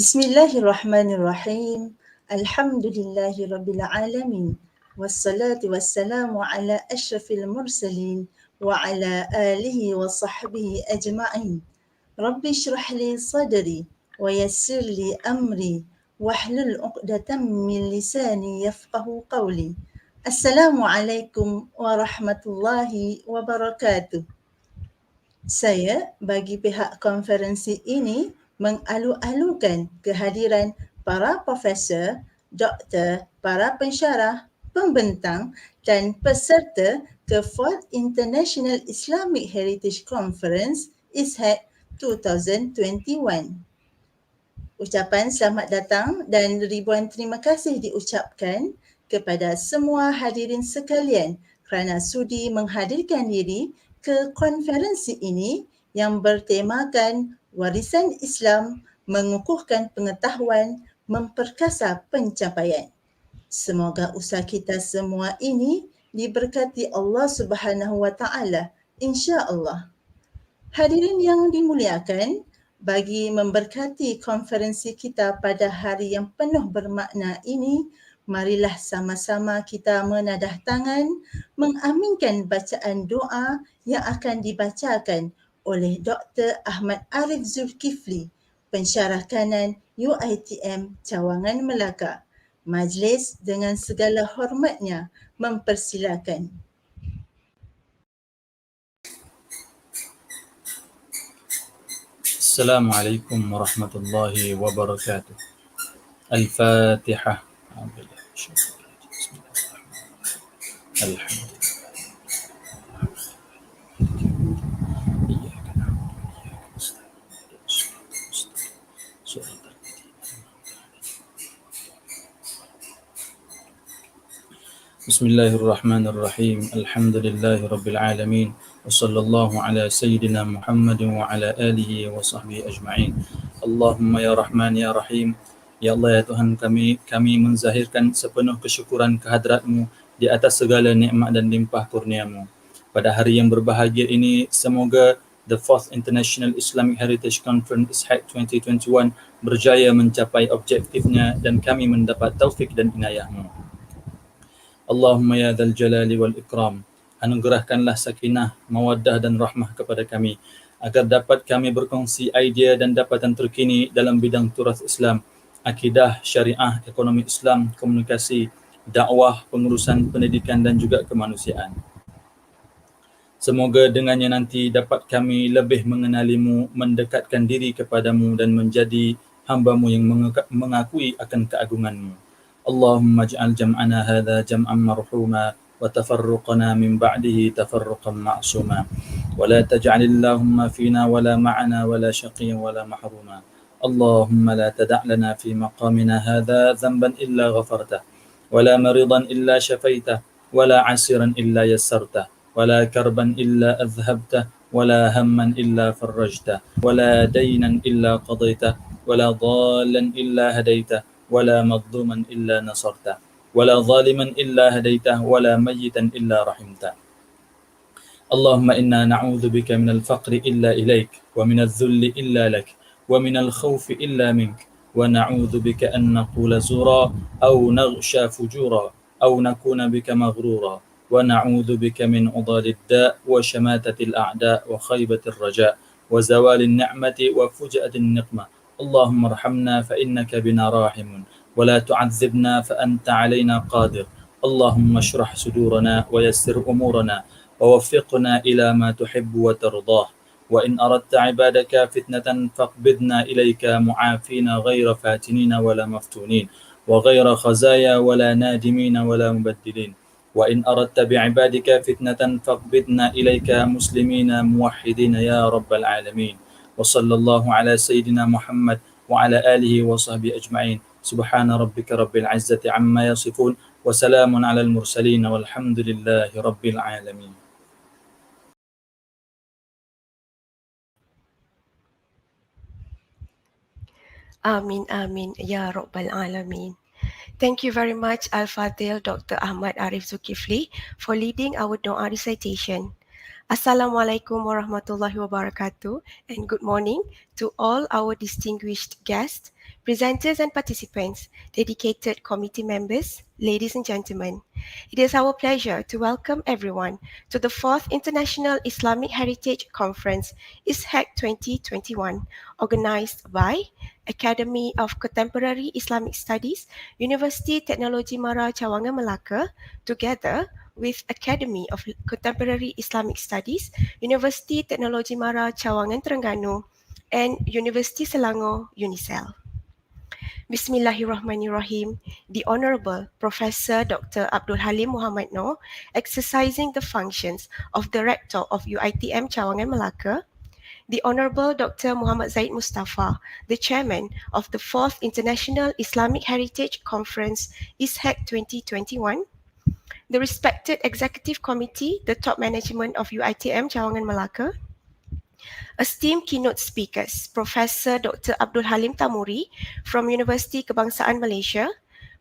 Bismillahirrahmanirrahim. Alhamdulillahirabbil wassalatu wassalamu ala asyrafil mursalin wa ala alihi wa sahbihi ajma'in. Rabbi shrah li sadri wa yassir li amri wahlul 'uqdatam min lisani yafqahu qawli. Assalamualaikum warahmatullahi wabarakatuh. Saya bagi pihak konferensi ini mengalu-alukan kehadiran para profesor, doktor, para pensyarah, pembentang dan peserta ke 4th International Islamic Heritage Conference IsHeC 2021. Ucapan selamat datang dan ribuan terima kasih diucapkan kepada semua hadirin sekalian kerana sudi menghadirkan diri ke konferensi ini yang bertemakan warisan Islam mengukuhkan pengetahuan, memperkasa pencapaian. Semoga usaha kita semua ini diberkati Allah Subhanahu Wa Taala, insya-Allah. Hadirin yang dimuliakan, bagi memberkati konferensi kita pada hari yang penuh bermakna ini, marilah sama-sama kita menadah tangan mengaminkan bacaan doa yang akan dibacakan oleh Dr. Ahmad Arif Zulkifli, pensyarah kanan UiTM Cawangan Melaka. Majlis dengan segala hormatnya mempersilakan. Assalamualaikum warahmatullahi wabarakatuh. Al-Fatihah. Alhamdulillah. Bismillahirrahmanirrahim. Alhamdulillahi rabbil alamin. Wa sallallahu ala sayyidina Muhammad wa ala alihi wa sahbihi ajma'in. Allahumma ya Rahman ya Rahim. Ya Allah ya Tuhan kami menzahirkan sepenuh kesyukuran kehadrat-Mu di atas segala nikmat dan limpah kurnia-Mu. Pada hari yang berbahagia ini, semoga the 4th International Islamic Heritage Conference IsHeC 2021 berjaya mencapai objektifnya dan kami mendapat taufik dan inayah-Mu. Allahumma ya dzal jalali wal ikram, anugerahkanlah sakinah, mawaddah dan rahmah kepada kami agar dapat kami berkongsi idea dan dapatan terkini dalam bidang turas Islam, akidah, syariah, ekonomi Islam, komunikasi, dakwah, pengurusan pendidikan dan juga kemanusiaan. Semoga dengannya nanti dapat kami lebih mengenalimu, mendekatkan diri kepadamu dan menjadi hamba-Mu yang mengakui akan keagungan-Mu. Allahumma ij'al jam'ana hadha jam'an marhuma wa tafarruqana min ba'dihi tafarruqan ma'suma wa la taj'al Allahumma fina wa la ma'ana wa la shaqiyyan wa la mahruma. Allahumma la tada' lana fi maqamina hadha dhanban illa ghafartah wa la maridan illa shafaitah wa la 'asiran illa yassartah wa la karban illa adhhabtah wa la hamman illa farrajtah wa la daynan illa qadaytah wa la dhallan illa hadaitah ولا مظلوما إلا نصرته ولا ظالما إلا هديته ولا ميتا إلا رحمته. اللهم إنا نعوذ بك من الفقر إلا إليك ومن الذل إلا لك ومن الخوف إلا منك ونعوذ بك أن نقول زورا أو نغشى فجورا أو نكون بك مغرورا ونعوذ بك من عضال الداء وشماتة الأعداء وخيبة الرجاء وزوال النعمة وفجأة النقمة. اللهم ارحمنا فإنك بنا راحم ولا تعذبنا فأنت علينا قادر. اللهم اشرح صدورنا ويسر أمورنا ووفقنا إلى ما تحب وترضاه. وإن أردت عبادك فتنة فاقبضنا إليك معافين غير فاتنين ولا مفتونين وغير خزايا ولا نادمين ولا مبدلين. وإن أردت بعبادك فتنة فاقبضنا إليك مسلمين موحدين يا رب العالمين. وصلى الله على سيدنا محمد وعلى آله وصحبه أجمعين. سبحان ربك رب العزة عما يصفون وسلام على المرسلين والحمد لله رب العالمين. Amin, amin, ya Rabbal Alamin. Thank you very much, Al-Fadhil Dr. Ahmad Arif Zulkifli, for leading our doa recitation. Assalamualaikum warahmatullahi wabarakatuh, and good morning to all our distinguished guests, presenters and participants, dedicated committee members, ladies and gentlemen. It is our pleasure to welcome everyone to the 4th International Islamic Heritage Conference, IsHeC 2021, organized by Academy of Contemporary Islamic Studies, University Teknologi Mara Cawangan Melaka, together with Academy of Contemporary Islamic Studies, University Teknologi Mara Cawangan Terengganu, and University Selangor UNISEL. Bismillahirrahmanirrahim. The Honorable Professor Dr. Abdul Halim Muhammad Noor, exercising the functions of Director of UiTM Cawangan Melaka, the Honorable Dr. Muhammad Zaid Mustafa, the Chairman of the 4th International Islamic Heritage Conference, IsHeC 2021, the respected Executive Committee, the top management of UiTM Cawangan Melaka, esteemed keynote speakers, Professor Dr. Abdul Halim Tamuri from University Kebangsaan Malaysia,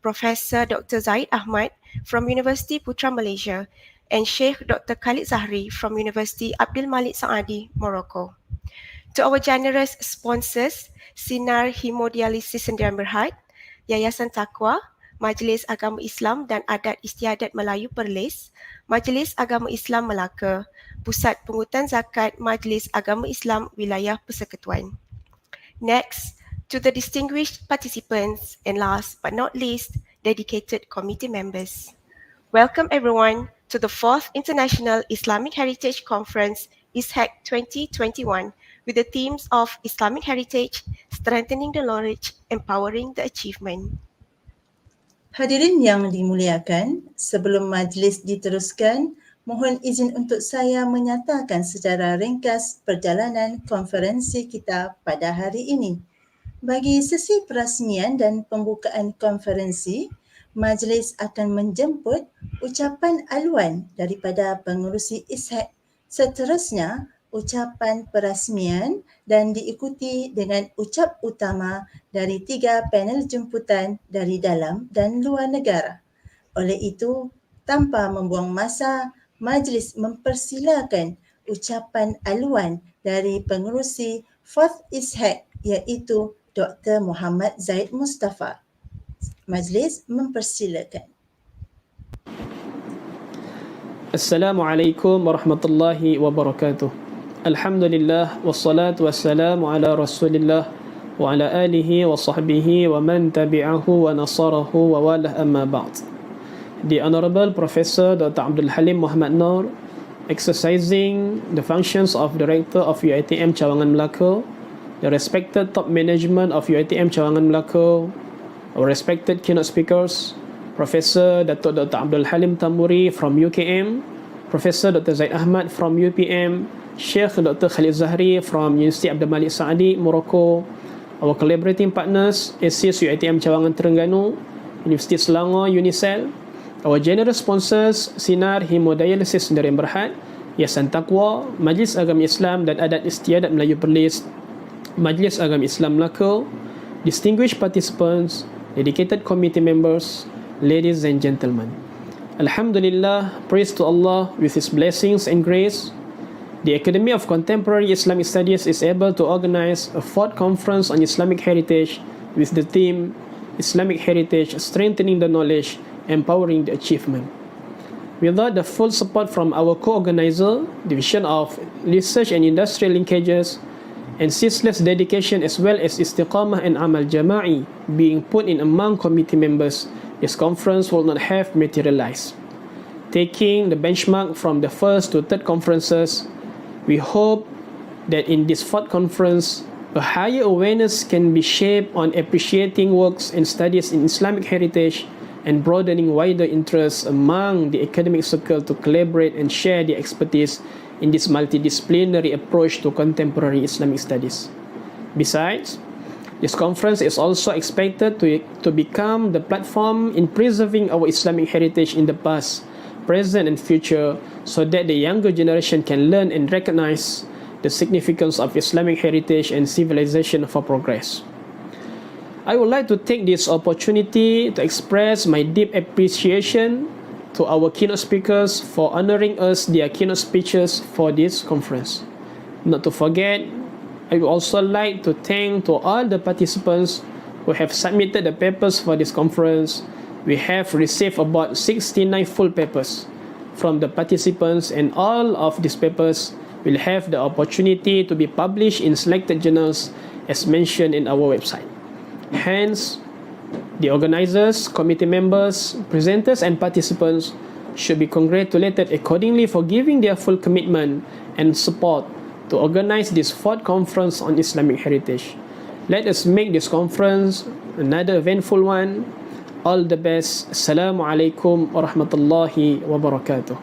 Professor Dr. Zaid Ahmad from University Putra Malaysia, and Sheikh Dr. Khalid Zahri from University Abdul Malik Saadi, Morocco. To our generous sponsors, Sinar Hemodialisis Sendirian Berhad, Yayasan Taqwa, Majlis Agama Islam dan Adat Istiadat Melayu Perlis, Majlis Agama Islam Melaka, Pusat Pungutan Zakat Majlis Agama Islam Wilayah Persekutuan. Next, to the distinguished participants, and last but not least, dedicated committee members. Welcome everyone to the 4th International Islamic Heritage Conference, IsHeC 2021, with the themes of Islamic Heritage, Strengthening the Knowledge, Empowering the Achievement. Hadirin yang dimuliakan, sebelum majlis diteruskan, mohon izin untuk saya menyatakan secara ringkas perjalanan konferensi kita pada hari ini. Bagi sesi perasmian dan pembukaan konferensi, majlis akan menjemput ucapan aluan daripada pengerusi IsHeC. Seterusnya, ucapan perasmian dan diikuti dengan ucap utama dari 3 panel jemputan dari dalam dan luar negara. Oleh itu, tanpa membuang masa, majlis mempersilakan ucapan aluan dari pengerusi 4th IsHeC iaitu Dr. Muhammad Zaid Mustafa. Majlis mempersilakan. Assalamualaikum warahmatullahi wabarakatuh. Alhamdulillah wassalatu wassalamu ala Rasulillah wa ala alihi wa sahbihi wa man tabi'ahu wa nasarahu wa walah amma ba'd. The Honorable Professor Dr. Abdul Halim Muhammad Noor, exercising the functions of Director of UiTM Cawangan Melaka, the respected top management of UiTM Cawangan Melaka, our respected keynote speakers, Professor Dr. Abdul Halim Tamuri from UKM, Professor Dr. Zaid Ahmad from UPM, Sheikh Dr. Khalid Zahri from University Abdul Malik Saadi, Morocco, our collaborating partners, ISHeC UiTM Cawangan Terengganu, Universiti Selangor, UNISEL, our generous sponsors, Sinar Hemodialisis Sendirian Berhad, Yayasan Taqwa, Majlis Agama Islam dan Adat Istiadat Melayu Perlis, Majlis Agama Islam Melaka, distinguished participants, dedicated committee members, ladies and gentlemen. Alhamdulillah, praise to Allah with His blessings and grace. The Academy of Contemporary Islamic Studies is able to organize a 4th conference on Islamic heritage with the theme Islamic Heritage, Strengthening the Knowledge, Empowering the Achievement. Without the full support from our co-organizer, Division of Research and Industrial Linkages, and ceaseless dedication as well as istiqamah and amal jama'i being put in among committee members, this conference will not have materialized. Taking the benchmark from the 1st to 3rd conferences, we hope that in this 4th conference, a higher awareness can be shaped on appreciating works and studies in Islamic heritage and broadening wider interests among the academic circle to collaborate and share their expertise in this multidisciplinary approach to contemporary Islamic studies. Besides, this conference is also expected to become the platform in preserving our Islamic heritage in the past, present and future, so that the younger generation can learn and recognize the significance of Islamic heritage and civilization for progress. I would like to take this opportunity to express my deep appreciation to our keynote speakers for honoring us their keynote speeches for this conference. Not to forget, I would also like to thank to all the participants who who have submitted the papers for this conference. We have received about 69 full papers from the participants, and all of these papers will have the opportunity to be published in selected journals as mentioned in our website. Hence, the organizers, committee members, presenters and participants should be congratulated accordingly for giving their full commitment and support to organize this 4th conference on Islamic heritage. Let us make this conference another eventful one. All the best. Assalamu alaikum wa rahmatullahi wa barakatuh.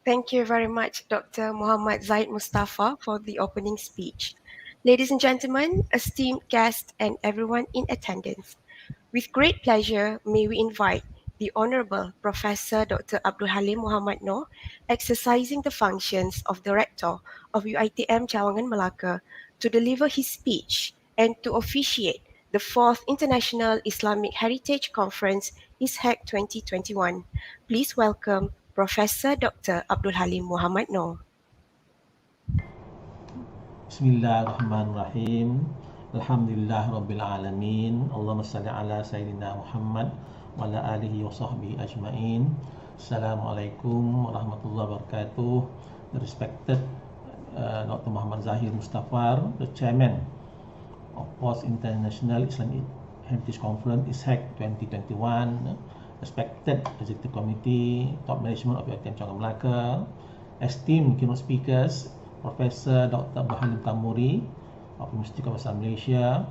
Thank you very much, Dr. Muhammad Zaid Mustafa, for the opening speech. Ladies and gentlemen, esteemed guests, and everyone in attendance, with great pleasure, may we invite the Honorable Professor Dr. Abdul Halim Muhammad Noor, exercising the functions of the Rector of UiTM Cawangan Melaka, to deliver his speech and to officiate the 4th International Islamic Heritage Conference, IsHeC 2021. Please welcome Professor Dr. Abdul Halim Muhammad Noor. Bismillahirrahmanirrahim. Alhamdulillah Rabbil Alamin. Allahumma salli ala Sayyidina Muhammad wa ala alihi wa sahbihi ajma'in. Assalamualaikum warahmatullahi wabarakatuh. The respected Dr. Muhammad Zahir Mustafa, the Chairman of 4th International Islamic Heritage Conference, IsHeC 2021, respected Executive Committee, top management of UiTM Cawangan Melaka, esteemed keynote speakers, Professor Dr. Abdul Halim Tamuri of University of Islam Malaysia,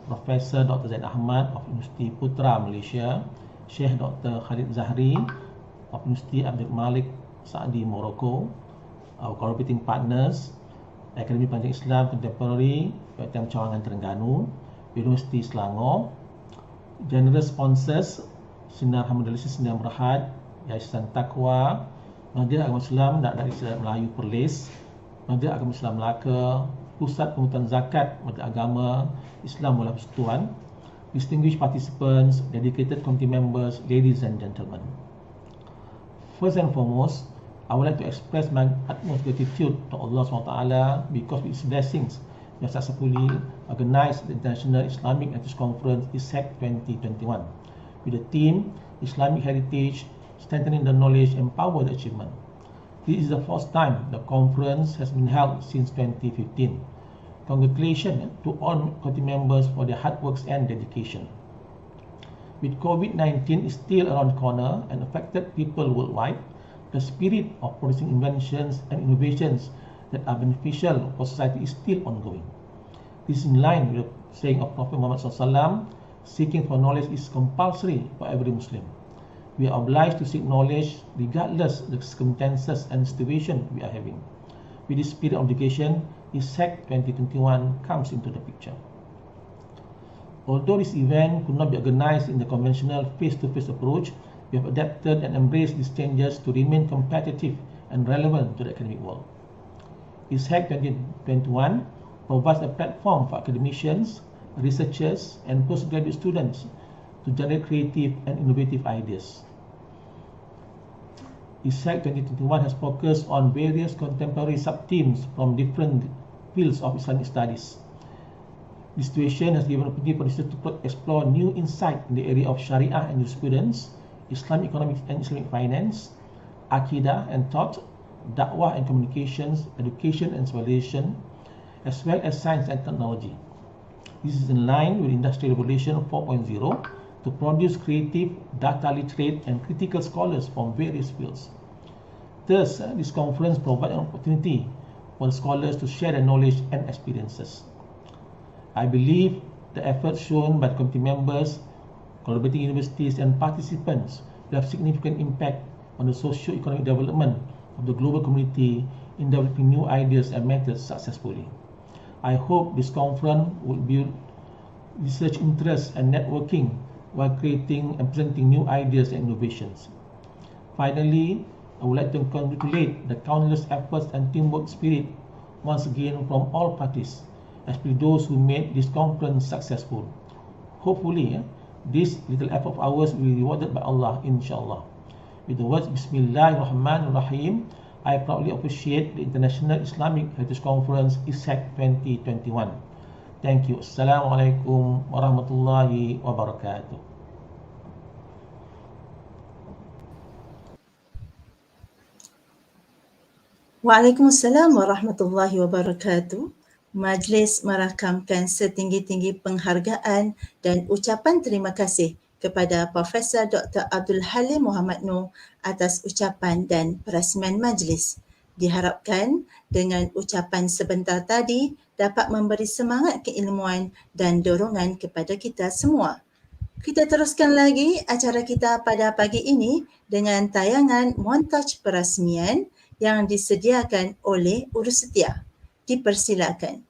Professor Dr. Zaid Ahmad of University Putra Malaysia, Sheikh Dr. Khalid Zahri of University Abdul Malik Saadi Morocco, our collaborating partners, Akademi Pengajian Islam Contemporary UiTM Cawangan Terengganu, Universiti Selangor, general sponsors Sinar Hamdalisi Sinar Berhad, Yayasan Taqwa, Majlis Agama Islam dan Islam Melayu Perlis, Majlis Agama Islam Melaka, Pusat Pengurutan Zakat Majlis Agama Islam Bola Persekutuan, distinguished participants, dedicated committee members, ladies and gentlemen. First and foremost, I would like to express my utmost gratitude to Allah SWT because with His blessings, we have successfully organized the International Islamic Heritage Conference IsHeC 2021 with the theme Islamic Heritage, Strengthening the Knowledge, Empower the Achievement. This is the first time the conference has been held since 2015. Congratulations to all committee members for their hard work and dedication. With COVID-19 is still around the corner and affected people worldwide, the spirit of producing inventions and innovations that are beneficial for society is still ongoing. This is in line with the saying of Prophet Muhammad SAW, seeking for knowledge is compulsory for every Muslim. We are obliged to seek knowledge regardless of the circumstances and situation we are having. With this spirit of obligation, IsHeC 2021 comes into the picture. Although this event could not be organized in the conventional face-to-face approach, we have adapted and embraced these changes to remain competitive and relevant to the academic world. IsHeC 2021 provides a platform for academicians, researchers, and postgraduate students to generate creative and innovative ideas. IsHeC 2021 has focused on various contemporary sub-themes from different fields of Islamic studies. This situation has given opportunity for researchers to explore new insight in the area of Sharia and jurisprudence, Islamic economics and Islamic finance, Aqidah and thought, Da'wah and communications, education and civilization, as well as science and technology. This is in line with Industrial Revolution 4.0 to produce creative, data literate and critical scholars from various fields. Thus, this conference provides an opportunity for the scholars to share their knowledge and experiences. I believe the efforts shown by the committee members, collaborating universities and participants will have significant impact on the socio-economic development of the global community in developing new ideas and methods successfully. I hope this conference will build research interest and networking while creating and presenting new ideas and innovations. Finally, I would like to congratulate the countless efforts and teamwork spirit once again from all parties, especially those who made this conference successful. Hopefully, this little effort of ours will be rewarded by Allah, inshallah. With the words Bismillahirrahmanirrahim, I proudly appreciate the International Islamic Heritage Conference IsHeC 2021. Thank you. Assalamualaikum warahmatullahi wabarakatuh. Waalaikumsalam warahmatullahi wabarakatuh. Majlis merakamkan setinggi-tinggi penghargaan dan ucapan terima kasih kepada Profesor Dr. Abdul Halim Muhammad Noor atas ucapan dan perasmian majlis. Diharapkan dengan ucapan sebentar tadi dapat memberi semangat keilmuan dan dorongan kepada kita semua. Kita teruskan lagi acara kita pada pagi ini dengan tayangan montaj perasmian yang disediakan oleh Urus Setia. Dipersilakan.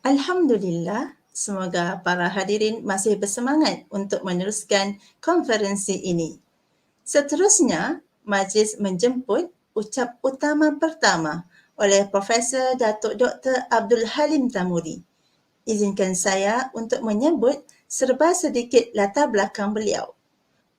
Alhamdulillah, semoga para hadirin masih bersemangat untuk meneruskan konferensi ini. Seterusnya, majlis menjemput ucap utama pertama oleh Profesor Datuk Dr. Abdul Halim Tamuri. Izinkan saya untuk menyebut serba sedikit latar belakang beliau.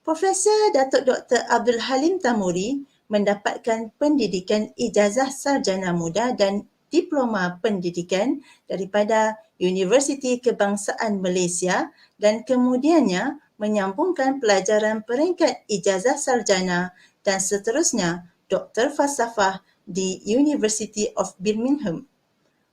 Profesor Datuk Dr. Abdul Halim Tamuri mendapatkan pendidikan ijazah sarjana muda dan diploma pendidikan daripada Universiti Kebangsaan Malaysia dan kemudiannya menyambungkan pelajaran peringkat ijazah sarjana dan seterusnya Doktor Falsafah di University of Birmingham.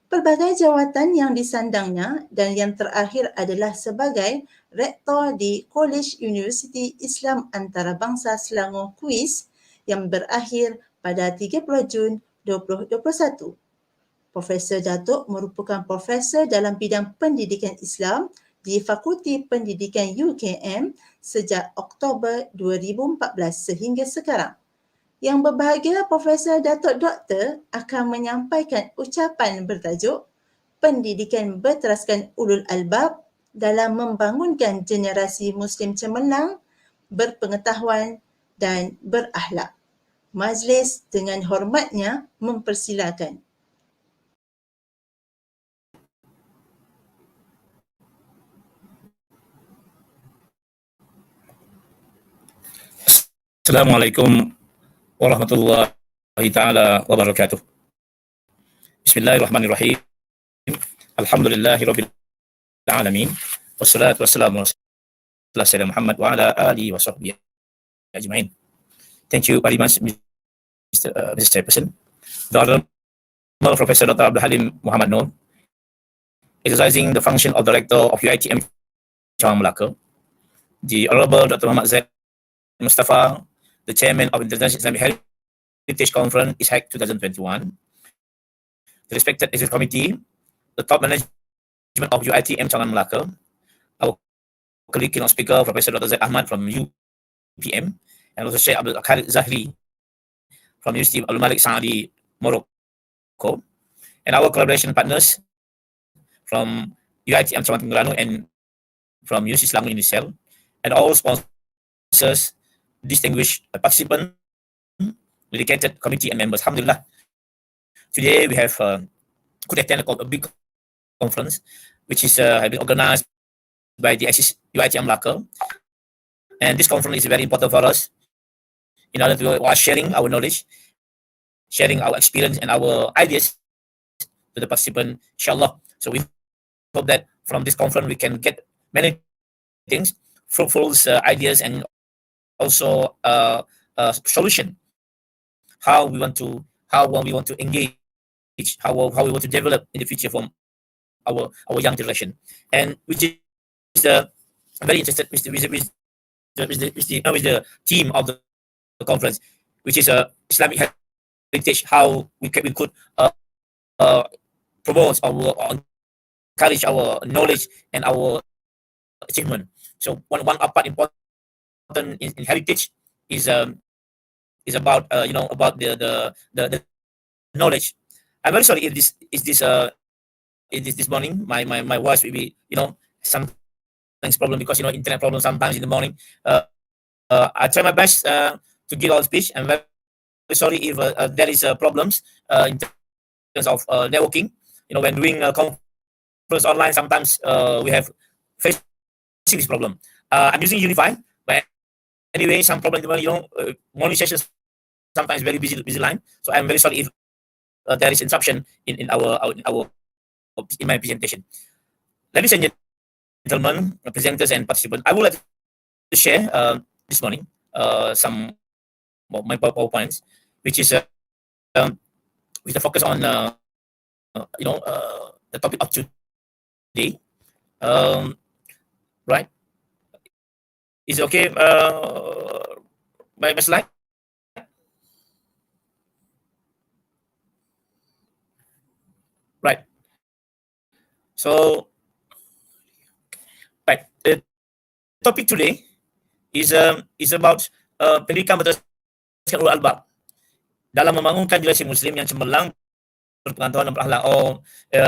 Pelbagai jawatan yang disandangnya dan yang terakhir adalah sebagai Rektor di College Universiti Islam Antarabangsa Selangor Kuis yang berakhir pada 30 Jun 2021. Profesor Datuk merupakan profesor dalam bidang pendidikan Islam di Fakulti Pendidikan UKM sejak Oktober 2014 sehingga sekarang. Yang berbahagia Profesor Datuk Doktor akan menyampaikan ucapan bertajuk Pendidikan Berteraskan Ulul Albab dalam membangunkan generasi Muslim cemerlang, berpengetahuan dan berakhlak. Majlis dengan hormatnya mempersilakan. Assalamualaikum warahmatullahi ta'ala wabarakatuh. Bismillahirrahmanirrahim. Alhamdulillahirabbil alamin. Wassalatu wassalamu ala sayyidina Muhammad wa ala alihi wa sahbihi ajma'in. Thank you very much, Mr. Chairperson. The Honorable Professor Dr. Abdul Halim Muhammad Noor, exercising the function of Director of UiTM Cawang Melaka. The Honorable Dr. Muhammad Zaid Mustafa, the Chairman of International Islamic Heritage Conference IsHeC 2021, the respected Executive Committee, the top management of UiTM Cawang Melaka, our colleague keynote speaker, Professor Dr. Zaid Ahmad from UPM, and also Sheikh Abdul Khalid Zahri from University of Al-Malik Saadi, Morocco, and our collaboration partners from UiTM Cawang Terengganu and from UC Selangor Indonesia, and all sponsors, distinguished participants, dedicated committee and members. Alhamdulillah. Today we have could attend a big conference which is have been organized by the UiTM Malacca. And this conference is very important for us in order to sharing our knowledge, sharing our experience and our ideas to the participant, inshallah. So we hope that from this conference we can get many things, fruitful ideas, and also solution how we want to engage, how we want to develop in the future from our young generation, and which is very interested with the theme of the conference, which is Islamic heritage, how we could promote or encourage our knowledge and our achievement. So one part important in heritage is about about the knowledge. I'm very sorry if this morning my voice will be sometimes problem because internet problem sometimes in the morning. I try my best to give all speech. I'm very sorry if there is problems in terms of networking. When doing conference online, sometimes we have facing this problem. I'm using Unify, but anyway, some problem in the morning. Morning sessions sometimes very busy line. So I'm very sorry if there is interruption in my presentation. Ladies and gentlemen, presenters and participants, I would like to share this morning some of my PowerPoints, which is with a focus on the topic of today. Right? Is it okay? My slide. Right. So, right. The topic today is about pendidikan berdasarkan ulul albab dalam membangunkan generasi Muslim yang cemerlang, berpengetahuan dan berakhlak, or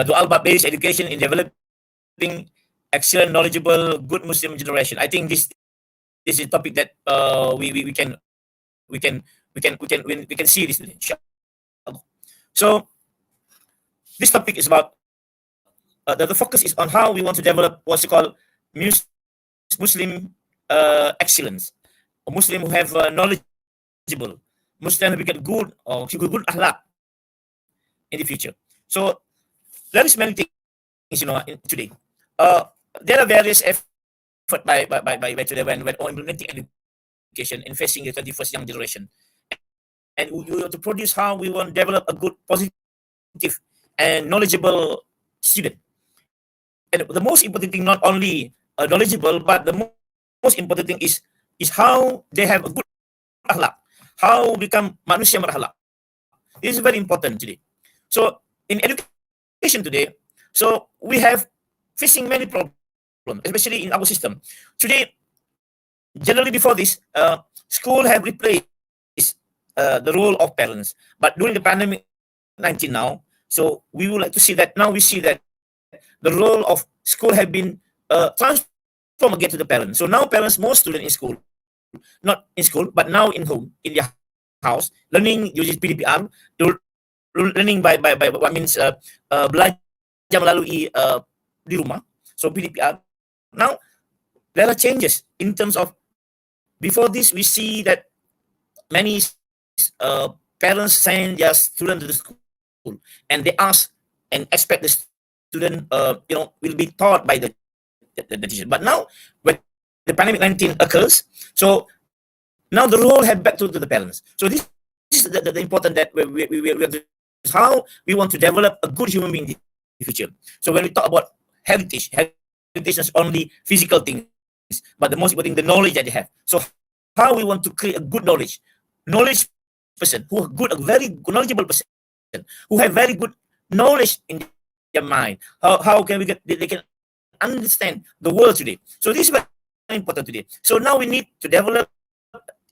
dual albab based education in developing excellent, knowledgeable, good Muslim generation. I think this is a topic that we can see this today. So this topic is about the focus is on how we want to develop what's called Muslim excellence, a Muslim who have knowledgeable, Muslim who become good or good akhlak in the future. So there is many things today. There are various efforts by today when implementing education and facing the 21st young generation, and we want to produce how we want to develop a good, positive, and knowledgeable student. And the most important thing, not only knowledgeable, but the most important thing is how they have a good akhlak, how become manusia berakhlak. This is very important today. So in education today, so we have facing many problems, especially in our system today. Generally, before this, school have replaced the role of parents, but during the pandemic 19 now, so we would like to see that now we see that the role of school have been transformed again to the parents. So now parents, more students in school, not in school, but now in home, in their house, learning using PDPR, learning by what means belajar melalui di rumah. So PDPR. Now there are changes in terms of, before this we see that many parents send their students to the school and they ask and expect the student will be taught by the teacher. But now when the pandemic 19 occurs, so now the role have back to the parents. So this is the important that we have to, how we want to develop a good human being in the future. So when we talk about heritage is only physical things, but the most important thing, the knowledge that they have. So how we want to create a good knowledge person, who good, a very good, knowledgeable person, who have very good knowledge in their mind. How can we get, they can understand the world today. So this is very important today. So now we need to develop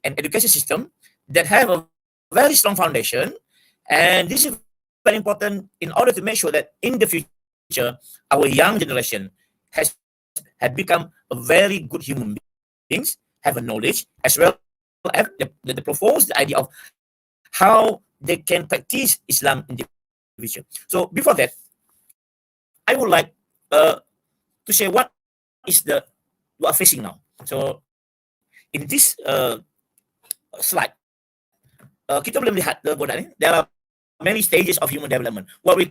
an education system that have a very strong foundation, and this is very important in order to make sure that in the future our young generation have become a very good human beings, have a knowledge, as well as the propose the idea of how they can practice Islam in the future. So before that, I would like to share what is the we are facing now. So in this slide, kita boleh melihat bola ni. There are many stages of human development. What we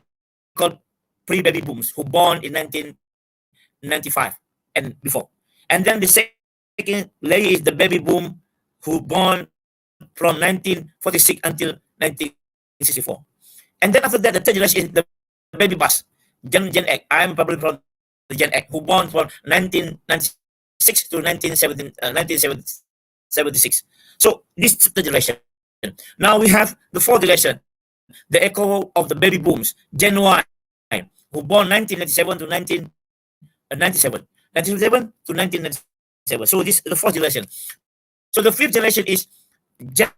call pre-baby booms, who born in 1995 and before. And then the second layer is the baby boom, who born from 1946 until 1964. And then after that, the third generation is the baby bus, Gen X. I'm probably from the Gen X, who born from 1996 to 1976. So this is the generation. Now we have the fourth generation, the echo of the baby booms, Gen Y, who born 1997 to 1997 to 1997. So this is the fourth generation. So the fifth generation is Gen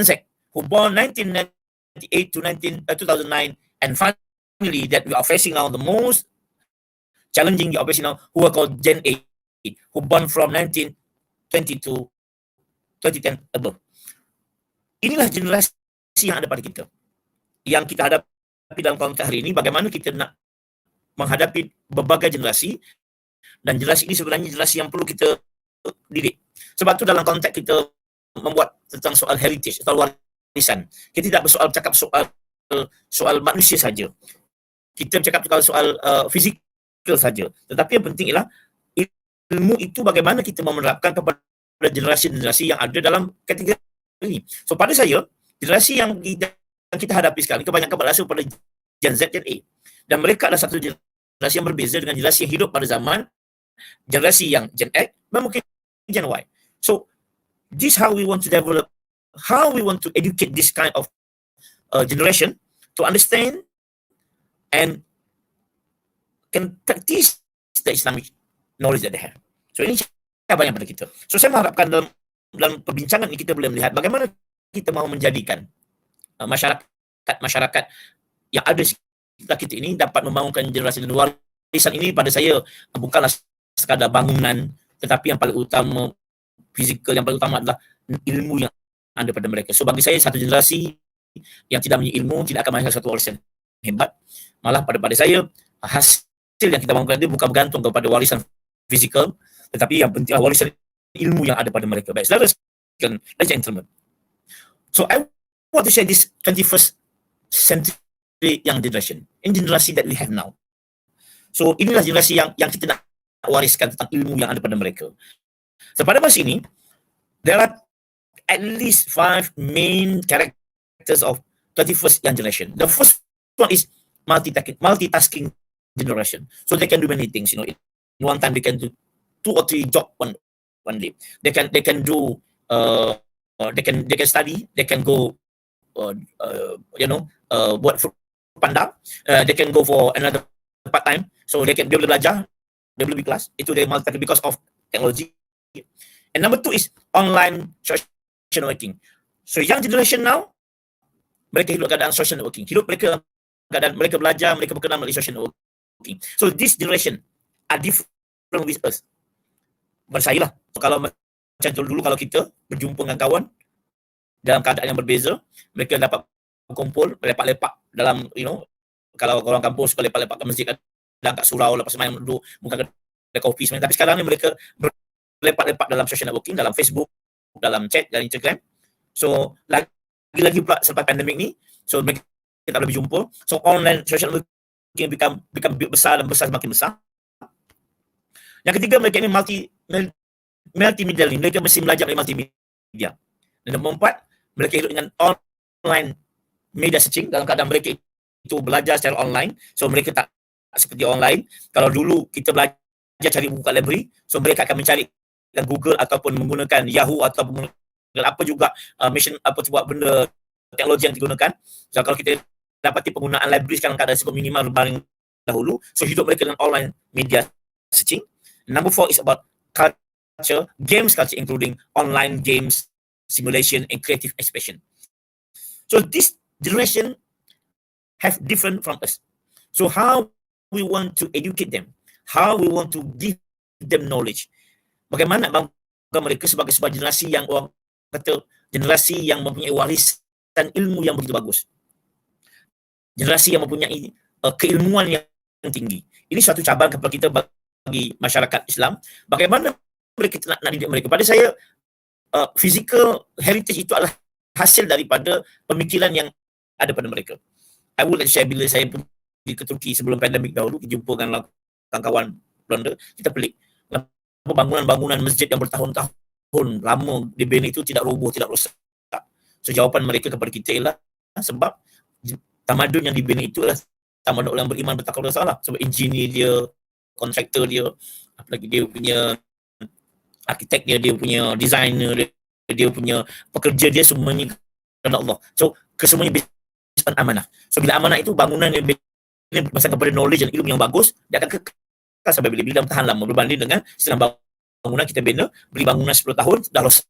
Z, who born 1998 to 2009, and finally that we are facing now the most challenging operation now, who are called Gen A, who born from 1920 to 2010 above. Inilah generasi yang ada pada kita, yang kita hadapi dalam konteks hari ini. Bagaimana kita nak menghadapi berbagai generasi, dan generasi ini sebenarnya generasi yang perlu kita didik. Sebab tu dalam konteks kita membuat tentang soal heritage atau warisan, kita tidak bercakap soal manusia saja. Kita bercakap soal fizikal saja. Tetapi yang penting ialah ilmu itu bagaimana kita menerapkan kepada generasi-generasi yang ada dalam kategori ini. So pada saya, generasi yang kita hadapi sekarang kebanyakan berasal pada Gen Z, Gen A, dan mereka adalah satu generasi yang berbeza dengan generasi yang hidup pada zaman generasi yang Gen X dan mungkin Gen Y. So this how we want to develop, how we want to educate this kind of generation to understand and can practice the Islamic knowledge that they have. So ini cabaran pada kita. So saya mengharapkan dalam perbincangan ini kita boleh melihat bagaimana kita mahu menjadikan masyarakat yang ada sekitar kita ini dapat membangunkan generasi dan warisan ini. Pada saya bukanlah sekadar bangunan, tetapi yang paling utama, fizikal yang paling utama adalah ilmu yang ada pada mereka. So bagi saya, satu generasi yang tidak punya ilmu tidak akan menghasilkan satu warisan hebat. Malah pada saya, hasil yang kita bangunkan itu bukan bergantung kepada warisan fizikal, tetapi yang penting warisan ilmu yang ada pada mereka. Baik, saudara sekalian, ladies and gentlemen. So I want to share this 21st century young generation, in generasi that we have now. So inilah generasi yang kita nak wariskan tentang ilmu yang ada pada mereka. So pada masa ini, there are at least 5 main characters of 21st young generation. The first one is multitasking generation. So they can do many things. In one time they can do 2 or 3 jobs one day. They can do they can study. They can go buat panda. They can go for another part time. So dia boleh belajar, dia boleh kelas. Itu dia multitasking because of technology. And number 2 is online social networking. So young generation now, mereka hidup keadaan social networking. Hidup mereka keadaan mereka belajar, mereka berkenal melalui social networking. So this generation are different with us. Bersaya lah. So kalau macam dulu kalau kita berjumpa dengan kawan dalam keadaan yang berbeza, mereka dapat berkumpul, lepak-lepak dalam, kalau orang kampus suka lepak-lepak kat masjid, kadang kat surau, lepas main duduk, bukan ada kopi sebenarnya. Tapi sekarang ni mereka berlepak-lepak dalam social networking, dalam Facebook, dalam chat, dalam Instagram. So lagi-lagi pula selepas pandemik ni, so mereka tak boleh berjumpa. So online social networking become besar dan besar semakin besar. Yang ketiga, mereka ini multimedia. Mereka mesti belajar dari multimedia. Dan nombor 4, mereka hidup dengan online media searching, dalam keadaan mereka itu belajar secara online. So mereka tak seperti online. Kalau dulu kita belajar cari buku kat library, so mereka akan mencari dan Google ataupun menggunakan Yahoo ataupun menggunakan apa juga buat benda teknologi yang digunakan. So kalau kita dapati penggunaan library sekarang keadaan cukup minimal berbanding dahulu, so hidup mereka dengan online media searching. Number 4 is about culture, games culture, including online games, simulation, and creative expression. So this generation have different from us. So how we want to educate them, how we want to give them knowledge. Bagaimana bangga mereka sebagai sebuah generasi yang orang kata generasi yang mempunyai warisan ilmu yang begitu bagus. Generasi yang mempunyai keilmuan yang tinggi. Ini suatu cabaran kepada kita bagi masyarakat Islam, bagaimana mereka nak didik mereka. Pada saya, physical heritage itu adalah hasil daripada pemikiran yang ada pada mereka. I would like to share, bila saya pergi ke Turki sebelum pandemik dahulu, jumpa dengan kawan-kawan Belanda, kita pelik. Bangunan-bangunan masjid yang bertahun-tahun lama dibina itu tidak roboh, tidak rosak. So jawapan mereka kepada kita ialah sebab tamadun yang dibina itu adalah tamadun orang beriman bertakwa kepada Allah. Sebab engineer dia, kontraktor dia, apalagi dia punya arkitek dia punya designer dia punya pekerja dia, semuanya kerana Allah. So kesemuanya based on amanah. So bila amanah itu, bangunan yang berdasarkan kepada knowledge dan ilmu yang bagus, dia akan kekal sampai bila tahan lama, berbanding dengan setengah bangunan kita bina, beli bangunan 10 tahun dah rosak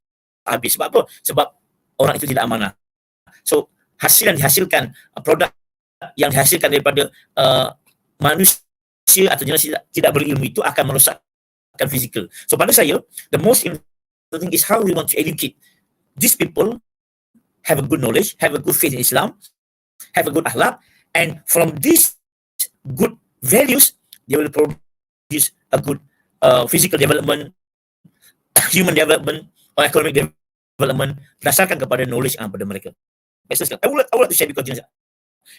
habis. Sebab apa? Sebab orang itu tidak amanah. So hasil yang dihasilkan, produk yang dihasilkan daripada manusia atau generasi tidak berilmu itu akan merosakkan fizikal. So pada saya, the most important thing is how we want to educate these people, have a good knowledge, have a good faith in Islam, have a good akhlak, and from these good values, they will produce a good physical development, human development, or economic development berdasarkan kepada knowledge yang ada pada mereka. I would like to share because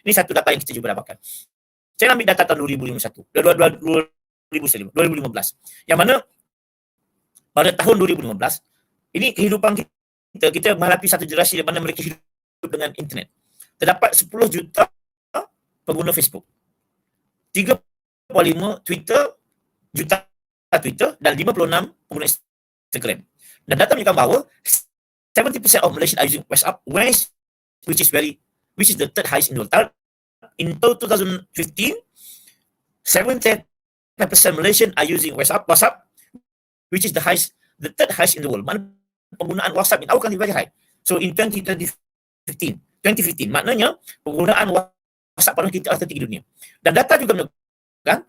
ini satu data yang kita juga dapatkan. Saya ambil data tahun 2015, yang mana pada tahun 2015, ini kehidupan kita menghadapi satu generasi di mana mereka hidup dengan internet. Terdapat 10 juta pengguna Facebook, 3.5 juta Twitter, dan 56 pengguna Instagram. Dan data menunjukkan bahawa 70% of Malaysians are using WhatsApp, which is the third highest in the world. In 2015, 75% Malaysian are using WhatsApp, which is the third highest in the world. Mana penggunaan WhatsApp in our country very high. So in 2015, maknanya penggunaan WhatsApp pada kita adalah tertinggi dunia. Dan data juga menunjukkan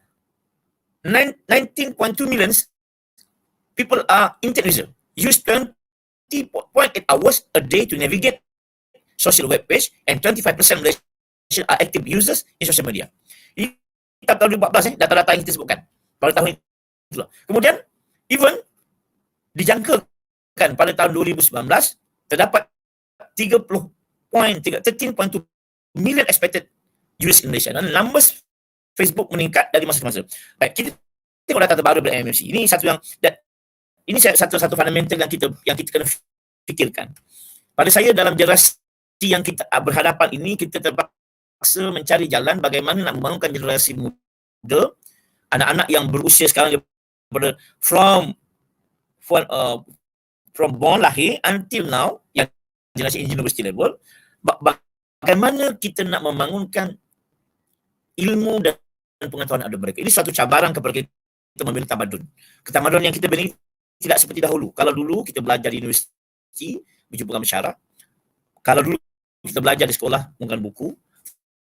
19.2 million people are internet user, use 20.8 hours a day to navigate social web page, and 25% Malaysian are active users in social media. Ini tahun 2014, data-data yang kita sebutkan pada tahun itu. Kemudian even dijangkakan pada tahun 2019 terdapat 13.2 million expected users in Malaysia, dan numbers Facebook meningkat dari masa ke masa. Baik, kita tengok data terbaru dari MMC. Ini satu fundamental yang kita kena fikirkan. Pada saya, dalam generasi yang kita berhadapan ini, kita terpaksa mencari jalan bagaimana nak membangunkan generasi muda, anak-anak yang berusia sekarang daripada from born, lahir until now, yang generasi university level, bagaimana kita nak membangunkan ilmu dan pengetahuan ada mereka. Ini suatu cabaran kepada kita membina tamadun. Ketamadunan yang kita bina tidak seperti dahulu. Kalau dulu kita belajar di universiti, berjumpa dengan masyarakat. Kalau dulu kita belajar di sekolah menggunakan buku.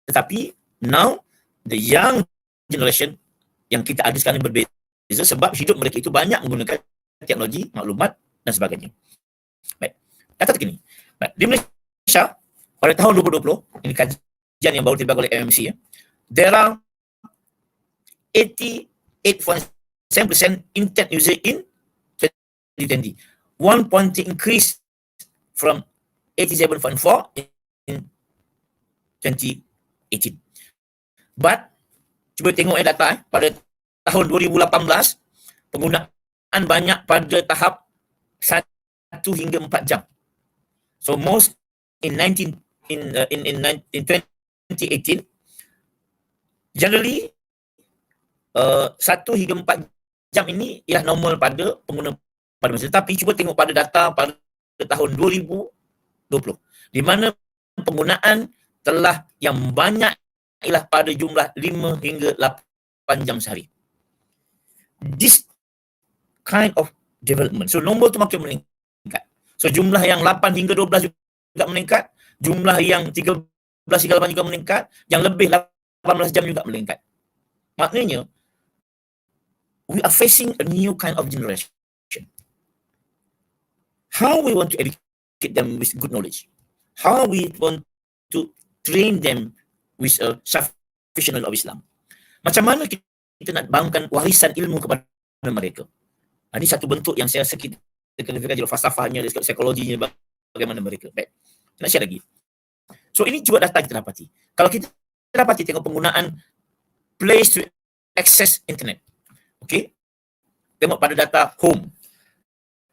Tetapi now the young generation yang kita ada sekarang berbeza, sebab hidup mereka itu banyak menggunakan teknologi, maklumat dan sebagainya. Baik, data terkini. Baik, di Malaysia pada tahun 2020, ini kajian yang baru dibagi oleh MMC, there are 88.7% internet user in 2020. 1 point increase from 87.4 in 2018. But cuba tengok data pada tahun 2018, penggunaan banyak pada tahap 1 hingga 4 jam. So most in 2018, generally 1 hingga 4 jam ini ialah normal pada pengguna pada masa. Tapi cuba tengok pada data pada tahun 2020, di mana penggunaan telah yang banyak ialah pada jumlah 5 hingga 8 jam sehari. This kind of development. So nombor tu makin meningkat. So jumlah yang 8 hingga 12 juga meningkat, jumlah yang 13 hingga 8 juga meningkat, yang lebih 18 jam juga meningkat. Maknanya we are facing a new kind of generation. How we want to educate them with good knowledge? How we want to train them with a sufficient knowledge of Islam? Macam mana kita kita nak bangunkan warisan ilmu kepada mereka. Ini satu bentuk yang saya rasa kita kena fikir falsafahnya, psikologinya, bagaimana mereka. Baik, nak share lagi. So ini juga data kita dapati. Kalau kita dapati tengok penggunaan place to access internet. Okay, tengok pada data home,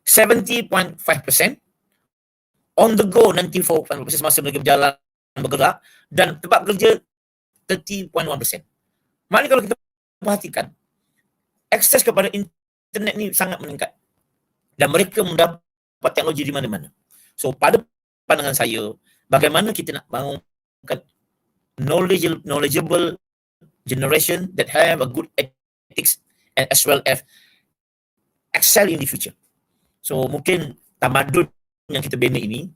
70.5%, on the go 94.5% semasa mereka berjalan bergerak, dan tempat kerja 30.1%. Maknanya kalau kita perhatikan, akses kepada internet ni sangat meningkat dan mereka mendapat teknologi di mana-mana. So pada pandangan saya, bagaimana kita nak bangunkan knowledgeable generation that have a good ethics and as well as excel in the future. So mungkin tamadun yang kita bina ini,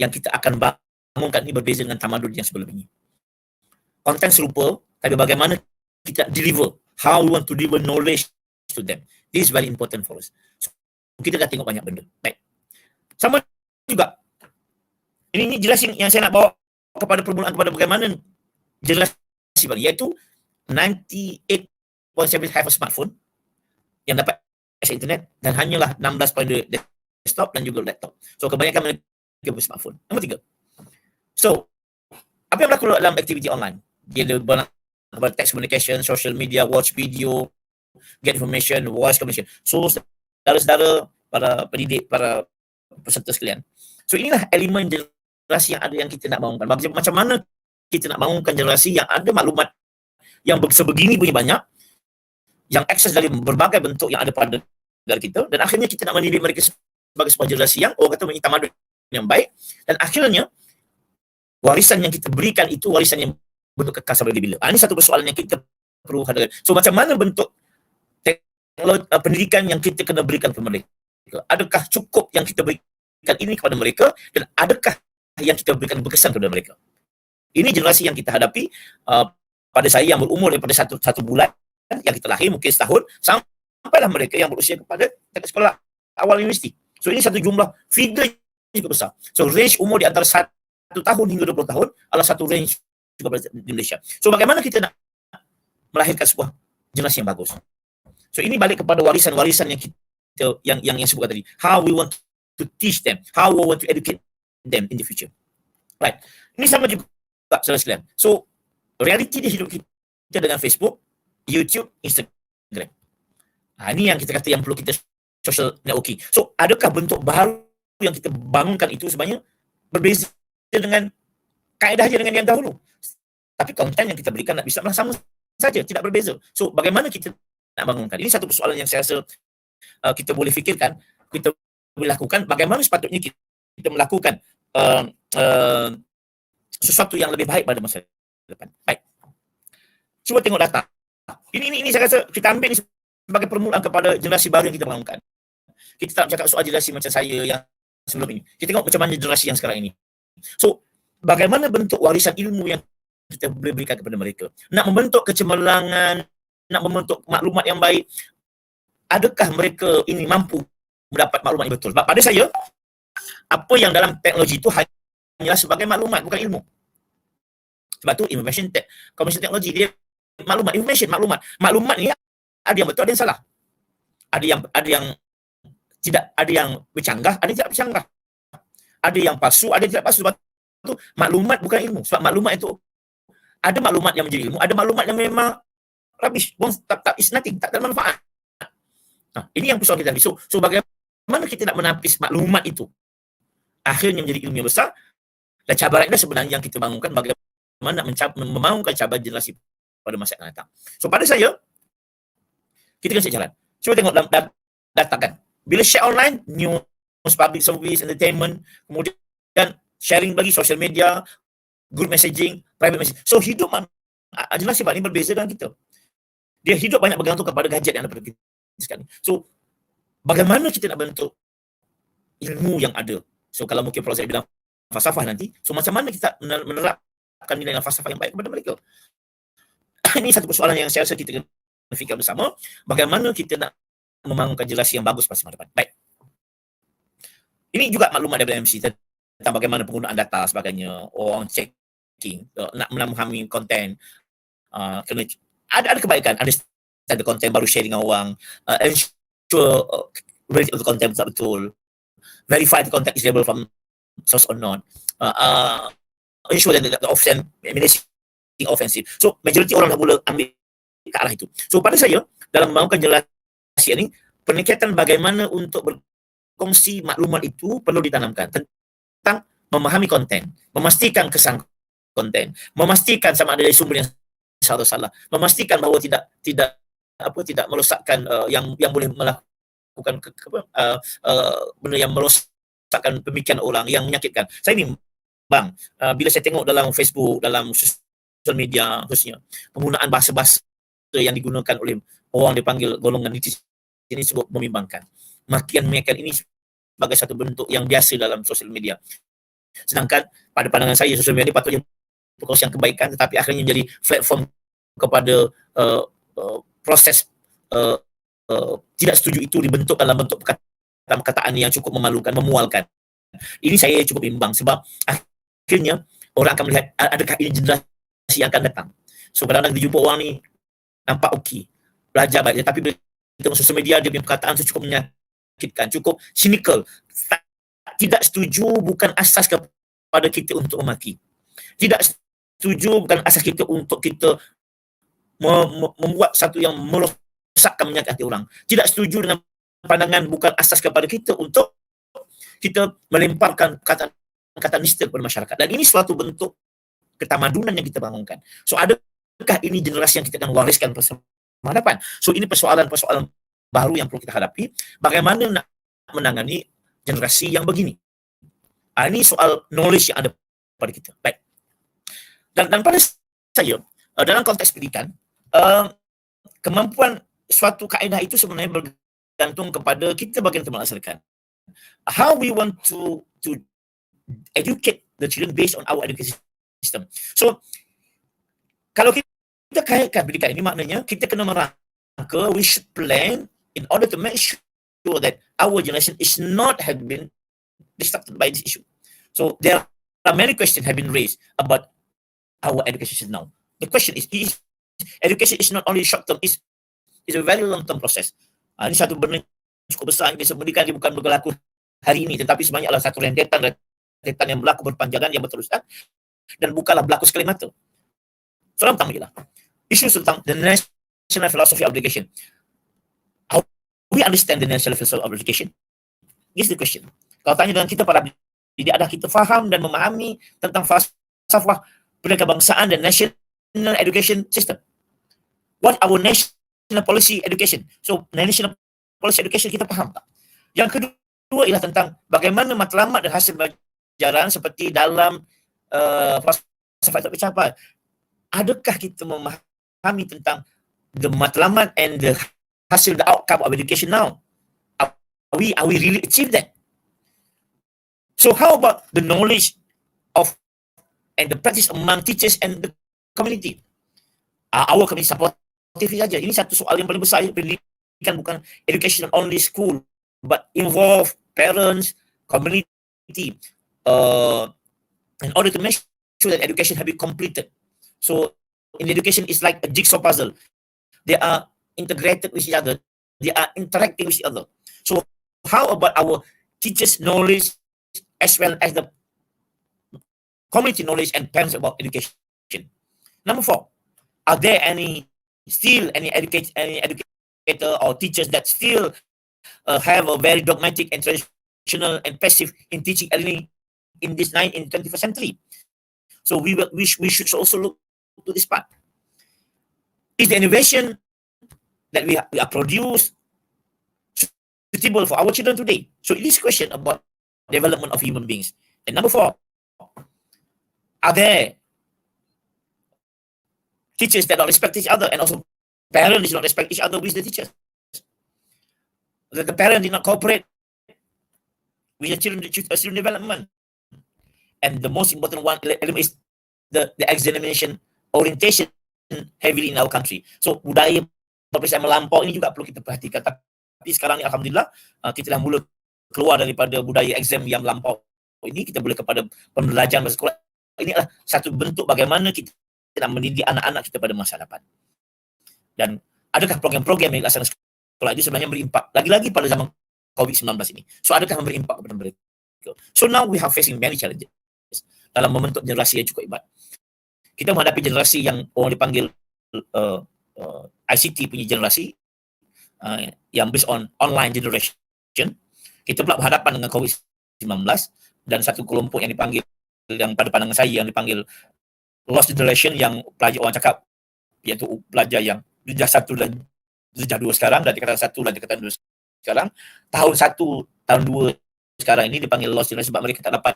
yang kita akan bangunkan ini berbeza dengan tamadun yang sebelum ini. Konten serupa, tapi bagaimana kita deliver, how we want to deliver knowledge to them. This is very important for us. So, kita dah tengok banyak benda. Baik. Sama juga, ini jelas yang saya nak bawa kepada permulaan kepada bagaimana jelas iaitu 98.7% have a smartphone yang dapat akses internet, dan hanyalah 16 pada desktop dan juga laptop. So kebanyakan mereka bersmartphone. Nombor 3. So apa yang berlaku dalam aktiviti online? Dia ada text communication, social media, watch video, get information, voice communication. So saudara-saudara, para pendidik, para peserta sekalian. So inilah elemen generasi yang ada yang kita nak bangunkan. Macam mana kita nak bangunkan generasi yang ada maklumat yang sebegini punya banyak, yang akses dari berbagai bentuk yang ada pada negara kita, dan akhirnya kita nak mendidik mereka sebagai sebuah generasi yang orang kata mempunyai tamadun yang baik, dan akhirnya warisan yang kita berikan itu warisan yang bentuk kekal sampai bila. Ini satu persoalan yang kita perlu hadapkan. So macam mana bentuk pendidikan yang kita kena berikan kepada mereka? Adakah cukup yang kita berikan ini kepada mereka, dan adakah yang kita berikan berkesan kepada mereka? Ini generasi yang kita hadapi pada saya yang berumur daripada satu bulan yang kita lahir, mungkin setahun, sampailah mereka yang berusia kepada sekolah awal universiti. So ini satu jumlah figure yang cukup besar. So range umur di antara 1 tahun hingga 20 tahun adalah satu range juga di Malaysia. So bagaimana kita nak melahirkan sebuah generasi yang bagus? So ini balik kepada warisan-warisan yang kita yang sebutkan tadi. How we want to teach them, how we want to educate them in the future. Right. Ini sama juga saudara sekalian. So realiti di hidup kita dengan Facebook, YouTube, Instagram. Ini yang kita kata yang perlu kita social networking. So adakah bentuk baru yang kita bangunkan itu sebenarnya berbeza dengan kaedahnya dengan yang dahulu? Tapi konten yang kita berikan nak bisa sama saja, tidak berbeza. So bagaimana kita nak bangunkan? Ini satu persoalan yang saya rasa kita boleh fikirkan, kita boleh lakukan. Bagaimana sepatutnya kita melakukan sesuatu yang lebih baik pada masa depan. Baik. Cuba tengok data. Ini saya rasa kita ambil ini sebagai permulaan kepada generasi baru yang kita bangunkan. Kita tak bercakap soal generasi macam saya yang sebelum ini. Kita tengok macam mana generasi yang sekarang ini. So, bagaimana bentuk warisan ilmu yang kita boleh berikan kepada mereka? Nak membentuk kecemerlangan, nak membentuk maklumat yang baik, adakah mereka ini mampu mendapat maklumat yang betul? Sebab pada saya, apa yang dalam teknologi itu hanyalah sebagai maklumat, bukan ilmu. Sebab tu information technology, dia maklumat ni ada yang betul, ada yang salah, ada yang tidak, ada yang bercanggah, ada yang tidak bercanggah, ada yang palsu, ada yang tidak palsu. Sebab tu maklumat bukan ilmu. Sebab maklumat itu ada maklumat yang menjadi ilmu, ada maklumat yang memang rubbish, is nothing, tak ada manfaat. Ini yang persoalan kita tadi. So bagaimana kita nak menapis maklumat itu akhirnya menjadi ilmu yang besar, dan cabaran ini sebenarnya yang kita bangunkan bagaimana membangunkan cabaran generasi pada masa yang akan datang. So pada saya, kita kena cek jalan. Cuba tengok dalam data kan. Bila share online, news, public service, entertainment, kemudian sharing bagi social media, group messaging, private messaging. So hidup generasi ini berbeza dengan kita. Dia hidup banyak bergantung kepada gadget yang ada pada kita sekarang. So bagaimana kita nak bentuk ilmu yang ada? So kalau mungkin Prof. saya bilang falsafah nanti, so macam mana kita menerapkan nilai falsafah yang baik kepada mereka? Ini satu persoalan yang saya rasa kita kena fikir bersama, bagaimana kita nak membangunkan generasi yang bagus pada masa depan. Baik. Ini juga maklumat daripada MC tentang bagaimana penggunaan data sebagainya, orang checking, nak memahami konten, kena ada kebaikan, ada ada konten baru share dengan orang, ensure reality of the content betul, verify the content is reliable from source or not, ensure that the offense offensive. So majoriti orang dah mula ambil ke arah itu. So pada saya, dalam membangunkan generasi ini, pendekatan bagaimana untuk berkongsi maklumat itu perlu ditanamkan tentang memahami konten, memastikan kesan konten, memastikan sama ada dari sumber yang salah salah, memastikan bahawa tidak merosakkan yang boleh melakukan benda yang merosakkan pemikiran orang, yang menyakitkan. Saya ni bang, bila saya tengok dalam Facebook, dalam sosial media khususnya, penggunaan bahasa-bahasa yang digunakan oleh orang dipanggil golongan netizen ini cukup membimbangkan. Makian-makian ini sebagai satu bentuk yang biasa dalam sosial media. Sedangkan pada pandangan saya, sosial media patutnya perkongsian kebaikan, tetapi akhirnya menjadi platform kepada proses tidak setuju itu dibentuk dalam bentuk perkataan yang cukup memalukan, memualkan. Ini saya cukup bimbang sebab akhirnya orang akan melihat adakah ini generasi yang akan datang. So kadang-kadang kita jumpa orang ni nampak okey, belajar baik, tapi bila kita masuk sosial media, dia punya perkataan tu cukup menyakitkan, cukup cynical. Tidak setuju bukan asas kepada kita untuk memaki. Tidak setuju bukan asas kita untuk kita membuat satu yang merosakkan menyakiti orang. Tidak setuju dengan pandangan bukan asas kepada kita untuk kita melemparkan kata nista kepada masyarakat. Dan ini suatu bentuk ketamadunan yang kita bangunkan. So adakah ini generasi yang kita akan wariskan bersama hadapan? So ini persoalan-persoalan baru yang perlu kita hadapi. Bagaimana nak menangani generasi yang begini? Ini soal knowledge yang ada pada kita. Baik. Dan pada saya, dalam konteks pendidikan, kemampuan suatu kaedah itu sebenarnya bergantung kepada kita bagaimana melaksanakan. How we want to educate the children based on our education system. So, kalau kita kaitkan pendidikan ini, maknanya kita kena merangka, we should plan in order to make sure that our generation is not have been distracted by this issue. So, there are many questions have been raised about our education now. The question is education is not only short term, it's a very long term process. Ini satu benda cukup besar. Biasa pendidikan dia bukan berlaku hari ini, tetapi sebenarnya adalah satu rentetan yang berlaku berpanjangan, yang berterusan, dan bukanlah berlaku sekali mata. Soalan pertama ialah isu tentang the national philosophy of education. How we understand the national philosophy of education? This is the question. Kalau tanya dengan kita para pendidik, adakah kita faham dan memahami tentang falsafah pendidikan kebangsaan dan national education system? What our national policy education? So, national policy education kita faham tak? Yang kedua ialah tentang bagaimana matlamat dan hasil pelajaran seperti dalam falsafah tercapai. Adakah kita memahami tentang the matlamat and the hasil, the outcome of education now? Are we really achieve that? So how about the knowledge of and the practice among teachers and the community? Our community supportive saja. Ini satu soal yang paling besar. Pendidikan bukan education only school, but involve parents, community, in order to make sure that education have been completed. So in education, it's like a jigsaw puzzle. They are integrated with each other. They are interacting with each other. So how about our teachers' knowledge as well as the community knowledge and parents about education? Number 4, are there any educator or teachers that still have a very dogmatic and traditional and passive in teaching early in this 21st century? So we should also look to this part. Is the innovation that we are produced suitable for our children today? So it is a question about development of human beings. And number 4, are there teachers that don't respect each other, and also parents do not respect each other with the teachers? That the parent did not cooperate with the children development. And the most important one element is the examination orientation heavily in our country. So budaya peperiksaan melampau ini juga perlu kita perhatikan. Tapi sekarang ni alhamdulillah kita dah mula keluar daripada budaya exam yang melampau ini, kita boleh kepada pembelajaran bersekolah. Ini adalah satu bentuk bagaimana kita nak mendidik anak-anak kita pada masa depan. Dan adakah program-program yang dilaksanakan sekolah itu sebenarnya berimpak lagi-lagi pada zaman COVID-19 ini. So adakah memberi impak kepada mereka? So now we have facing many challenges dalam membentuk generasi yang cukup hebat. Kita menghadapi generasi yang orang dipanggil ICT punya generasi, yang based on online generation. Kita pula berhadapan dengan COVID-19 dan satu kelompok yang dipanggil, yang pada pandangan saya yang dipanggil lost generation, yang pelajar orang cakap iaitu pelajar yang darjah 1 dan darjah 2 sekarang, dan tingkatan 1 dan tingkatan 2 sekarang. Tahun 1, tahun 2 sekarang ini dipanggil lost generation sebab mereka tak dapat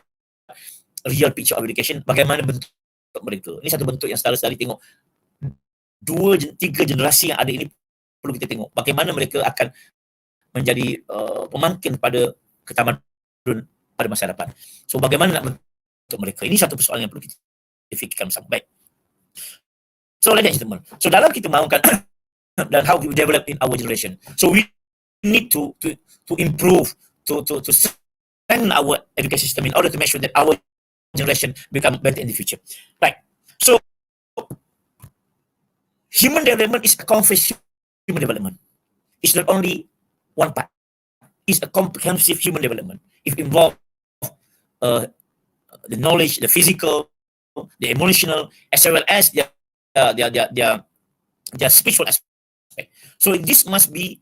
real picture of education, bagaimana bentuk mereka. Ini satu bentuk yang sekali-sekali tengok 2-3 generasi yang ada ini perlu kita tengok bagaimana mereka akan menjadi pemangkin pada ketamadun pada masa depan. So bagaimana nak bentuk mereka? Ini satu persoalan yang perlu kita fikirkan bersama. Baik. So ladies and gentlemen, so dalam kita mahukan dan how we develop in our generation, so we need to improve, to strengthen our education system in order to make sure that our generation become better in the future. Right. So human development is accomplished human development. It's not only one part. It's a comprehensive human development. It involves the knowledge, the physical, the emotional, as well as their spiritual aspect. So this must be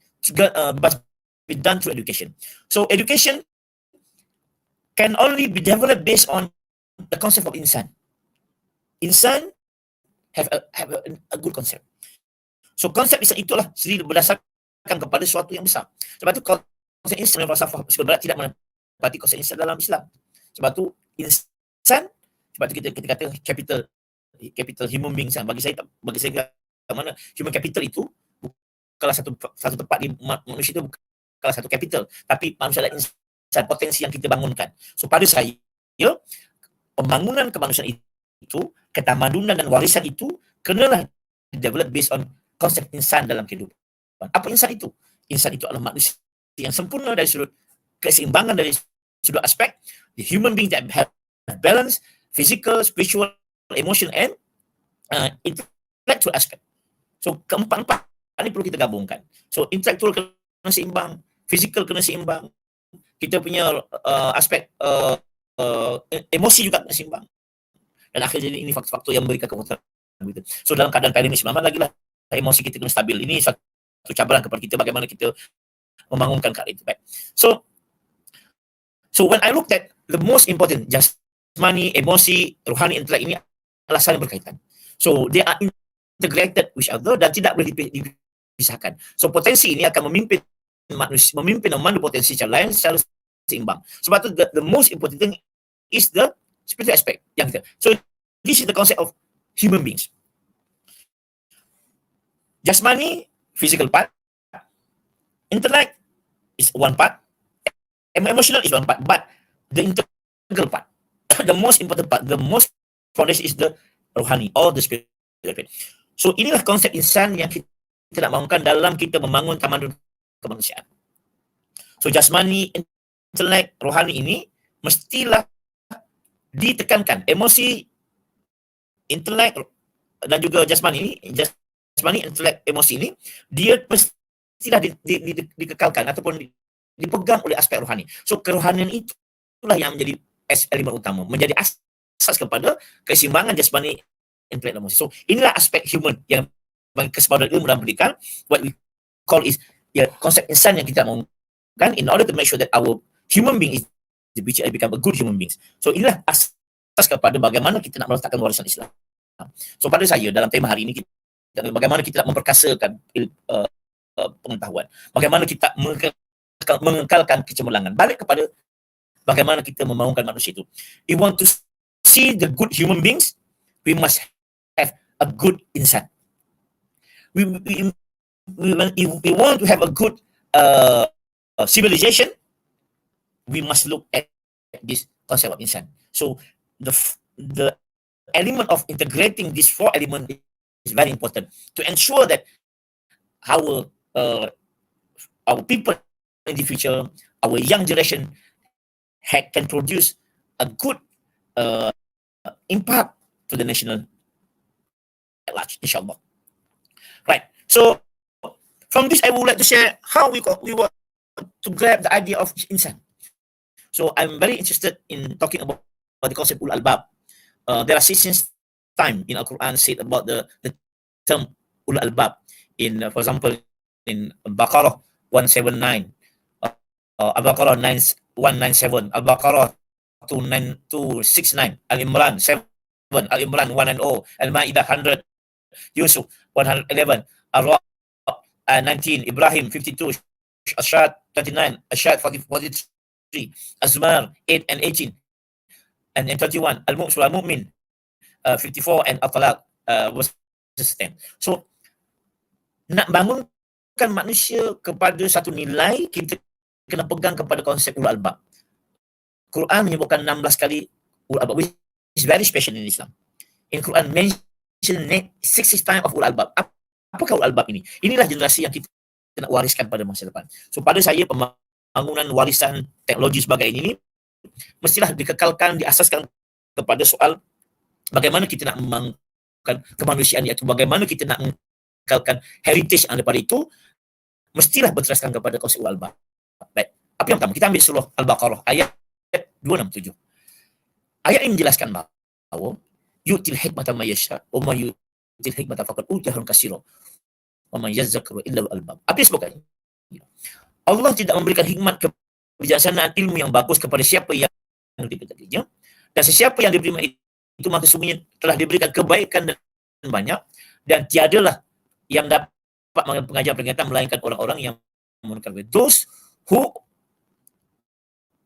done through education. So education can only be developed based on the concept of insan. Insan have a good concept. So konsep insan itulah sendiri berdasarkan kepada sesuatu yang besar. Sebab tu konsep insan dalam falsafah psikologi barat tidak menepati konsep insan dalam Islam. Sebab tu insan, sebab tu kita kata capital human being. Bagi saya mana human capital itu bukanlah satu tempat di manusia itu, bukanlah satu capital, tapi manusia adalah insan, potensi yang kita bangunkan. So pada saya, pembangunan kemanusiaan itu, ketamadunan dan warisan itu kenalah develop based on konsep insan dalam kehidupan. Apa insan itu? Insan itu adalah manusia yang sempurna dari sudut keseimbangan, dari sudut aspek the human being that have balance, physical, spiritual, emotional, and intellectual aspect. So keempat-empat ini perlu kita gabungkan. So intellectual kena seimbang, physical kena seimbang, kita punya aspek emosi juga kena seimbang. Dan akhirnya ini faktor-faktor yang memberikan kemudahan. So dalam keadaan pandemik 19 lagi lah, emosi kita kena stabil. Ini satu cabaran kepada kita bagaimana kita membangunkan keadaan itu. Baik. So when I looked at the most important, jasmani, emosi, rohani, intelek ini adalah saling berkaitan. So they are integrated with each other dan tidak boleh dipisahkan. So potensi ini akan memimpin manusia, memimpin memandu potensi secara lain secara seimbang. Sebab itu the most important thing is the spiritual aspect yang kita. So this is the concept of human beings. Jasmani, physical part. Intellect is one part. Emotional is one part. But the integral part, the most important part, the most foundation is the rohani or the spiritual. So inilah konsep insan yang kita nak mahukan dalam kita membangun tamadun kemanusiaan. So jasmani, intellect, rohani ini mestilah ditekankan. Emosi, intelek dan juga jasmani, intelek, emosi ini dia mestilah dikekalkan ataupun dipegang oleh aspek rohani. So kerohanian itulah yang menjadi elemen utama, menjadi asas kepada keseimbangan jasmani, intelek, dan emosi. So inilah aspek human yang bagi kesempatan ilmu dalam pendidikan, what we call is konsep insan yang kita mahukan in order to make sure that our human being is the future become a good human beings. So inilah asas kepada bagaimana kita nak meletakkan warisan Islam. So pada saya dalam tema hari ini bagaimana kita nak memperkasakan pengetahuan, bagaimana kita mengekalkan kecemerlangan, balik kepada bagaimana kita membangunkan manusia itu. We want to see the good human beings, we must have a good insan. We want to have a good civilization, we must look at this concept of insan. So the element of integrating these 4 elements is very important to ensure that our people in the future, our young generation can produce a good impact to the national at large, inshallah. Right. So From this, I would like to share how we want to grab the idea of insan. So I'm very interested in talking about the concept ulul albab. There are 16 times in Al-Quran said about the term ulul albab. In, for example, in Baqarah 179, Al-Baqarah 197, Al-Baqarah 269, Al-Imran 7, Al-Imran 190, Al-Ma'idah 100, Yusuf 111, Ar-Ra'd 19, Ibrahim 52, Ashad 39, Ashad 43, Azmar 8 and 18, and 21, Al-Mu'min 54, and At-Talaq verse 10. So, nak bangunkan manusia kepada satu nilai, kita kena pegang kepada konsep ulul albab. Quran menyebutkan 16 kali ulul albab, which is very special in Islam. In Quran mention 60 times of ulul albab. Apakah ulul albab ini? Inilah generasi yang kita nak wariskan pada masa depan. So pada saya, pembangunan warisan teknologi sebagai ini mestilah dikekalkan, diasaskan kepada soal bagaimana kita nak membangunkan kemanusiaan, iaitu bagaimana kita nak mengekalkan heritage yang daripada itu, mestilah berteraskan kepada konsep ulul albab. Baik, apa yang pertama? Kita ambil surah Al-Baqarah ayat 267. Ayat ini menjelaskan bahawa yu'til hikmata may yasha wa may yu'til hikmata faqad utiya khairan katsiran wa man yadhakkaru illa ulul albab. Apa sebabnya? Allah tidak memberikan hikmat kebijaksanaan ilmu yang bagus kepada siapa yang diberikannya, dan sesiapa yang diberi itu maka sesungguhnya telah diberikan kebaikan dan banyak, dan tiadalah yang dapat mengambil pengajaran peringatan melainkan orang-orang yang menggunakan those who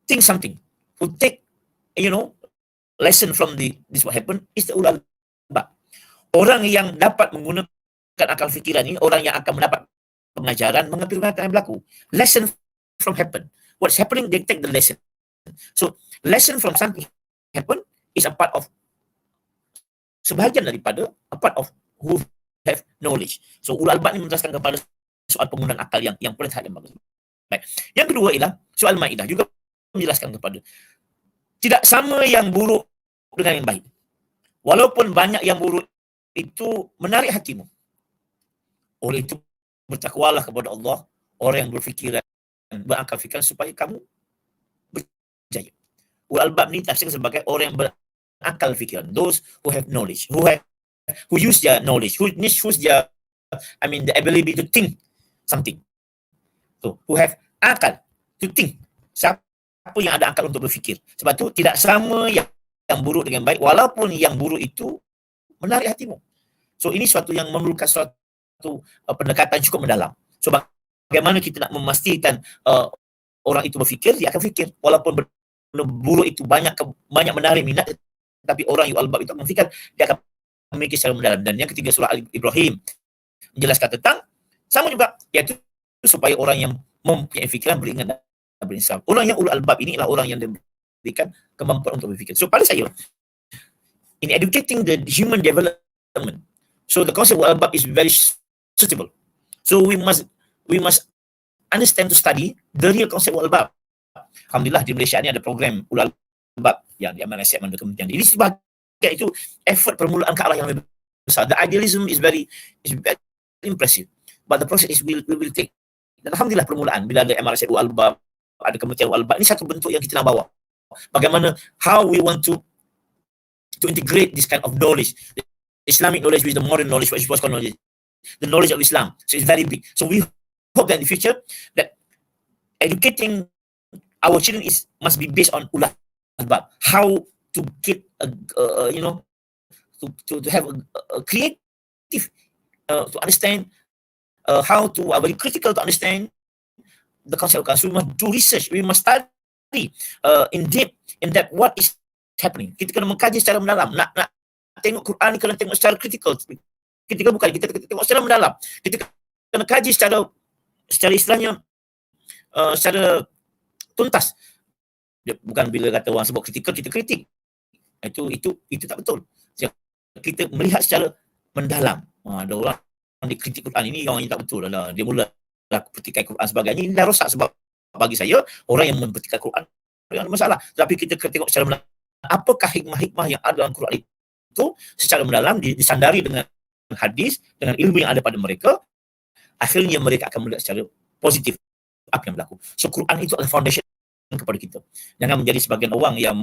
think something, who take lesson from this what happened is the ulul albab. Orang yang dapat menggunakan akal fikiran ini, orang yang akan mendapat pengajaran mengambil perkataan yang berlaku. Lesson from happen. What's happening, they take the lesson. So, lesson from something happen is a part of, sebahagian daripada a part of who have knowledge. So, ulul albab ini menjelaskan kepada soal penggunaan akal yang paling yang bagus. Baik. Yang kedua ialah soal Maidah juga menjelaskan kepada tidak sama yang buruk dengan yang baik. Walaupun banyak yang buruk itu menarik hatimu. Oleh itu, bertakwalah kepada Allah, orang yang berfikiran, berakal fikiran supaya kamu berjaya. Ulul albab ni tafsir sebagai orang yang berakal fikiran. Those who have knowledge, who use their knowledge, who use their, the ability to think something. So, who have akal to think. Siapa yang ada akal untuk berfikir. Sebab tu tidak sama yang buruk dengan baik, walaupun yang buruk itu menarik hatimu. So ini suatu yang memerlukan suatu pendekatan cukup mendalam. So bagaimana kita nak memastikan orang itu berfikir, dia akan fikir. Walaupun buruk itu banyak menarik minat, tapi orang yang albab itu akan fikir, dia akan memikir secara mendalam. Dan yang ketiga, surah Ibrahim menjelaskan tentang sama juga, iaitu supaya orang yang mempunyai fikiran beringat dan berinsaf. Orang yang ulul albab ini adalah orang yang diberikan kemampuan untuk berfikir. So pada saya, in educating the human development, so the concept ulul albab is very suitable. So we must understand to study the real concept ulul albab. Alhamdulillah di Malaysia ni ada program ulul albab yang diamankan oleh Kementerian. Ini sebagai itu effort permulaan ke arah yang lebih besar. The idealism is very impressive, but the process is will take. Dan alhamdulillah permulaan bila ada MRC ulul albab, ada Kementerian ulul albab, ini satu bentuk yang kita nak bawa. Bagaimana, how we want to integrate this kind of knowledge, the Islamic knowledge with the modern knowledge, which is what's called knowledge, the knowledge of Islam. So it's very big. So we hope that in the future that educating our children must be based on ulul albab. How to get to have a creative to understand, how to very critical to understand the concept of Quran. We must do research. We must study in depth what is happening. Kita kena mengkaji secara mendalam. Nak tengok Quran ni kena tengok secara critical. Kita tengok secara mendalam. Kita kena kaji secara istilahnya secara tuntas. Dia bukan bila kata orang sebut kritikal kita kritik. Itu tak betul. Kita melihat secara mendalam. Ada orang dikritik Quran ini orang yang tak betul lah. Dia mula petikai Quran sebagainya, ini dah rosak. Sebab bagi saya, orang yang mempertikai Quran ada masalah. Tapi kita kena tengok secara mendalam, apakah hikmah-hikmah yang ada dalam Quran itu secara mendalam, disandari dengan hadis, dengan ilmu yang ada pada mereka, akhirnya mereka akan melihat secara positif apa yang berlaku. So Quran itu adalah foundation kepada kita. Jangan menjadi sebagian orang yang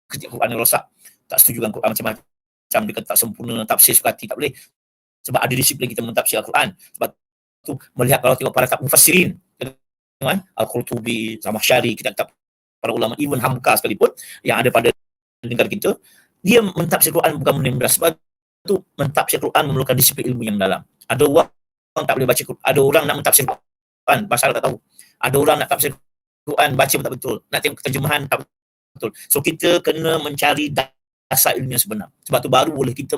ketika Quran yang rosak, tak setuju dengan Quran macam-macam, dia kata tak sempurna, tafsir suka hati, tak boleh. Sebab ada disiplin kita mentafsir Al-Quran. Sebab tu melihat kalau tengok para mufassirin, kan? Al-Qurtubi, Zamakhsyari, kita kata para ulama, even Hamka sekalipun yang ada pada negara kita, dia mentafsir Quran bukan benda mudah. Sebab tu mentafsir Quran memerlukan disiplin ilmu yang dalam. Ada orang tak boleh baca Quran, ada orang nak mentafsir Quran, bahasa Arab tak tahu. Ada orang nak tafsir Quran, baca pun tak betul. Nak tengok terjemahan tak betul. So kita kena mencari dasar ilmu yang sebenar. Sebab tu baru boleh kita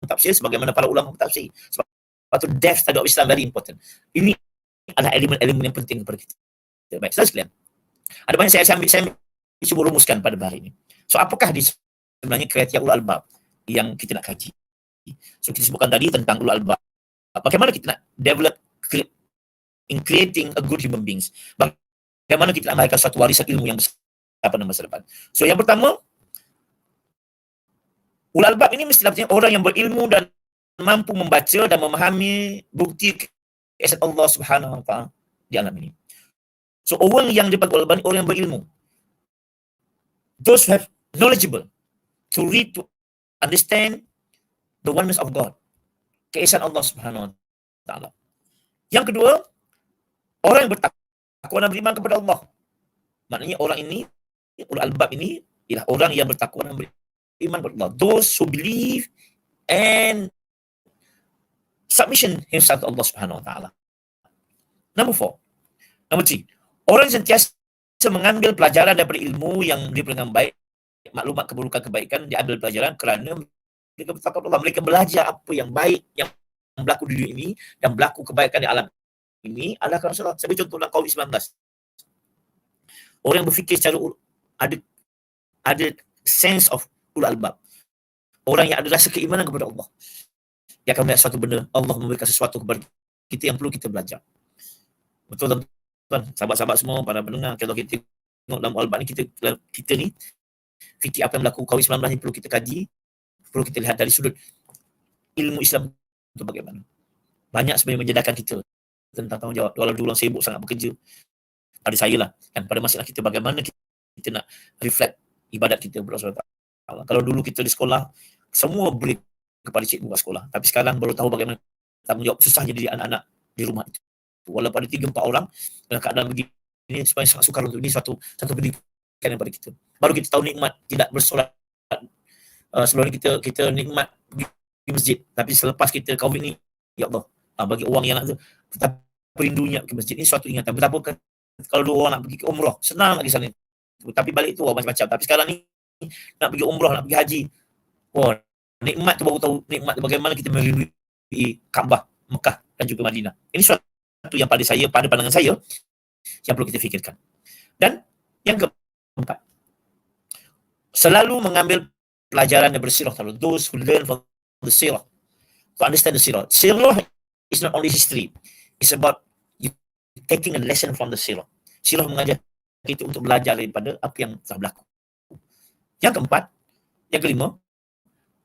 mentafsir sebagaimana para ulama mentafsir. Sebab tu depth study of Islam very important. Ini adalah elemen-elemen yang penting kepada kita. Baik, saudara sekalian. Ada banyak saya cuba rumuskan pada hari ini. So apakah sebenarnya kriteria ulul albab yang kita nak kaji? So kita sebutkan tadi tentang ulul albab. Bagaimana kita nak develop in creating a good human beings. Bagaimana kita nak melahirkan suatu warisan ilmu yang besar pada masa depan. So yang pertama, ulul albab ini mestilah orang yang berilmu dan mampu membaca dan memahami bukti keesaan Allah Subhanahu wa taala di alam ini. So orang yang dipanggil ulul albab, orang yang berilmu. Those who have knowledgeable to read, to understand the oneness of God. Keesaan Allah Subhanahu wa taala. Yang kedua, orang yang bertakwa dan beriman kepada Allah. Maknanya orang ini, ulul albab ini, ialah orang yang bertakwa dan beriman kepada Allah. Those who believe and submission himself to Allah Subhanahu wa taala. Number 4. Number 3. Orang yang sentiasa mengambil pelajaran daripada ilmu yang diberi dengan baik, maklumat keburukan kebaikan, dia ambil pelajaran kerana mereka bertakwa kepada Allah. Mereka belajar apa yang baik yang berlaku di dunia ini dan berlaku kebaikan di alam ini adalah kerana Allah. Sebagai contoh dalam COVID-19. Orang yang berfikir secara ada sense of ulul albab. Orang yang ada rasa keimanan kepada Allah. Dia akan melihat suatu benda, Allah memberikan sesuatu kepada kita yang perlu kita belajar. Betul tuan, sahabat-sahabat semua, para pendengar, kalau kita tengok dalam ulul albab ni, kita ni fikir apa yang berlaku COVID-19 ni perlu kita kaji, perlu kita lihat dari sudut ilmu Islam itu bagaimana. Banyak sebenarnya menjedakan kita tentang tanggungjawab. Kalau dulu orang sibuk sangat bekerja, pada saya lah, kan, pada masalah kita bagaimana kita nak reflect ibadat kita kepada Allah. Kalau dulu kita di sekolah, semua beri kepada cikgu kat sekolah. Tapi sekarang baru tahu bagaimana tanggungjawab susahnya diri anak-anak di rumah itu. Walaupun ada 3-4 orang dalam keadaan begini, supaya sangat sukar untuk ini satu pendidikan daripada kita. Baru kita tahu nikmat tidak bersolat. Sebelum ni kita nikmat di masjid. Tapi selepas kita COVID ni, ya Allah, bagi orang yang nak tetap perindunya ke masjid, ini suatu ingatan. Betapa kalau dua orang nak pergi ke umrah, senang nak pergi sana. Tapi balik tu macam-macam. Tapi sekarang ni nak pergi umrah, nak pergi haji. Wah, nikmat tu baru tahu nikmat tu bagaimana kita merindui Kaabah, Mekah dan juga Madinah. Ini suatu yang pada pandangan saya yang perlu kita fikirkan. Dan yang keempat, selalu mengambil pelajaran yang bersirah. Those who learn from the sirah, to understand the sirah. Sirah is not only history. It's about you taking a lesson from the sirah. Sirah mengajar kita untuk belajar daripada apa yang telah berlaku. Yang keempat, yang kelima,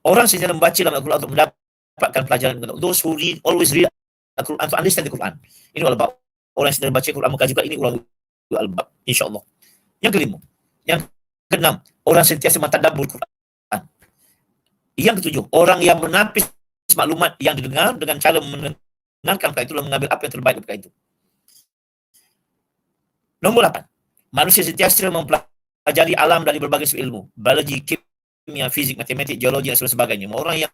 orang sentiasa membaca dalam Al-Quran untuk mendapatkan pelajaran. Those who always read Al-Quran to understand the Quran. Ini all about. Orang yang sentiasa baca Quran maka juga ini orang al-bab, insya-Allah. Yang kelima. Yang keenam, orang sentiasa mentadabbur Quran. Yang ketujuh, orang yang menapis maklumat yang didengar dengan cara mendengarkan perkara itu dan mengambil apa yang terbaik dari perkara itu. Nombor 8. Manusia sentiasa mempelajari alam dari berbagai sudut ilmu. Biologi, kimia, fizik, matematik, geologi dan sebagainya. Orang yang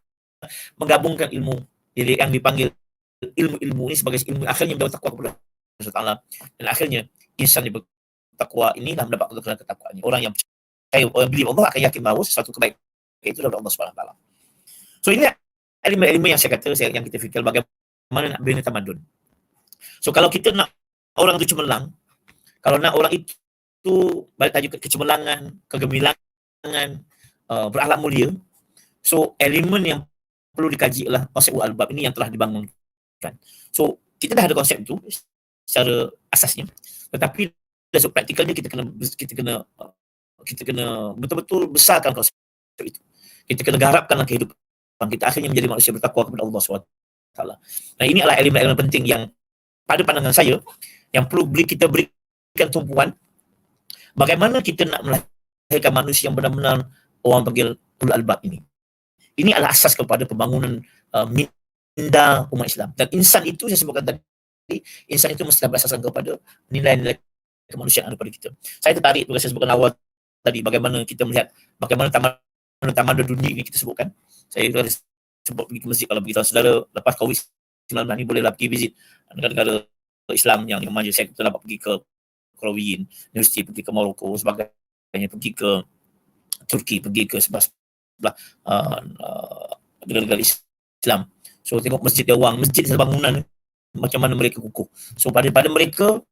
menggabungkan ilmu yang dipanggil ilmu-ilmu ini sebagai ilmu akhirnya bertakwa kepada Allah Taala. Dan akhirnya insan yang bertakwa inilah mendapat ketakwaan ini. Orang yang percaya, orang believe Allah akan yakin bahawa sesuatu kebaikan itu daripada Allah Subhanahu Wa Taala. So ini elemen-elemen yang saya kata yang kita fikir bagaimana nak bina tamadun. So kalau kita nak orang itu cemerlang, kalau nak orang itu balik tajuk kecemerlangan, kegemilangan, berakhlak mulia, so elemen yang perlu dikaji adalah konsep al-bab ini yang telah dibangunkan. So kita dah ada konsep itu secara asasnya, tetapi dari praktikalnya kita kena betul-betul besarkan konsep itu. Kita kena garapkanlah kehidupan kita akhirnya menjadi manusia bertakwa kepada Allah SWT. Nah ini adalah elemen-elemen penting yang pada pandangan saya, yang perlu kita berikan tumpuan, bagaimana kita nak melahirkan manusia yang benar-benar orang panggil ulul albab ini. Ini adalah asas kepada pembangunan minda umat Islam. Dan insan itu, saya sebutkan tadi, insan itu mesti berasaskan kepada nilai-nilai kemanusiaan pada kita. Saya tertarik bila saya sebutkan awal tadi, bagaimana kita melihat bagaimana taman dunia ini kita sebutkan. Saya sebut pergi ke masjid kalau begitu saudara lepas COVID-19 ni bolehlah pergi visit negara-negara Islam yang maju. Saya dapat pergi ke Korea University, pergi ke Morocco sebagainya, pergi ke Turki, pergi ke sebelah negara-negara Islam. So tengok masjid dia orang, masjid bangunan macam mana mereka kukuh. So pada mereka,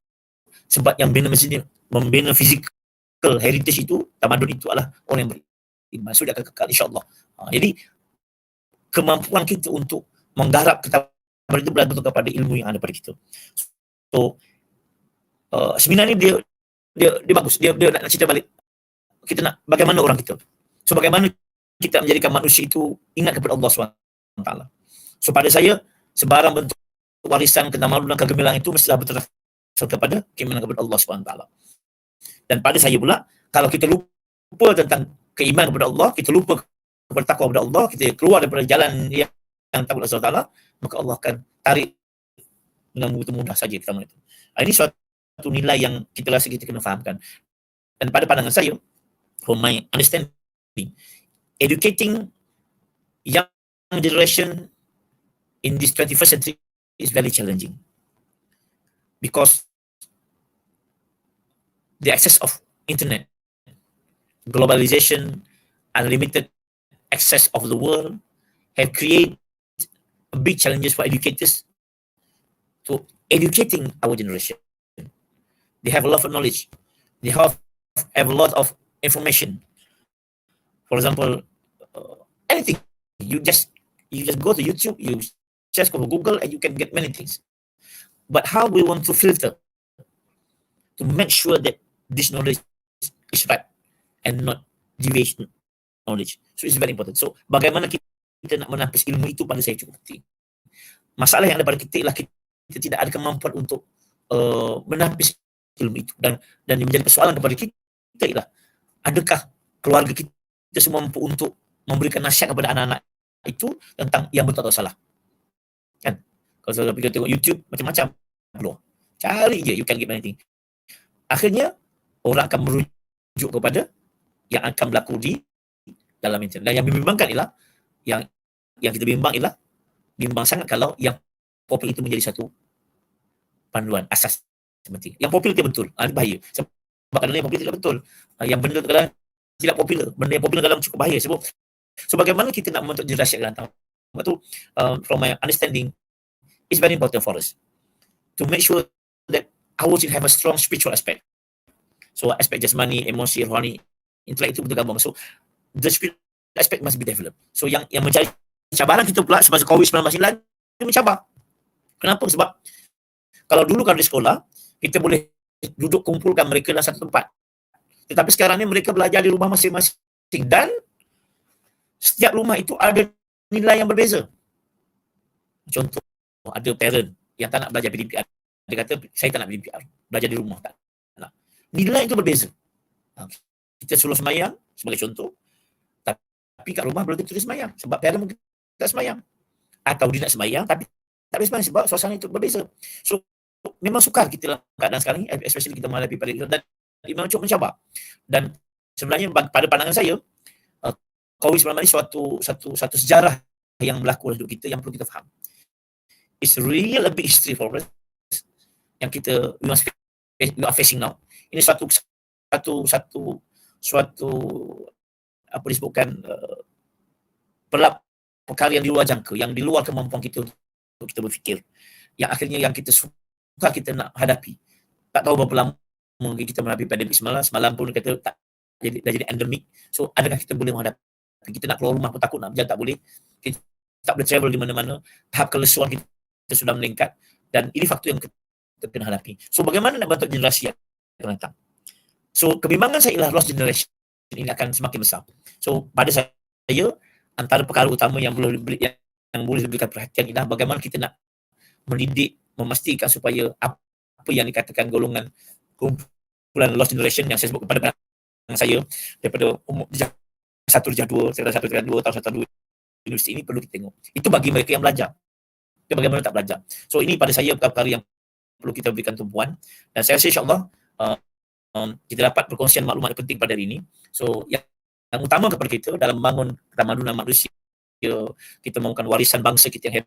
sebab yang bina masjid ni membina physical heritage itu, tamadun itu adalah orang yang beriman. So dia akan kekal insya-Allah. Jadi kemampuan kita untuk menggarap tamadun itu bergantung kepada ilmu yang ada pada kita. So sebenarnya dia bagus. Dia nak cerita balik. Kita nak bagaimana orang kita. So bagaimana kita menjadikan manusia itu ingat kepada Allah SWT. So pada saya, sebarang bentuk warisan ketamadunan dan kegemilangan itu mestilah berteraskan kepada keimanan kepada Allah SWT. Dan pada saya pula, kalau kita lupa tentang keimanan kepada Allah, kita lupa kepada takwa kepada Allah, kita keluar daripada jalan yang takut Allah SWT, maka Allah akan tarik dengan begitu mudah saja kita itu. Ini suatu nilai yang kita rasa kita kena fahamkan. Dan pada pandangan saya, from my understanding, educating young generation in this 21st century is very challenging, because the access of internet, globalization, unlimited access of the world have created big challenges for educators to educating our generation. They have a lot of knowledge. They have a lot of information. For example, anything. You just go to YouTube, you just go to Google, and you can get many things. But how we want to filter to make sure that this knowledge is right and not deviation knowledge. So it's very important. So bagaimana kita nak menapis ilmu itu pada saya cukup penting. Masalah yang ada pada kita ialah kita tidak ada kemampuan untuk menapis ilmu itu, dan yang menjadi persoalan kepada kita ialah, adakah keluarga kita semua mampu untuk memberikan nasihat kepada anak-anak itu tentang yang betul atau salah. Kan? Kalau saudara pergi tengok YouTube, macam-macam keluar. Cari je, you can get anything. Akhirnya orang akan merujuk kepada yang akan berlaku di dalam internet. Dan yang membimbangkan ialah, yang kita bimbang sangat kalau yang popular itu menjadi satu panduan asas seperti. Yang popular itu betul, itu bahaya. Sebab kadang-kadang yang popular tidak betul. Yang benda kadang tidak popular, benda yang popular kadang cukup bahaya. Sebab so bagaimana kita nak membentuk generasi akan datang? Sebab tu, from my understanding, it's very important for us to make sure that our children have a strong spiritual aspect. So aspect jasmani, emosi, rohani, intelek itu bergabung. So the spiritual aspect must be developed. So yang menjadi cabaran kita pula semasa COVID-19 ini, dia mencabar. Kenapa? Sebab kalau dulu di sekolah, kita boleh duduk kumpulkan mereka dalam satu tempat. Tetapi sekarang ni mereka belajar di rumah masing-masing, dan setiap rumah itu ada nilai yang berbeza. Contoh, ada parent yang tak nak belajar PDPR. Dia kata, saya tak nak PDPR, belajar di rumah. Tak nak. Nilai itu berbeza. Kita suruh semayang, sebagai contoh, tapi kat rumah belum tentu dia semayang, sebab parent mungkin tak semayang. Atau dia nak semayang, tapi tak boleh semayang sebab suasana itu berbeza. So, memang sukar kita dalam keadaan sekarang ni, especially kita menghadapi pada dan memang cukup mencabar. Dan sebenarnya pada pandangan saya, COVID-19 ini satu sejarah yang berlaku dalam hidup kita yang perlu kita faham. It's really a big history for us yang we are facing now. Ini suatu apa disebutkan perkara yang di luar jangka, yang di luar kemampuan kita untuk kita berfikir, yang akhirnya yang kita suka kita nak hadapi. Tak tahu berapa lama kita menghadapi pandemik semalam pun kata dah jadi endemik. So adakah kita boleh menghadapi? Kita nak keluar rumah pun takut nak berjalan, tak boleh. Kita tak boleh travel di mana-mana. Tahap kelesuan kita sudah meningkat, dan ini faktor yang kita kena hadapi. So bagaimana nak bentuk generasi yang akan datang? So kebimbangan saya ialah lost generation ini akan semakin besar. So pada saya, antara perkara utama yang boleh diberikan perhatian ialah bagaimana kita nak mendidik memastikan supaya apa yang dikatakan golongan kumpulan lost generation yang saya sebut kepada saya daripada umur darjah 1, darjah 2, tahun 1, 2 universiti ini perlu kita tengok. Itu bagi mereka yang belajar. Itu bagaimana tak belajar. So ini pada saya perkara yang perlu kita berikan tumpuan, dan saya rasa insyaAllah kita dapat perkongsian maklumat yang penting pada hari ini. So yang utama kepada kita dalam membangun ketamadunan manusia, kita membangun warisan bangsa kita yang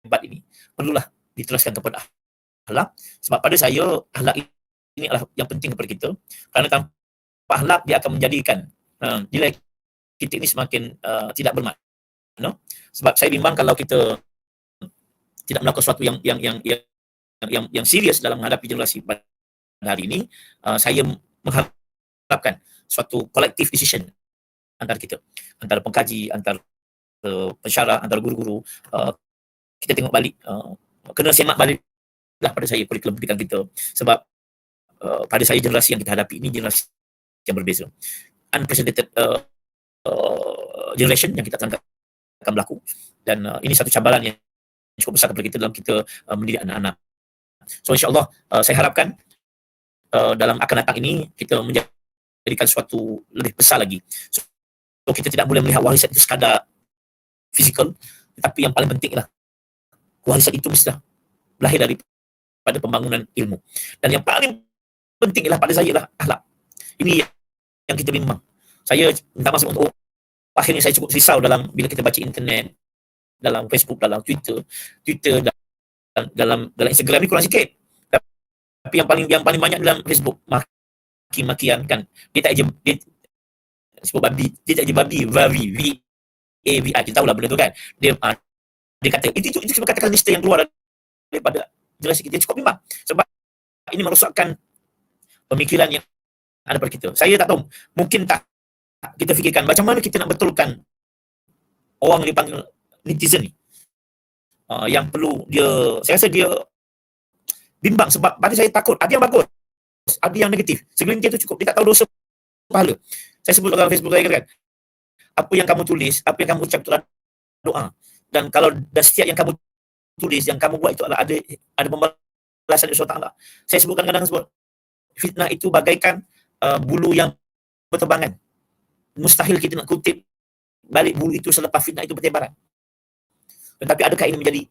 hebat ini, perlulah diteruskan kepada akhlak. Sebab pada saya akhlak ini adalah yang penting kepada kita, kerana tanpa akhlak dia akan menjadikan nilai kita ini semakin tidak bermakna. Sebab saya bimbang kalau kita tidak melakukan sesuatu yang serius dalam menghadapi generasi pada hari ini, saya mengharapkan suatu collective decision antara kita, antara pengkaji, antara pensyarah, antara guru-guru. Kita tengok balik, kena semak balik lah pada saya kurikulum pendidikan kita. Sebab pada saya generasi yang kita hadapi ini generasi yang berbeza, unprecedented generation yang kita akan berlaku, dan ini satu cabaran yang cukup besar kepada kita dalam kita mendidik anak-anak. So insyaAllah saya harapkan dalam akan datang ini kita menjadikan sesuatu lebih besar lagi. So kita tidak boleh melihat warisan itu sekadar fizikal, tetapi yang paling penting ialah warisan itu mesti lahir daripada pembangunan ilmu. Dan yang paling penting ialah pada saya ialah akhlak. Ini yang kita bimbang. Saya minta maaf untuk akhirnya saya cukup risau bila kita baca internet, dalam Facebook, dalam Twitter, dalam Instagram ni kurang sikit. Tapi yang paling banyak dalam Facebook maki-makian kan. Dia tak je sebut babi, dia tak je babi, V-A-V-I, kita tahulah benda tu kan. Dia kata itu cuma katakan lista yang keluar daripada generasi kita. Cukup bimbang sebab ini merosakkan pemikiran yang ada pada kita. Saya tak tahu, mungkin tak kita fikirkan macam mana kita nak betulkan orang yang dipanggil netizen ni, yang perlu saya rasa dia bimbang sebab pada saya takut ada yang bagus, ada yang negatif. Segelintir tu cukup, dia tak tahu dosa pahala. Saya sebut dalam Facebook saya kan, apa yang kamu tulis, apa yang kamu ucap itulah doa, dan kalau setiap yang kamu tulis, yang kamu buat itu adalah ada pembalasan dari Allah. Saya sebutkan kadang-kadang sebut fitnah itu bagaikan bulu yang berterbangan. Mustahil kita nak kutip balik bulu itu selepas fitnah itu bertebaran. Tetapi adakah ini menjadi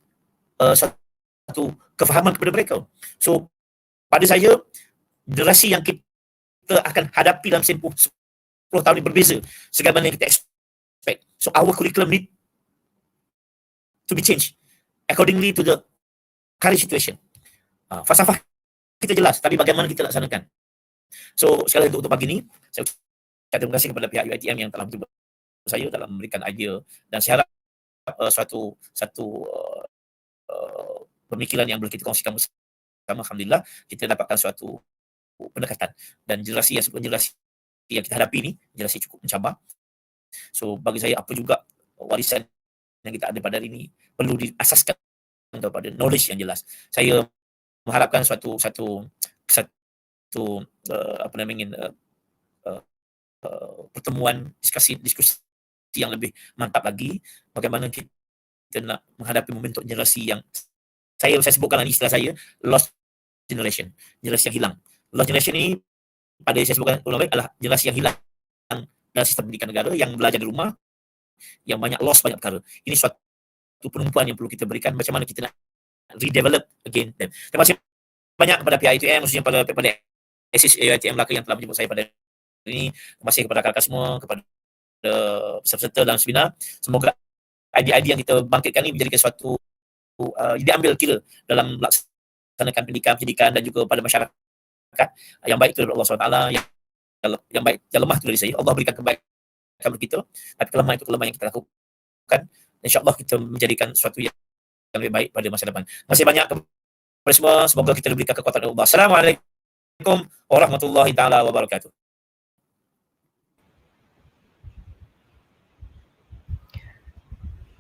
satu kefahaman kepada mereka? So pada saya generasi yang kita akan hadapi dalam tempoh 10 tahun ini berbeza sebagaimana yang kita expect. So our curriculum need to be changed accordingly to the current situation. Falsafah kita jelas, tapi bagaimana kita laksanakan. So sekali lagi untuk pagi ini saya terima kasih kepada pihak UiTM yang telah membantu saya dalam memberikan idea, dan saya harap suatu pemikiran yang boleh kita kongsikan bersama. Alhamdulillah kita dapatkan suatu pendekatan, dan generasi yang kita hadapi ini generasi cukup mencabar. So bagi saya apa juga warisan yang kita ada pada hari ini perlu diasaskan kepada knowledge yang jelas. Saya mengharapkan suatu pertemuan diskusi yang lebih mantap lagi, bagaimana kita nak menghadapi momentum generasi yang saya sebutkan istilah saya lost generation, generasi yang hilang. Lost generation ini pada saya sebutkan ulang balik adalah generasi yang hilang dalam sistem pendidikan negara, yang belajar di rumah, yang banyak lost banyak perkara. Ini suatu penumpuan yang perlu kita berikan, macam mana kita nak redevelop again them. Terima kasih banyak kepada pihak ITM, khususnya pada IsHeC Melaka yang telah menjemput saya pada ini. Terima kasih kepada rakan-rakan semua, kepada peserta dalam seminar. Semoga idea-idea yang kita bangkitkan ini menjadikan suatu diambil kira dalam melaksanakan pendidikan dan juga pada masyarakat. Yang baik itu dari Allah SWT, yang baik, yang lemah itu dari saya. Allah berikan kebaikan kepada kita, tapi kelemahan itu kelemahan yang kita lakukan. InsyaAllah kita menjadikan sesuatu yang lebih baik pada masa depan. Terima kasih banyak kepada semua. Semoga kita diberikan kekuatan dari Allah. Assalamualaikum warahmatullahi taala wabarakatuh.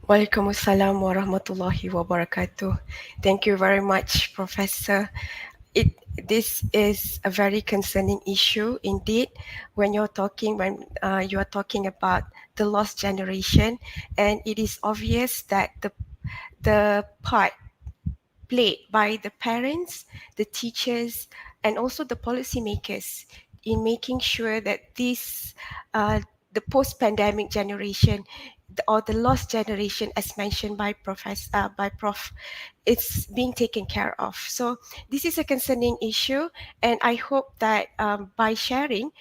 Waalaikumsalam warahmatullahi wabarakatuh. Thank you very much, Professor. This is a very concerning issue indeed when you are talking about the lost generation, and it is obvious that the part played by the parents, the teachers, and also the policymakers in making sure that this, the post-pandemic generation or the lost generation, as mentioned by Prof, it's being taken care of. So this is a concerning issue, and I hope that by sharing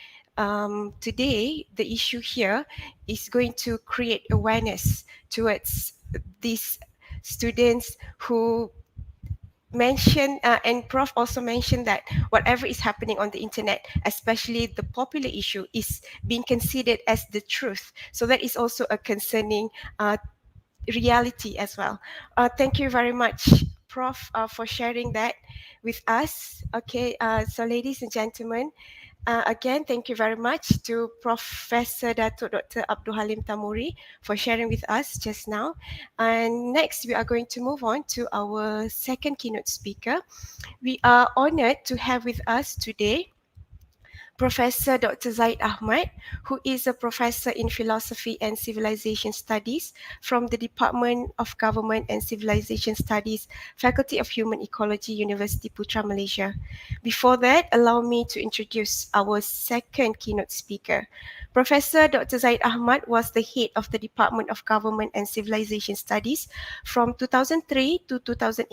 today, the issue here is going to create awareness towards these students who mentioned, and Prof also mentioned that whatever is happening on the internet, especially the popular issue, is being considered as the truth. So that is also a concerning reality as well. Thank you very much, Prof, for sharing that with us. Okay, so ladies and gentlemen, again, thank you very much to Professor Datuk Dr. Abdul Halim Tamuri for sharing with us just now. And next, we are going to move on to our second keynote speaker. We are honored to have with us today Professor Dr. Zaid Ahmad, who is a professor in Philosophy and Civilization Studies from the Department of Government and Civilization Studies, Faculty of Human Ecology, University Putra, Malaysia. Before that, allow me to introduce our second keynote speaker. Professor Dr. Zaid Ahmad was the head of the Department of Government and Civilization Studies from 2003 to 2011,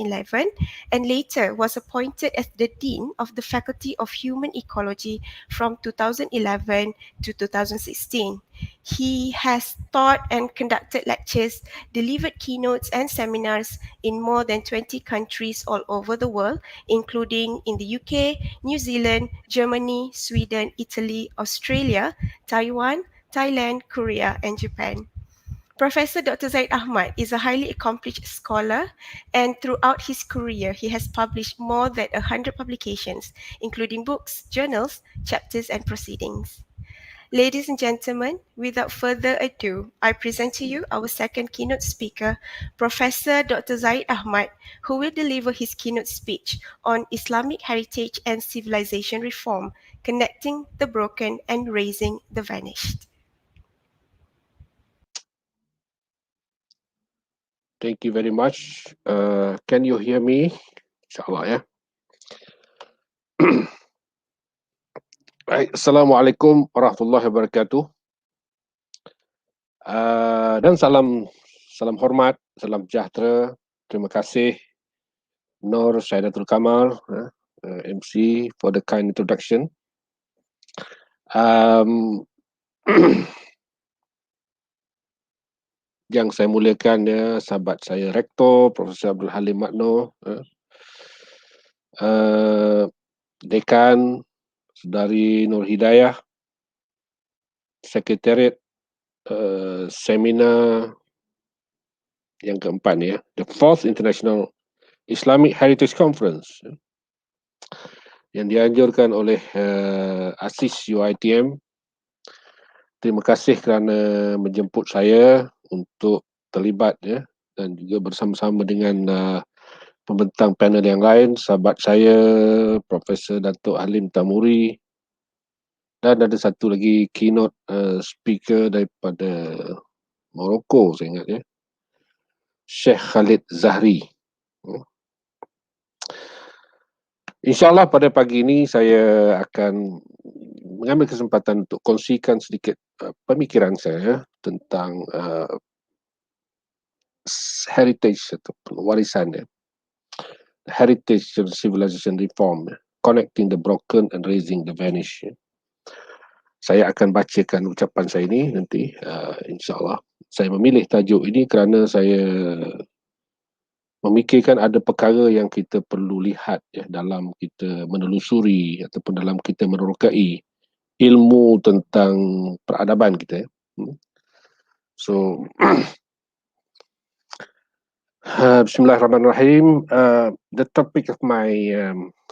and later was appointed as the Dean of the Faculty of Human Ecology from 2011 to 2016. He has taught and conducted lectures, delivered keynotes and seminars in more than 20 countries all over the world, including in the UK, New Zealand, Germany, Sweden, Italy, Australia, Taiwan, Thailand, Korea, and Japan. Professor Dr. Zaid Ahmad is a highly accomplished scholar, and throughout his career, he has published more than 100 publications, including books, journals, chapters, and proceedings. Ladies and gentlemen, without further ado, I present to you our second keynote speaker, Professor Dr. Zaid Ahmad, who will deliver his keynote speech on Islamic heritage and civilization reform, connecting the broken and raising the vanished. Thank you very much. Can you hear me? InsyaAllah ya. Baik, Assalamualaikum warahmatullahi wabarakatuh. Dan salam hormat, salam sejahtera. Terima kasih Nur Syaidatul Kamal, MC, for the kind introduction. Yang saya muliakan ya, sahabat saya Rektor Profesor Abdul Halim Makno, Dekan Saudari Nur Hidayah, Sekretariat seminar yang keempat ni ya, the 4th International Islamic Heritage Conference yang dianjurkan oleh ASIS UiTM. Terima kasih kerana menjemput saya untuk terlibat ya, dan juga bersama-sama dengan pembentang panel yang lain, sahabat saya Profesor Datuk Halim Tamuri, dan ada satu lagi keynote speaker daripada Morocco saya ingat ya, Sheikh Khalid Zahri. InsyaAllah pada pagi ini saya akan mengambil kesempatan untuk kongsikan sedikit pemikiran saya tentang heritage ataupun warisan ya. Heritage and civilization reform, connecting the broken and raising the vanished. Saya akan bacakan ucapan saya ini nanti, insyaAllah. Saya memilih tajuk ini kerana saya memikirkan ada perkara yang kita perlu lihat ya, dalam kita menelusuri ataupun dalam kita menerokai ilmu tentang peradaban kita. So, Bismillahirrahmanirrahim. The topic of my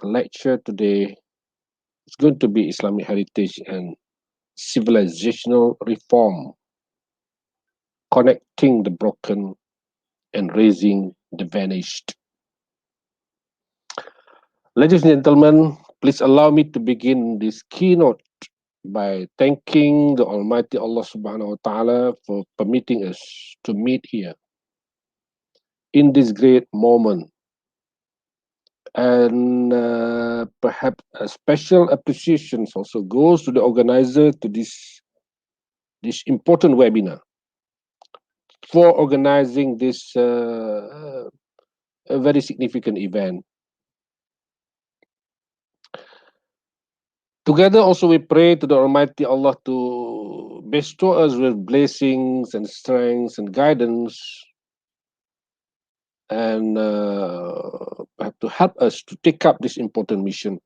lecture today is going to be Islamic heritage and civilizational reform, connecting the broken and raising the vanished. Ladies and gentlemen, please allow me to begin this keynote by thanking the Almighty Allah Subhanahu wa Ta'ala for permitting us to meet here in this great moment And perhaps a special appreciation also goes to the organizer to this important webinar for organizing this a very significant event. Together also we pray to the Almighty Allah to bestow us with blessings and strength and guidance, and to help us to take up this important mission.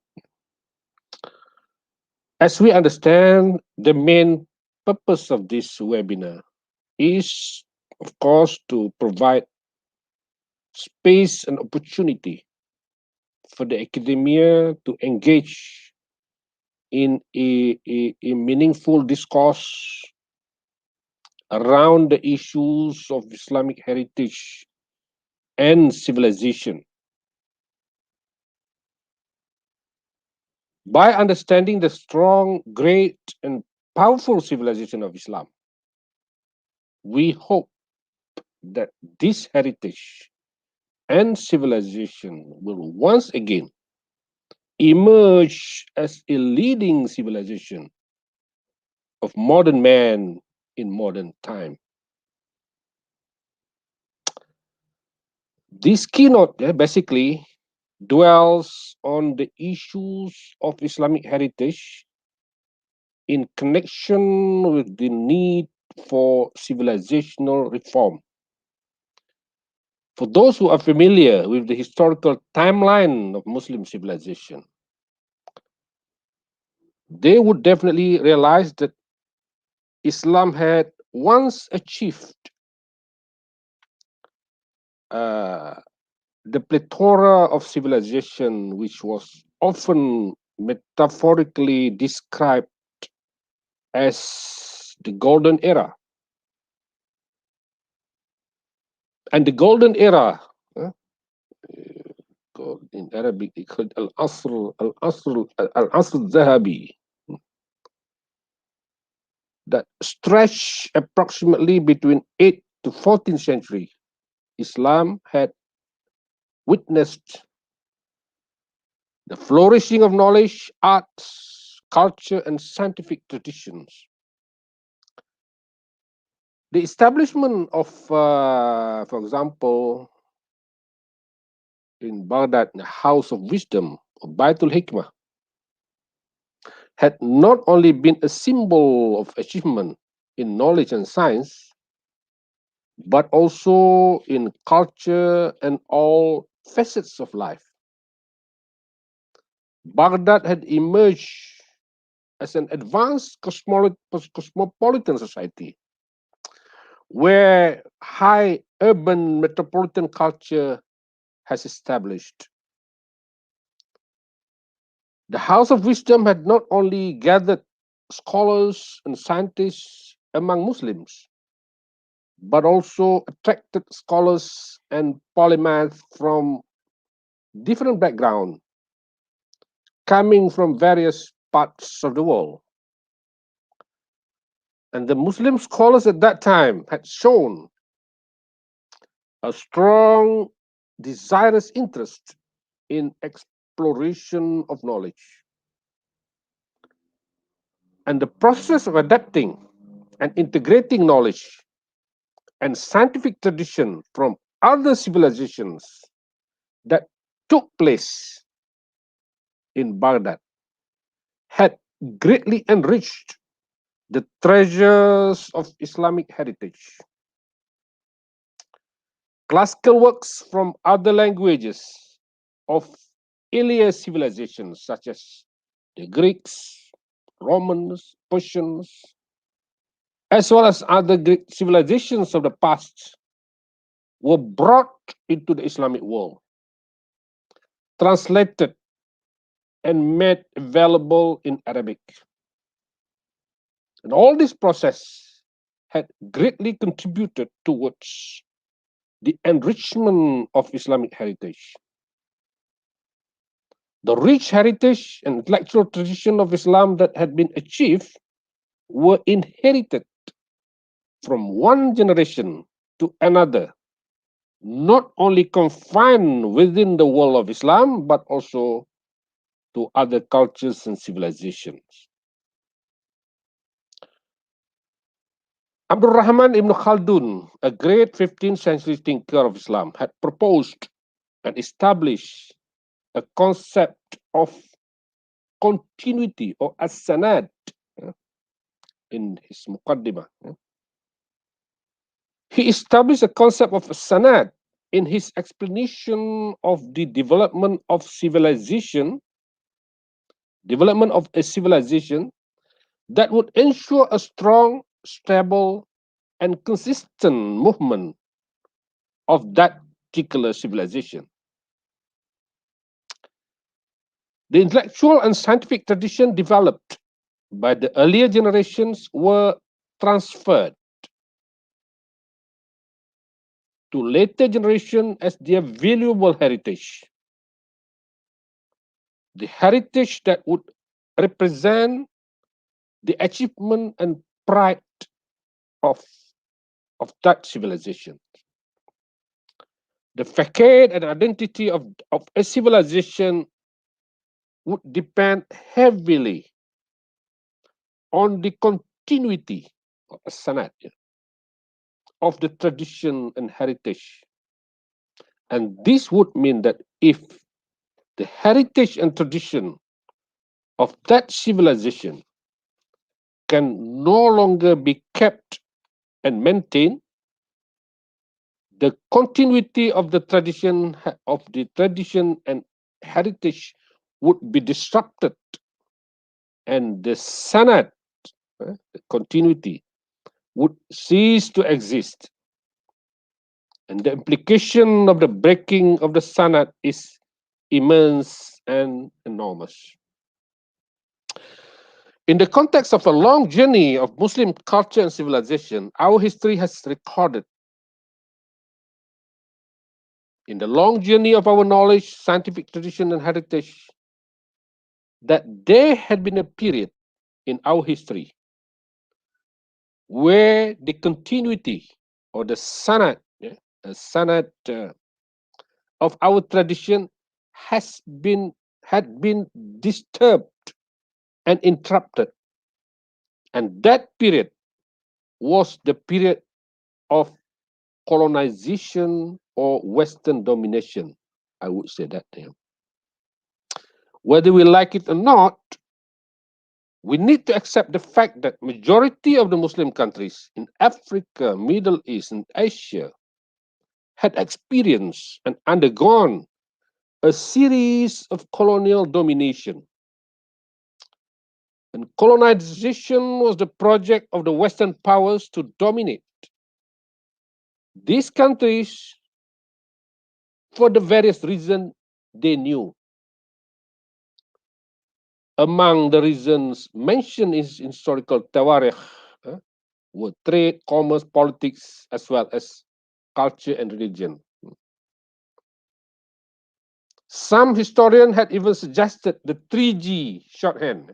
As we understand, the main purpose of this webinar is, of course, to provide space and opportunity for the academia to engage in a meaningful discourse around the issues of Islamic heritage and civilization. By understanding the strong, great, and powerful civilization of Islam, we hope that this heritage and civilization will once again emerge as a leading civilization of modern man in modern time. This keynote basically dwells on the issues of Islamic heritage in connection with the need for civilizational reform. For those who are familiar with the historical timeline of Muslim civilization, they would definitely realize that Islam had once achieved the plethora of civilization, which was often metaphorically described as the golden era. And the golden era, in Arabic, they call it al-asr al-zahabi, that stretched approximately between 8th to 14th century. Islam had witnessed the flourishing of knowledge, arts, culture, and scientific traditions. The establishment of, for example, in Baghdad, the House of Wisdom, or Baitul Hikmah, had not only been a symbol of achievement in knowledge and science, but also in culture and all facets of life. Baghdad had emerged as an advanced cosmopolitan society, where high urban metropolitan culture has established. The House of Wisdom had not only gathered scholars and scientists among Muslims, but also attracted scholars and polymaths from different backgrounds, coming from various parts of the world. And the Muslim scholars at that time had shown a strong, desirous interest in exploration of knowledge. And the process of adapting and integrating knowledge and scientific tradition from other civilizations that took place in Baghdad had greatly enriched the treasures of Islamic heritage. Classical works from other languages of earlier civilizations, such as the Greeks, Romans, Persians, as well as other Greek civilizations of the past, were brought into the Islamic world, translated and made available in Arabic. And all this process had greatly contributed towards the enrichment of Islamic heritage. The rich heritage and intellectual tradition of Islam that had been achieved were inherited from one generation to another not only confined within the world of Islam, but also to other cultures and civilizations. Abdul Rahman ibn Khaldun, a great 15th century thinker of Islam, had proposed and established a concept of continuity or as-sanad in his Muqaddimah. He established a concept of sanad in his explanation of the development of a civilization that would ensure a strong, stable, and consistent movement of that particular civilization. The intellectual and scientific tradition developed by the earlier generations were transferred to later generation as their valuable heritage. The heritage that would represent the achievement and pride of that civilization. The facade and identity of a civilization would depend heavily on the continuity of a sanad of the tradition and heritage. And this would mean that if the heritage and tradition of that civilization can no longer be kept and maintained, the continuity of the tradition and heritage would be disrupted, and the sanad, the continuity, would cease to exist. And the implication of the breaking of the sanad is immense and enormous. In the context of a long journey of Muslim culture and civilization, our history has recorded in the long journey of our knowledge, scientific tradition, and heritage, that there had been a period in our history where the continuity or the sanad of our tradition had been disturbed and interrupted, and that period was the period of colonization or Western domination. I would say that. Whether we like it or not, we need to accept the fact that majority of the Muslim countries in Africa, Middle East, and Asia had experienced and undergone a series of colonial domination. And colonization was the project of the Western powers to dominate these countries for the various reasons they knew. Among the reasons mentioned in historical tawarikh were trade, commerce, politics, as well as culture and religion. Some historians had even suggested the 3G shorthand,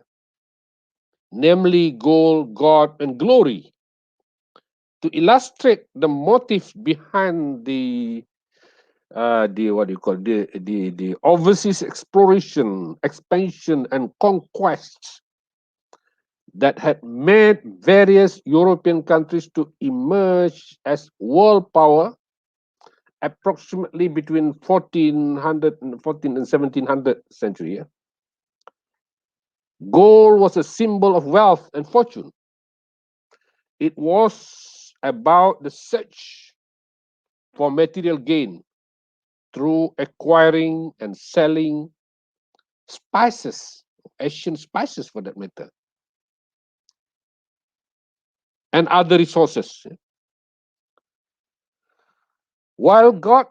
namely gold, God, and glory, to illustrate the motive behind the overseas exploration, expansion, and conquests that had made various European countries to emerge as world power approximately between 1400 and 1700 century. Gold was a symbol of wealth and fortune. It was about the search for material gain through acquiring and selling spices, Asian spices for that matter, and other resources. While God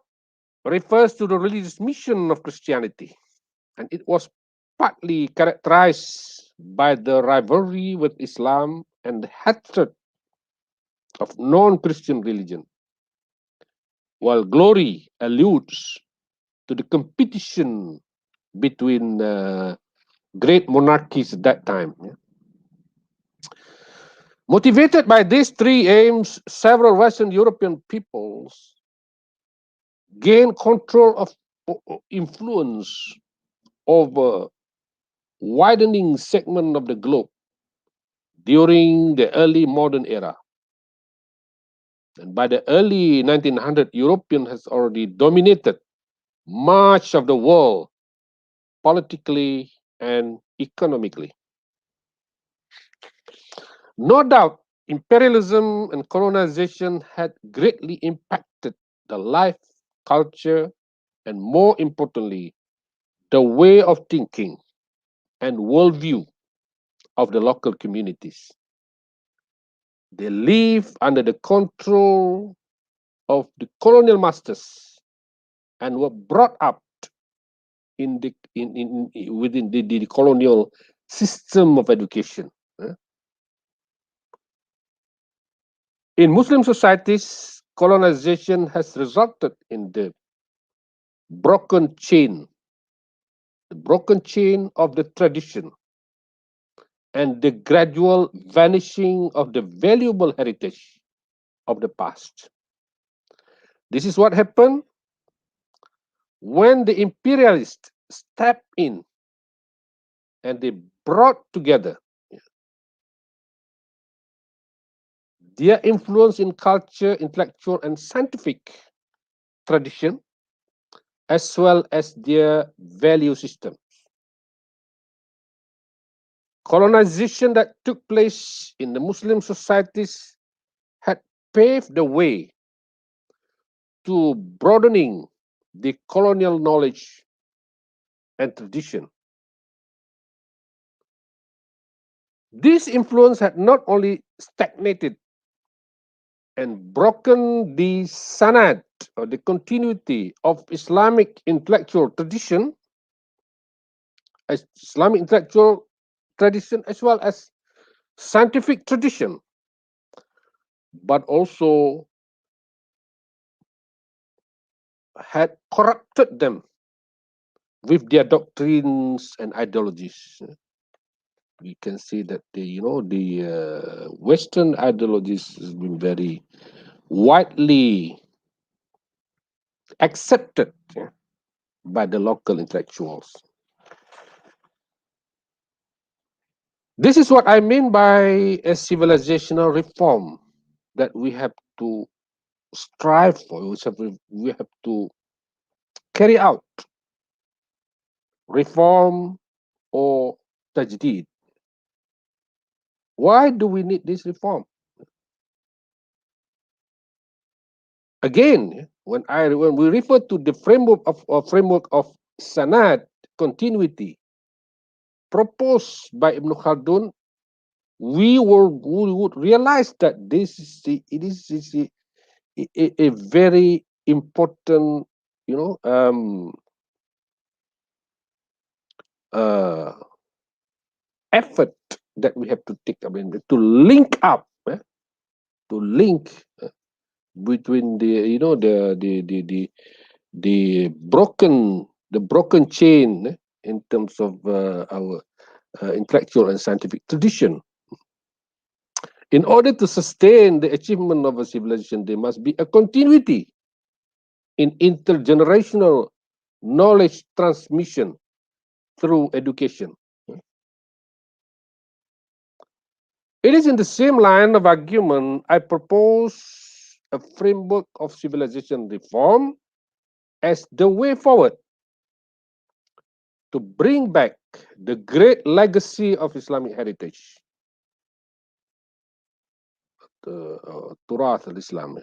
refers to the religious mission of Christianity, and it was partly characterized by the rivalry with Islam and the hatred of non-Christian religion, while glory alludes to the competition between great monarchies at that time. Motivated by these three aims, several Western European peoples gain control of influence over widening segment of the globe during the early modern era. And by the early 1900s, European has already dominated much of the world politically and economically. No doubt, imperialism and colonization had greatly impacted the life, culture, and more importantly, the way of thinking and worldview of the local communities. They live under the control of the colonial masters and were brought up within the colonial system of education. In Muslim societies, colonization has resulted in the broken chain of the tradition and the gradual vanishing of the valuable heritage of the past. This is what happened when the imperialists stepped in and they brought together their influence in culture, intellectual, and scientific tradition, as well as their value system. Colonization that took place in the Muslim societies had paved the way to broadening the colonial knowledge and tradition. This influence had not only stagnated and broken the sanad or the continuity of Islamic intellectual tradition, as well as scientific tradition, but also had corrupted them with their doctrines and ideologies. We can see that the Western ideologies has been very widely accepted by the local intellectuals. This is what I mean by a civilizational reform that we have to strive for. We have to carry out reform or tajdeed. Why do we need this reform? Again, when we refer to the framework of sanad continuity proposed by Ibn Khaldun, we would realize that this is a very important, effort that we have to take. I mean, to link up, between the broken chain in terms of our intellectual and scientific tradition. In order to sustain the achievement of a civilization, there must be a continuity in intergenerational knowledge transmission through education. It is in the same line of argument I propose a framework of civilization reform as the way forward to bring back the great legacy of Islamic heritage, the Turath al-Islam.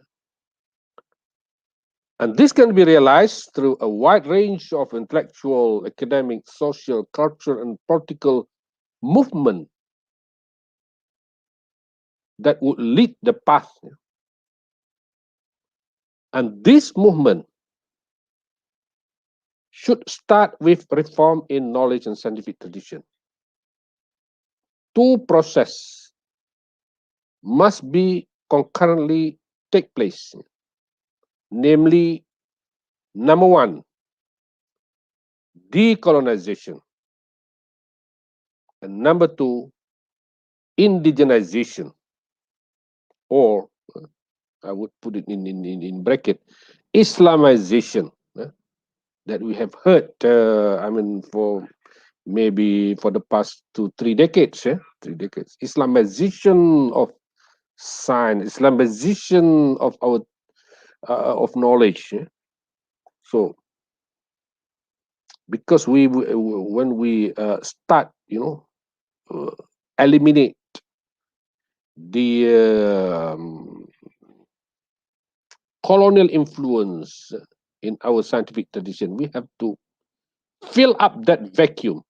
And this can be realized through a wide range of intellectual, academic, social, cultural, and political movement that would lead the path. And this movement should start with reform in knowledge and scientific tradition. Two processes must be concurrently take place, namely, number one, decolonization, and number two, indigenization, or I would put it in bracket, Islamization that we have heard, for maybe for the past 2-3 decades, 3 decades. Islamization of science, Islamization of our of knowledge. So, because when we start, eliminate the colonial influence in our scientific tradition, we have to fill up that vacuum.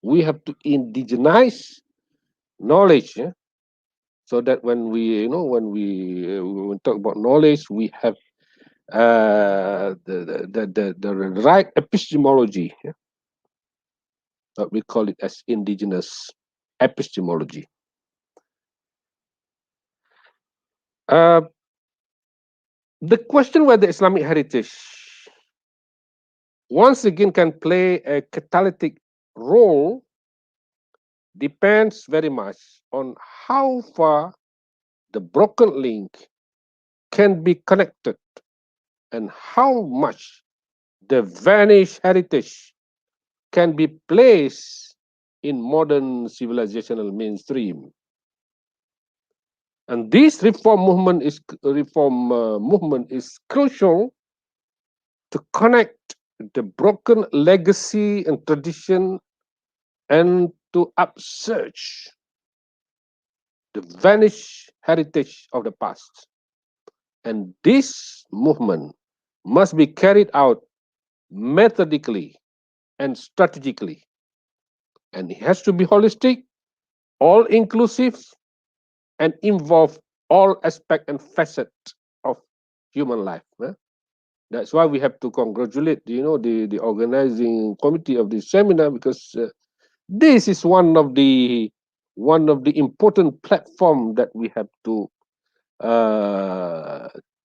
We have to indigenize knowledge, so that when we talk about knowledge, we have the right epistemology. We call it as indigenous epistemology. The question whether Islamic heritage once again can play a catalytic role depends very much on how far the broken link can be connected and how much the vanished heritage can be placed in modern civilizational mainstream. And this reform movement is crucial to connect the broken legacy and tradition and to upsurge the vanished heritage of the past. And this movement must be carried out methodically and strategically. And it has to be holistic, all-inclusive, and involve all aspects and facets of human life. That's why we have to congratulate, the organizing committee of this seminar, because this is one of the important platform that we have to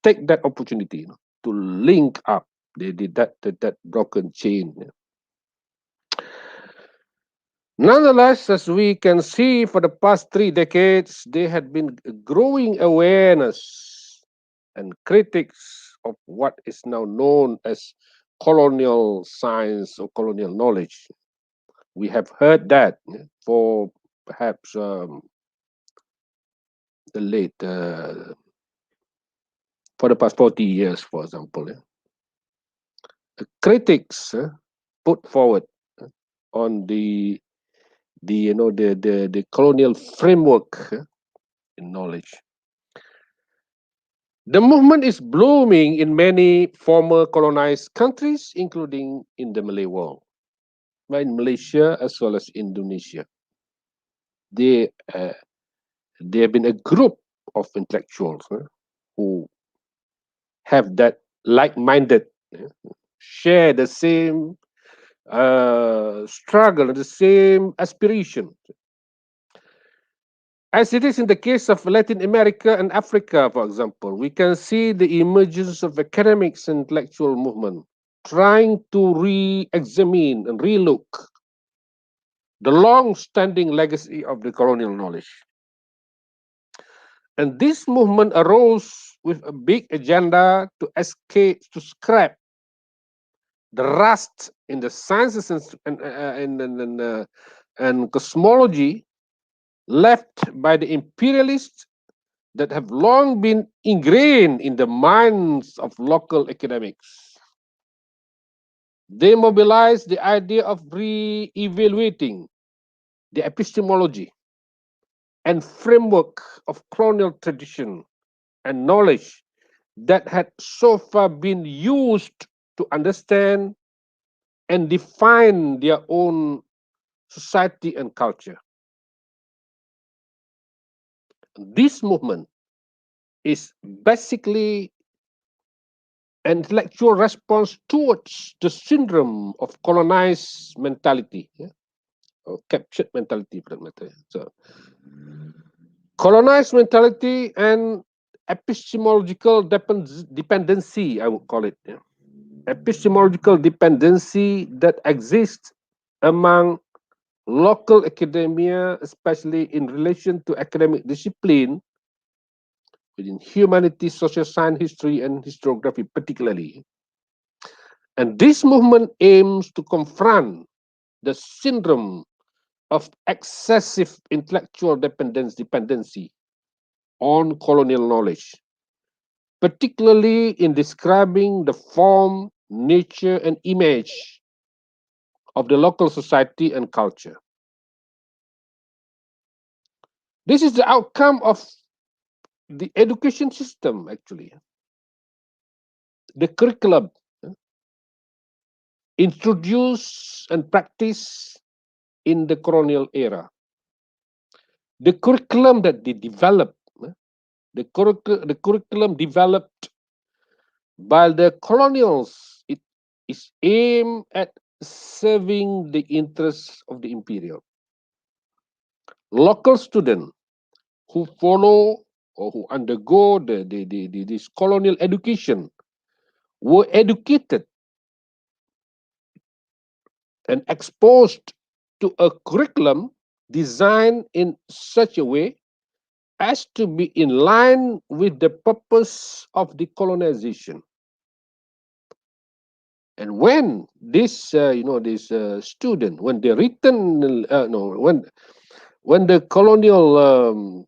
take that opportunity, to link up that broken chain. Nonetheless, as we can see, for the past 3 decades, there had been growing awareness and critics of what is now known as colonial science or colonial knowledge. We have heard that for perhaps the for the past 40 years, for example. Critics put forward on the colonial framework in knowledge. The movement is blooming in many former colonized countries, including in the Malay world, in Malaysia as well as Indonesia. There have been a group of intellectuals who have that like-minded, share the same struggle, the same aspiration. As it is in the case of Latin America and Africa, for example, we can see the emergence of academics and intellectual movement trying to re-examine and relook the long-standing legacy of the colonial knowledge. And this movement arose with a big agenda to scrap the rust in the sciences and cosmology left by the imperialists that have long been ingrained in the minds of local academics. They mobilized the idea of re-evaluating the epistemology and framework of colonial tradition and knowledge that had so far been used to understand and define their own society and culture. This movement is basically an intellectual response towards the syndrome of colonized mentality, or captured mentality for that matter. So, colonized mentality and epistemological dependency, I would call it. Epistemological dependency that exists among local academia, especially in relation to academic discipline, within humanities, social science, history, and historiography particularly. And this movement aims to confront the syndrome of excessive intellectual dependency on colonial knowledge, particularly in describing the form, nature, and image of the local society and culture. This is the outcome of the education system, actually. The curriculum introduced and practiced in the colonial era. The curriculum that they developed, the curriculum developed by the colonials, it is aimed at serving the interests of the imperial. Local students who follow or who undergo this colonial education were educated and exposed to a curriculum designed in such a way as to be in line with the purpose of the colonization. And when this, this student, when they return, when the colonial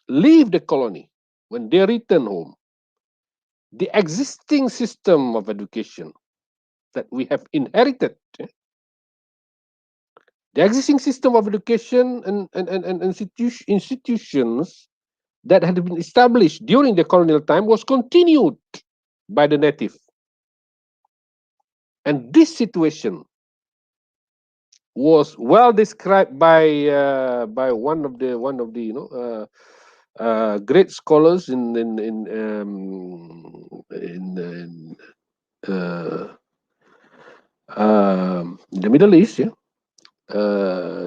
leave the colony, when they return home, the existing system of education that we have inherited, the existing system of education and institutions that had been established during the colonial time was continued by the native. And this situation was well described by one of the great scholars in the Middle East,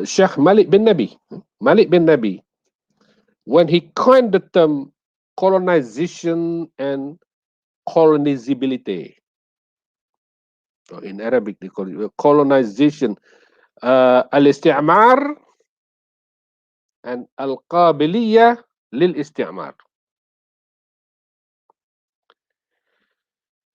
Sheikh Malik bin Nabi, when he coined the term colonization and colonizability. In Arabic, they call it colonization, al-istimar and al-qabiliyah lil-istimar.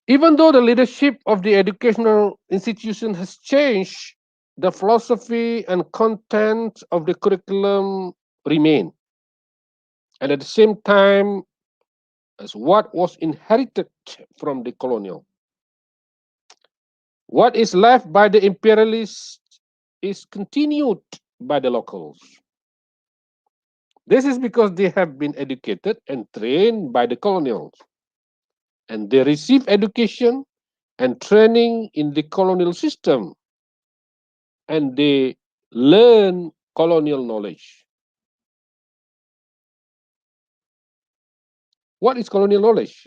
Even though the leadership of the educational institution has changed, the philosophy and content of the curriculum remain. And at the same time, as what was inherited from the colonial. What is left by the imperialists is continued by the locals. This is because they have been educated and trained by the colonials. And they receive education and training in the colonial system. And they learn colonial knowledge. What is colonial knowledge?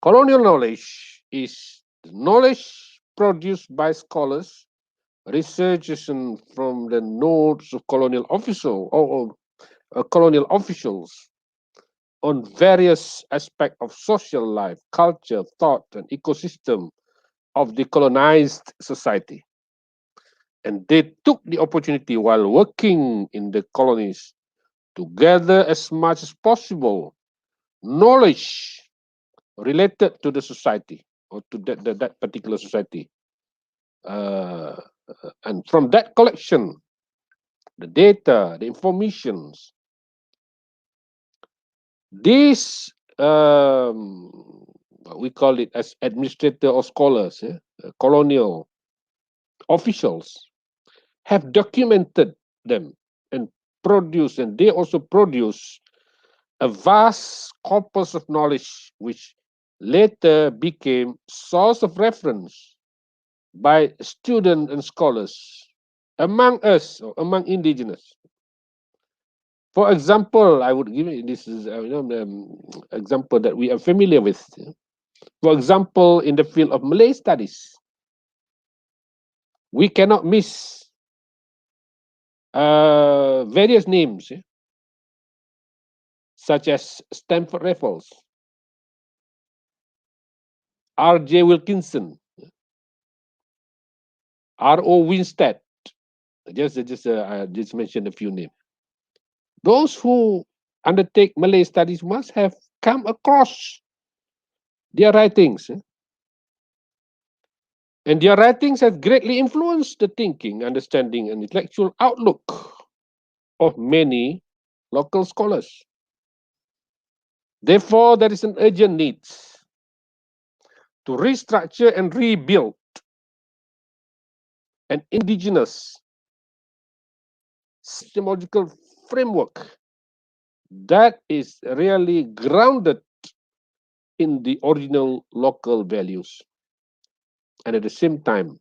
Colonial knowledge is the knowledge produced by scholars, researchers from the notes of colonial colonial officials on various aspects of social life, culture, thought, and ecosystem of the colonized society. And they took the opportunity while working in the colonies to gather as much as possible knowledge related to the society or to that particular society. And from that collection, the data, the informations, these we call it as administrator or scholars, colonial officials have documented them and produced, and they also produce a vast corpus of knowledge which later became source of reference by students and scholars among us, or among indigenous. For example, I would give you this is example that we are familiar with. For example, in the field of Malay studies, we cannot miss various names, such as Stamford Raffles, R.J. Wilkinson, R.O. Winstead. Just mention a few names. Those who undertake Malay studies must have come across their writings. And their writings have greatly influenced the thinking, understanding, and intellectual outlook of many local scholars. Therefore, there is an urgent need to restructure and rebuild an indigenous systemological framework that is really grounded in the original local values. And at the same time,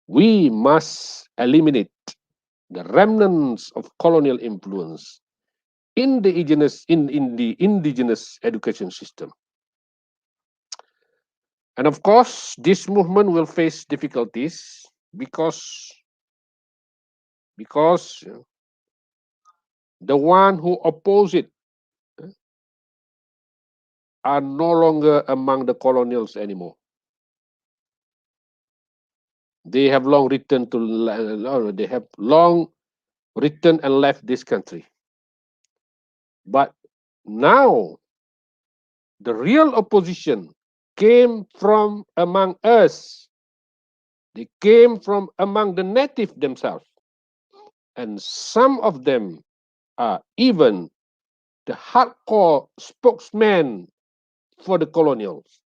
we must eliminate the remnants of colonial influence in the indigenous education system. And of course, this movement will face difficulties because the one who oppose it are no longer among the colonials anymore. They have long returned and left this country. But now the real opposition came from among us. They came from among the native themselves. And some of them are even the hardcore spokesman for the colonials.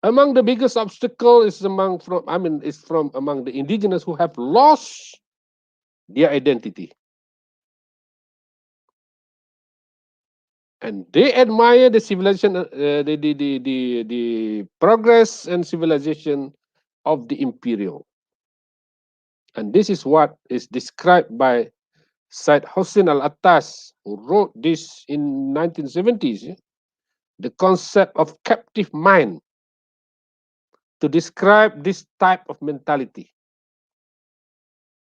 Among the biggest obstacle is from among the indigenous who have lost their identity. And they admire the civilization, the progress and civilization of the imperial. And this is what is described by Said Hossein Al-Attas, who wrote this in 1970s, the concept of captive mind, to describe this type of mentality.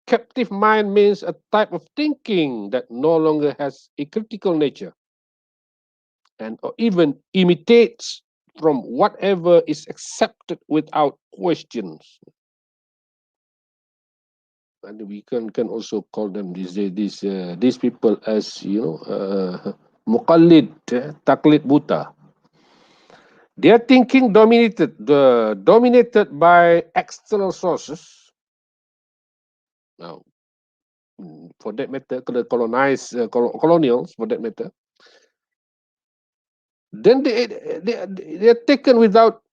Captive mind means a type of thinking that no longer has a critical nature and or even imitates from whatever is accepted without questions. And we can also call them these people as muqallid, taklid buta. Their thinking dominated by external sources. Now, for that matter, the colonials, for that matter, then they are taken without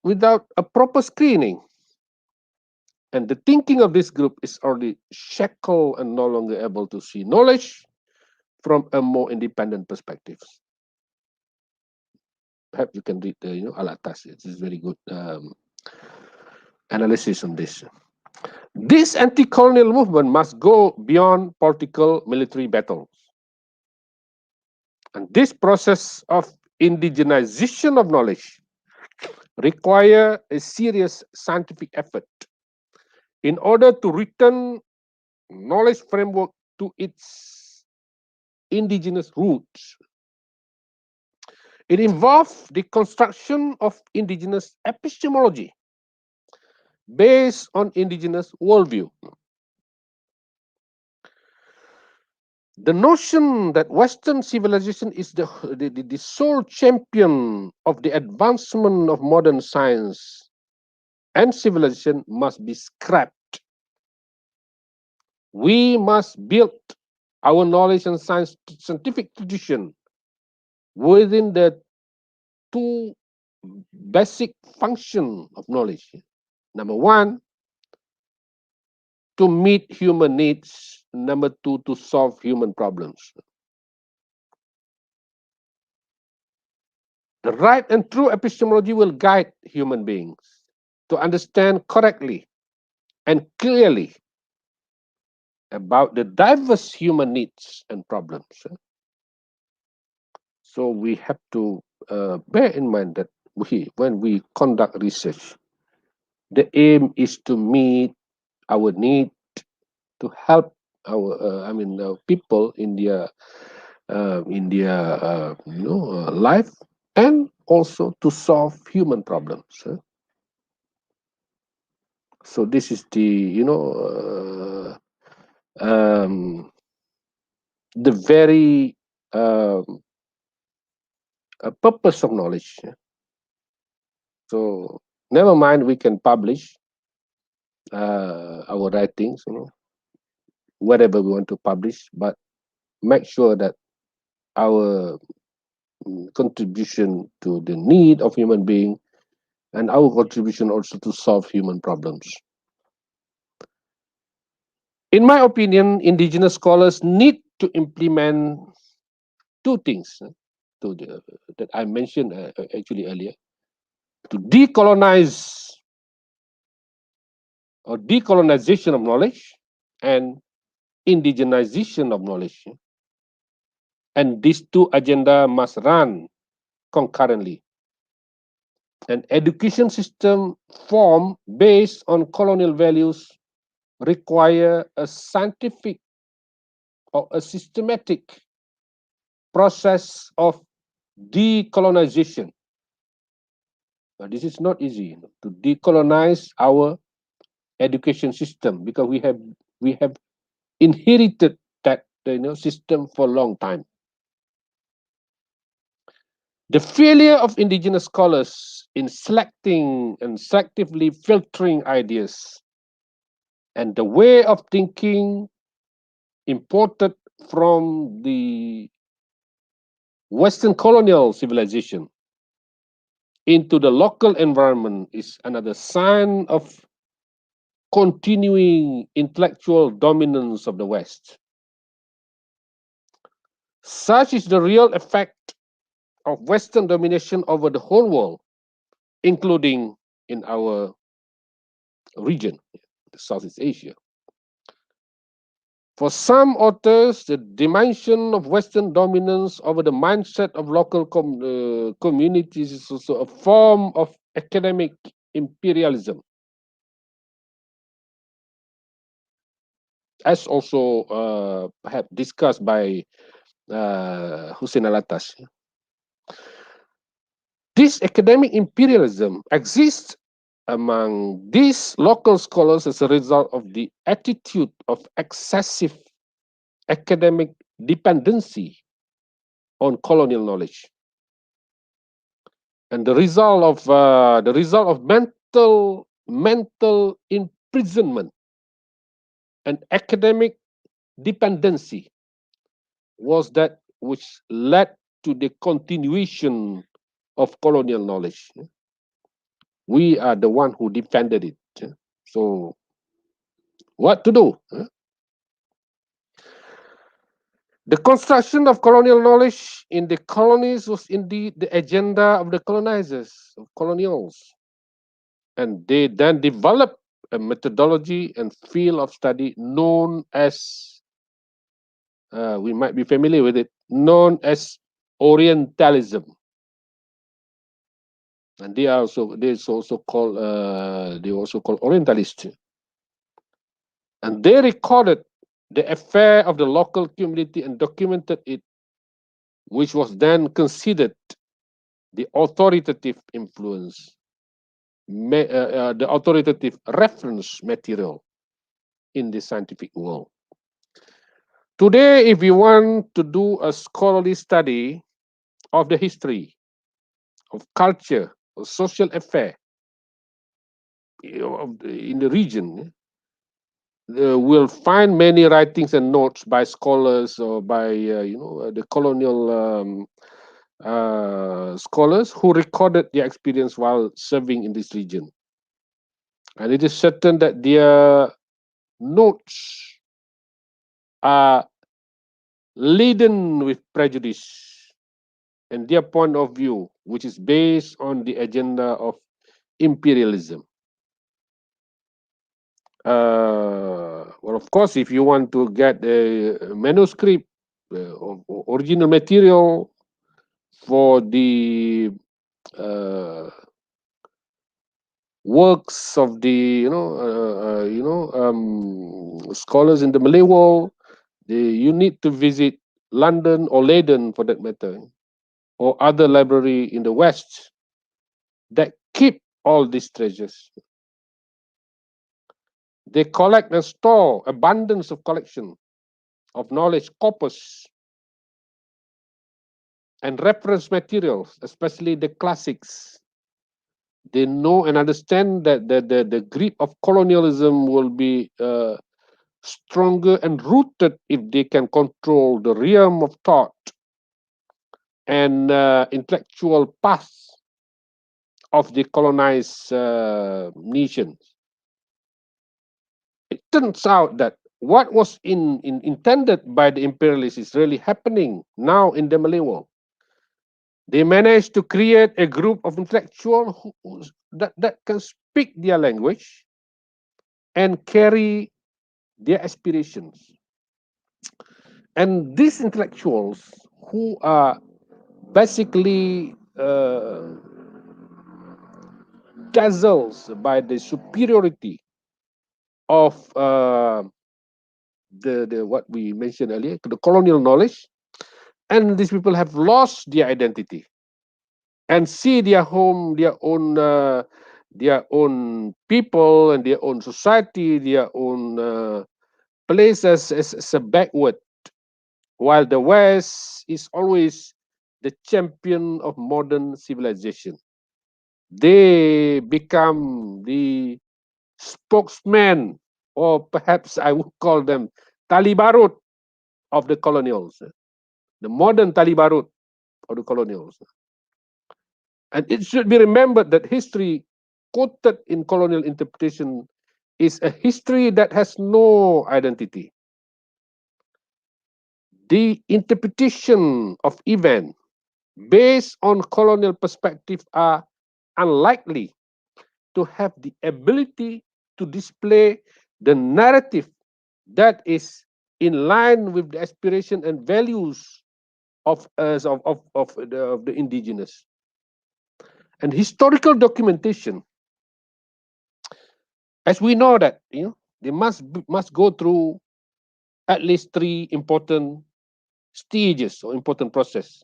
a proper screening. And the thinking of this group is already shackled and no longer able to see knowledge from a more independent perspective. Perhaps you can read Al-Attas. It is very good analysis on this. This anti-colonial movement must go beyond political military battles. And this process of indigenization of knowledge require a serious scientific effort in order to return knowledge framework to its indigenous roots. It involves the construction of indigenous epistemology based on indigenous worldview. The notion that Western civilization is the sole champion of the advancement of modern science and civilization must be scrapped. We must build our knowledge and scientific tradition within the two basic functions of knowledge. Number one, to meet human needs. Number two, to solve human problems. The right and true epistemology will guide human beings to understand correctly and clearly about the diverse human needs and problems. So we have to bear in mind that when we conduct research, the aim is to meet our need to help our people in their life, and also to solve human problems. So this is the the very purpose of knowledge. So never mind, we can publish our writings, whatever we want to publish, but make sure that our contribution to the need of human being and our contribution also to solve human problems. In my opinion, indigenous scholars need to implement two things that I mentioned actually earlier: to decolonize or decolonization of knowledge and indigenization of knowledge. And these two agendas must run concurrently. An education system formed based on colonial values require a scientific or a systematic process of decolonization. Now, this is not easy to decolonize our education system because we have inherited that system for a long time. The failure of indigenous scholars in selecting and selectively filtering ideas and the way of thinking imported from the Western colonial civilization into the local environment is another sign of continuing intellectual dominance of the West. Such is the real effect of Western domination over the whole world, including in our region, Southeast Asia. For some authors, the dimension of Western dominance over the mindset of local communities is also a form of academic imperialism, as also perhaps discussed by Hussein Alatas. This academic imperialism exists among these local scholars as a result of the attitude of excessive academic dependency on colonial knowledge, and the result of mental imprisonment and academic dependency was that which led to the continuation of colonial knowledge. We are the one who defended it. So what to do? The construction of colonial knowledge in the colonies was indeed the agenda of the colonizers, of colonials. And they then developed a methodology and field of study known as, we might be familiar with it, known as Orientalism. And they also called Orientalists. And they recorded the affair of the local community and documented it, which was then considered the authoritative influence, the authoritative reference material in the scientific world. Today, if you want to do a scholarly study of the history, of culture, of social affair in the region, we'll find many writings and notes by scholars or by the colonial scholars who recorded their experience while serving in this region. And it is certain that their notes are laden with prejudice and their point of view, which is based on the agenda of imperialism. Well, of course, if you want to get a manuscript, original material for the works of the scholars in the Malay world, you need to visit London or Leiden, for that matter, or other library in the West that keep all these treasures. They collect and store abundance of collection of knowledge corpus and reference materials, especially the classics. They know and understand that the grip of colonialism will be stronger and rooted if they can control the realm of thought and intellectual path of the colonized nations. It turns out that what was intended by the imperialists is really happening now in the Malay world. They managed to create a group of intellectuals that can speak their language and carry their aspirations. And these intellectuals who are basically dazzled by the superiority of the what we mentioned earlier, the colonial knowledge, and these people have lost their identity and see their home, their own people and their own society, their own places as a backward, while the West is always the champion of modern civilization. They become the spokesman, or perhaps I would call them Talibarut of the colonials, the modern Talibarut of the colonials. And it should be remembered that history quoted in colonial interpretation is a history that has no identity. The interpretation of event based on colonial perspective are unlikely to have the ability to display the narrative that is in line with the aspiration and values of us of the indigenous. And historical documentation, as we know that they must go through at least 3 important stages or important process.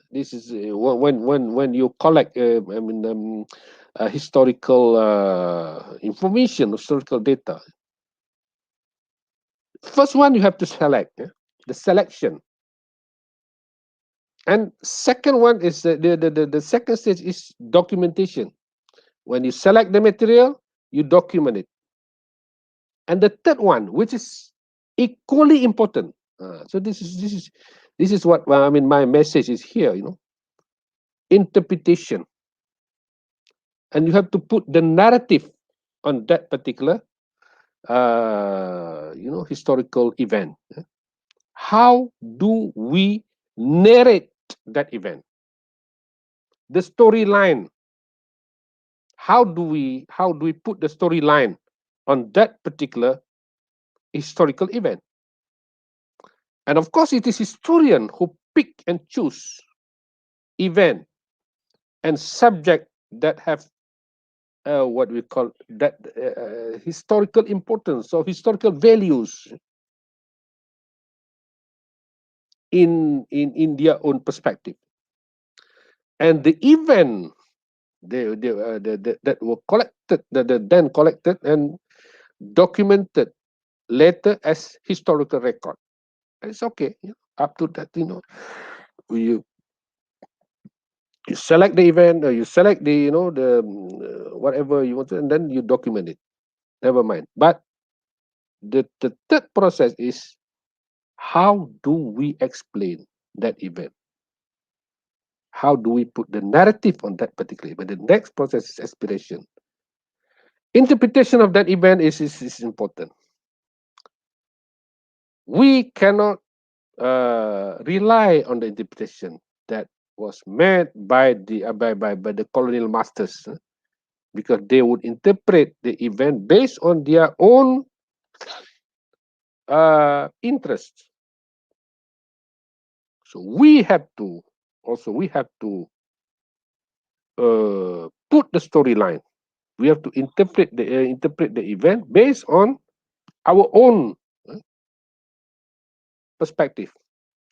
This is when you collect historical information, historical data. First one, you have to select the selection, and second one is the second stage is documentation. When you select the material, you document it. And the third one, which is equally important, so this is what my message is here. Interpretation, and you have to put the narrative on that particular historical event. How do we narrate that event? The storyline. How do we put the storyline on that particular historical event? And of course, it is historian who pick and choose event and subject that have what we call that historical importance or historical values in their own perspective. And the event that were collected, then collected and documented later as historical record. And it's okay, up to that, you select the event, or you select the whatever you want to, and then you document it. Never mind. But the third process is, how do we explain that event? How do we put the narrative on that particular event? The next process is aspiration. Interpretation of that event is important. We cannot rely on the interpretation that was made by the colonial masters, because they would interpret the event based on their own interests. So we have to put the storyline. We have to interpret the event based on our own perspective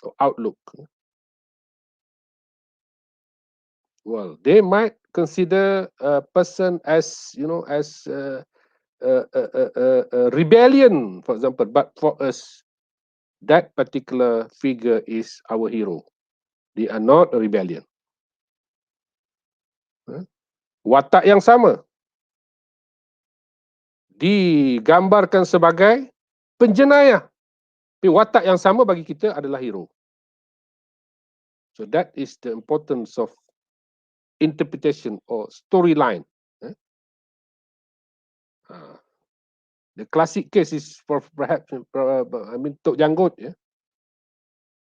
or outlook. Well, they might consider a person as as a rebellion, for example, but for us, that particular figure is our hero. They are not a rebellion. Watak yang sama digambarkan sebagai penjenayah. Tapi watak yang sama bagi kita adalah hero. So that is the importance of interpretation or storyline. The classic case is perhaps Tok Janggut,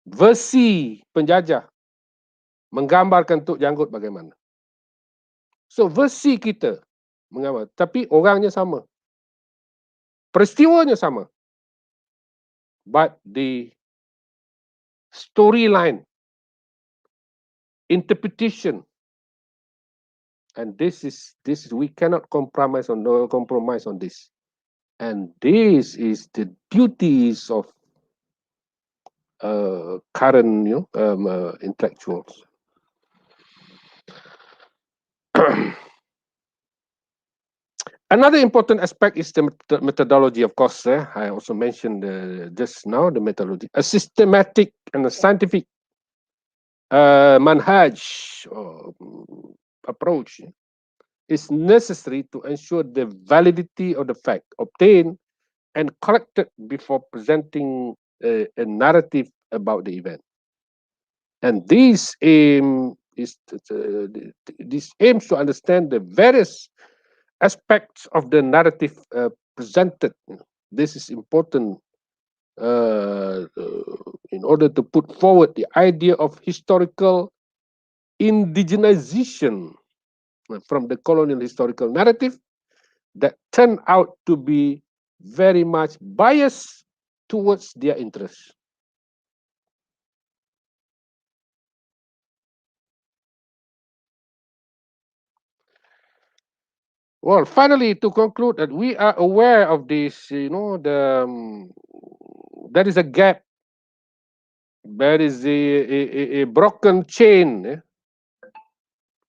versi penjajah menggambarkan Tok Janggut bagaimana. So versi kita menggambar, tapi orangnya sama, peristiwanya sama, but the storyline, interpretation, and this is we cannot compromise on this, and this is the duties of current intellectuals. Another important aspect is the methodology, of course. I also mentioned just now the methodology. A systematic and a scientific manhaj or approach is necessary to ensure the validity of the fact obtained and corrected before presenting a narrative about the event. And this aims to understand the various aspects of the narrative presented. This is important in order to put forward the idea of historical indigenization from the colonial historical narrative that turned out to be very much biased towards their interests. Well, finally, to conclude that we are aware of this, there is a gap, there is a broken chain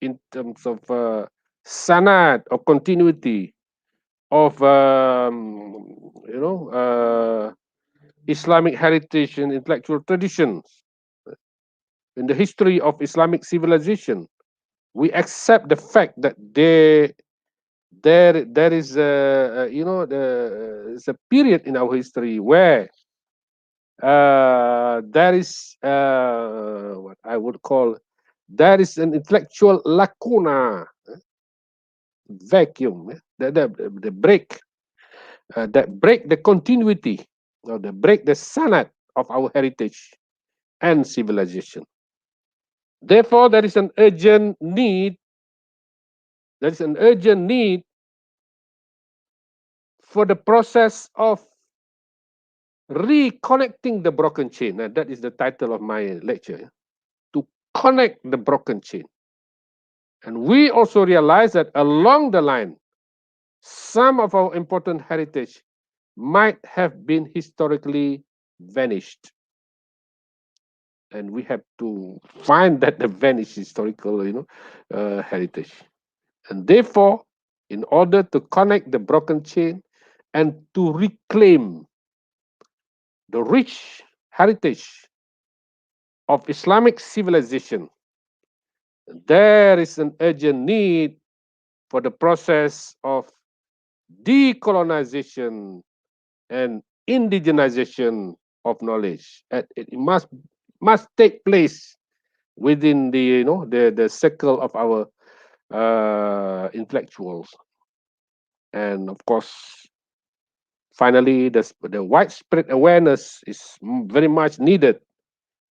in terms of sanad or continuity of Islamic heritage and intellectual traditions in the history of Islamic civilization. We accept the fact that there is there's a period in our history where there is what I would call there is an intellectual lacuna, vacuum, the break that break the continuity or the break the sanad of our heritage and civilization. Therefore, there is an urgent need. There is an urgent need for the process of reconnecting the broken chain. And that is the title of my lecture, to connect the broken chain. And we also realize that along the line, some of our important heritage might have been historically vanished. And we have to find that the vanished historical, heritage. And therefore, in order to connect the broken chain and to reclaim the rich heritage of Islamic civilization, there is an urgent need for the process of decolonization and indigenization of knowledge. It must take place within the circle of our intellectuals. And of course, finally, the widespread awareness is very much needed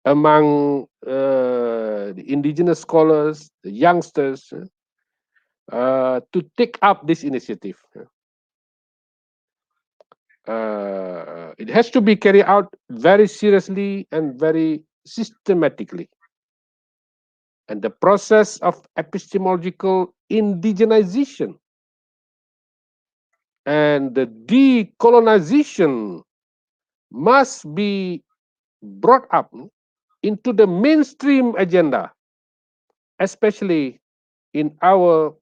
among the indigenous scholars, the youngsters, to take up this initiative. It has to be carried out very seriously and very systematically. And the process of epistemological indigenization and the decolonization must be brought up into the mainstream agenda, especially in our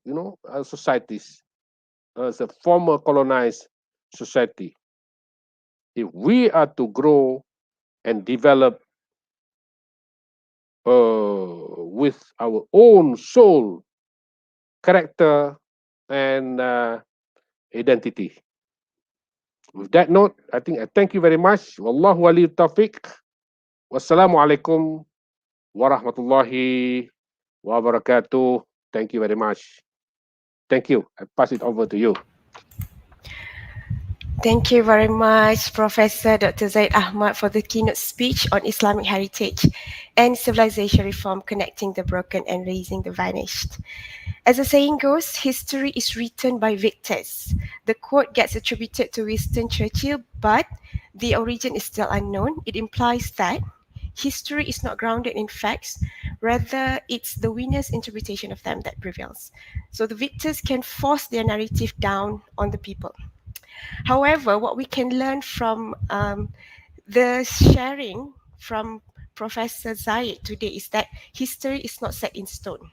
societies as a former colonized society. If we are to grow and develop with our own soul, character, and identity. With that note, I thank you very much. Wallahu wali taufiq. Wassalamu alaikum warahmatullahi wabarakatuh. Thank you very much. Thank you. I pass it over to you. Thank you very much, Professor Dr. Zaid Ahmad, for the keynote speech on Islamic heritage and civilization reform, connecting the broken and raising the vanished. As the saying goes, history is written by victors. The quote gets attributed to Winston Churchill, but the origin is still unknown. It implies that history is not grounded in facts, rather it's the winner's interpretation of them that prevails. So the victors can force their narrative down on the people. However, what we can learn from the sharing from Professor Zaid today is that history is not set in stone.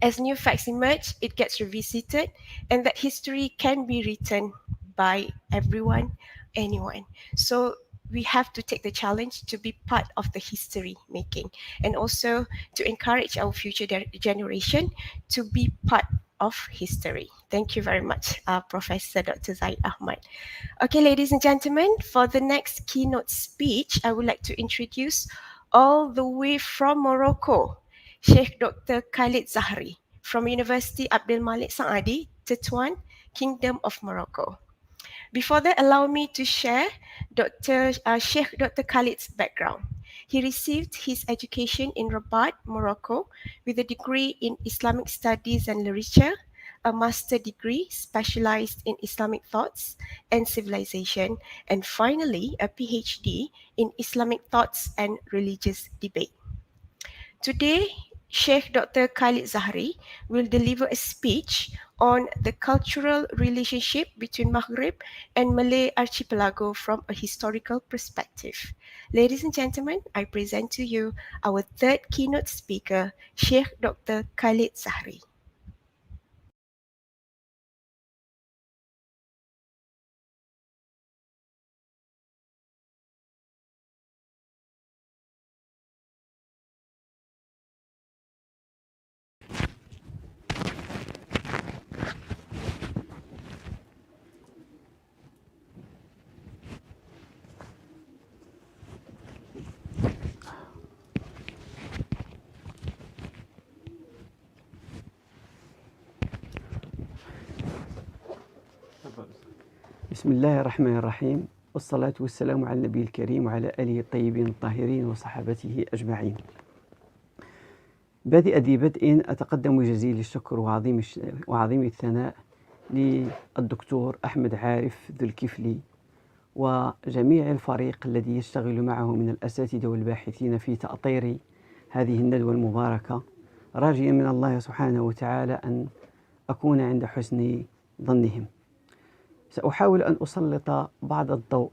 As new facts emerge, it gets revisited, and that history can be written by everyone, anyone. So we have to take the challenge to be part of the history making, and also to encourage our future generation to be part of history. Thank you very much, Professor Dr. Zaid Ahmad. Okay, ladies and gentlemen, for the next keynote speech, I would like to introduce all the way from Morocco, Sheikh Dr. Khalid Zahri from University Abdul Malik Saadi, Tetuan, Kingdom of Morocco. Before that, allow me to share Sheikh Dr. Khalid's background. He received his education in Rabat, Morocco, with a degree in Islamic Studies and Literature, a master degree specialized in Islamic thoughts and civilization, and finally a PhD in Islamic thoughts and religious debate. Today, Sheikh Dr. Khalid Zahri will deliver a speech on the cultural relationship between Maghreb and Malay archipelago from a historical perspective. Ladies and gentlemen, I present to you our third keynote speaker, Sheikh Dr. Khalid Zahri. بسم الله الرحمن الرحيم والصلاة والسلام على النبي الكريم وعلى آله الطيبين الطاهرين وصحابته أجمعين. بادئ ذي بدء أتقدم جزيل الشكر وعظيم الثناء للدكتور أحمد عارف ذو الكفلي وجميع الفريق الذي يشتغل معه من الأساتذة والباحثين في تأطير هذه الندوة المباركة، راجيا من الله سبحانه وتعالى أن أكون عند حسن ظنهم. سأحاول أن أسلط بعض الضوء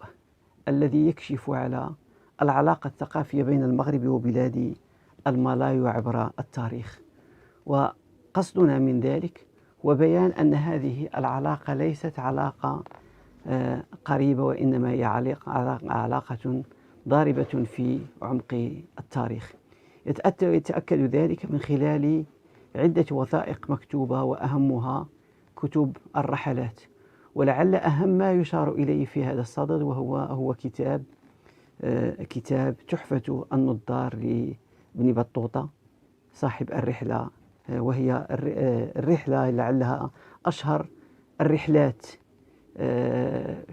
الذي يكشف على العلاقة الثقافية بين المغرب وبلاد المالايو عبر التاريخ، وقصدنا من ذلك هو بيان أن هذه العلاقة ليست علاقة قريبة، وإنما هي علاقة ضاربة في عمق التاريخ. يتأكد ذلك من خلال عدة وثائق مكتوبة، وأهمها كتب الرحلات، ولعل أهم ما يشار إليه في هذا الصدد هو كتاب تحفة النظار لابن بطوطة صاحب الرحلة، وهي الرحلة لعلها أشهر الرحلات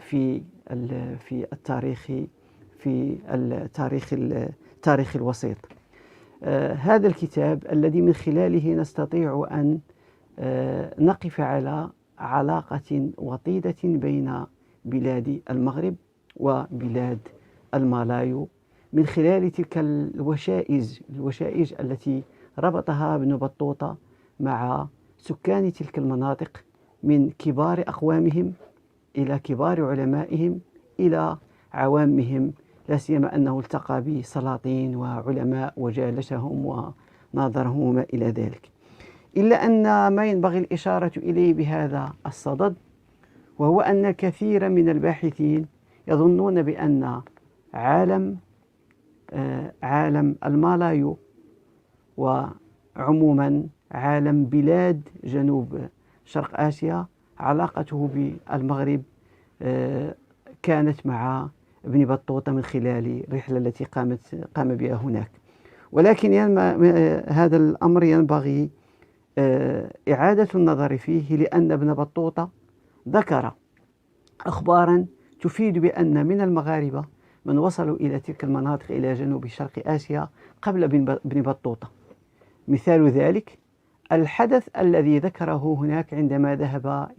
في التاريخ الوسيط. هذا الكتاب الذي من خلاله نستطيع أن نقف على علاقة وطيدة بين بلاد المغرب وبلاد المالايو من خلال تلك الوشائج التي ربطها ابن بطوطة مع سكان تلك المناطق، من كبار أقوامهم إلى كبار علمائهم إلى عوامهم، لا سيما أنه التقى بسلاطين وعلماء وجالسهم وناظرهم وما إلى ذلك. إلا أن ما ينبغي الإشارة إليه بهذا الصدد وهو أن كثير من الباحثين يظنون بأن عالم عالم المالايو وعموما عالم بلاد جنوب شرق آسيا، علاقته بالمغرب كانت مع ابن بطوطة من خلال الرحلة التي قام بها هناك. ولكن هذا الأمر ينبغي إعادة النظر فيه، لأن ابن بطوطة ذكر أخبارا تفيد بأن من المغاربة من وصلوا إلى تلك المناطق إلى جنوب شرق آسيا قبل ابن بطوطة. مثال ذلك الحدث الذي ذكره هناك عندما ذهب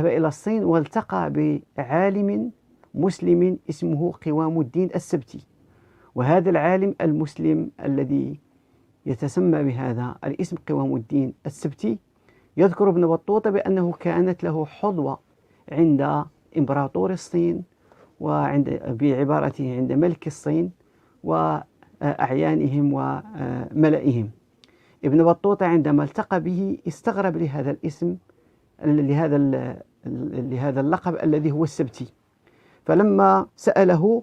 إلى الصين، والتقى بعالم مسلم اسمه قوام الدين السبتي. وهذا العالم المسلم الذي يتسمى بهذا الاسم قوام الدين السبتي يذكر ابن بطوطة بأنه كانت له حظوة عند إمبراطور الصين، بعبارته عند ملك الصين وأعيانهم وملئهم. ابن بطوطة عندما التقى به استغرب لهذا الاسم، لهذا اللقب الذي هو السبتي. فلما سأله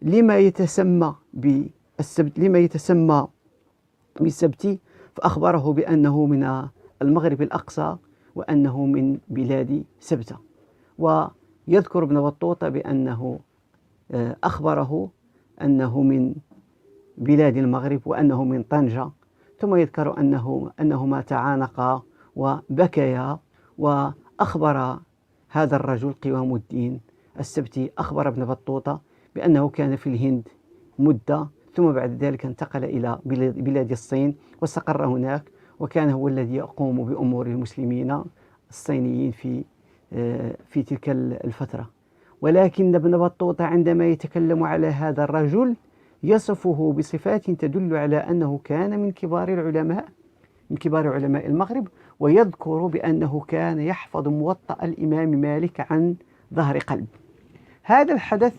لما يتسمى بالسبتي، فأخبره بأنه من المغرب الأقصى وأنه من بلاد سبتة. ويذكر ابن بطوطة بأنه أخبره أنه من بلاد المغرب وأنه من طنجة، ثم يذكر أنهما تعانقا وبكيا، وأخبر هذا الرجل قوام الدين السبتي أخبر ابن بطوطة بأنه كان في الهند مدة، ثم بعد ذلك انتقل إلى بلاد الصين واستقر هناك، وكان هو الذي يقوم بأمور المسلمين الصينيين في تلك الفترة. ولكن ابن بطوطة عندما يتكلم على هذا الرجل يصفه بصفات تدل على أنه كان من كبار علماء المغرب، ويذكر بأنه كان يحفظ موطأ الإمام مالك عن ظهر قلب. هذا الحدث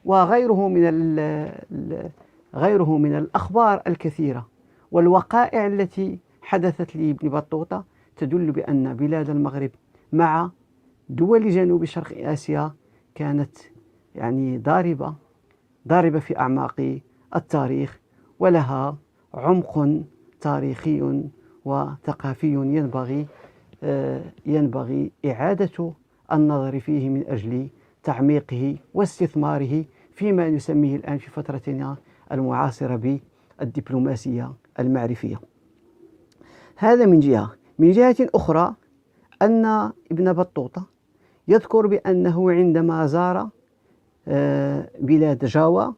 وغيره من الأخبار الكثيرة والوقائع التي حدثت لابن بطوطة تدل بأن بلاد المغرب مع دول جنوب شرق آسيا كانت ضاربة في أعماق التاريخ، ولها عمق تاريخي وثقافي ينبغي إعادة النظر فيه من أجل تعميقه واستثماره فيما نسميه الآن في فترتنا المعاصرة بالدبلوماسية المعرفية. هذا من جهة. من جهة أخرى أن ابن بطوطة يذكر بأنه عندما زار بلاد جاوا،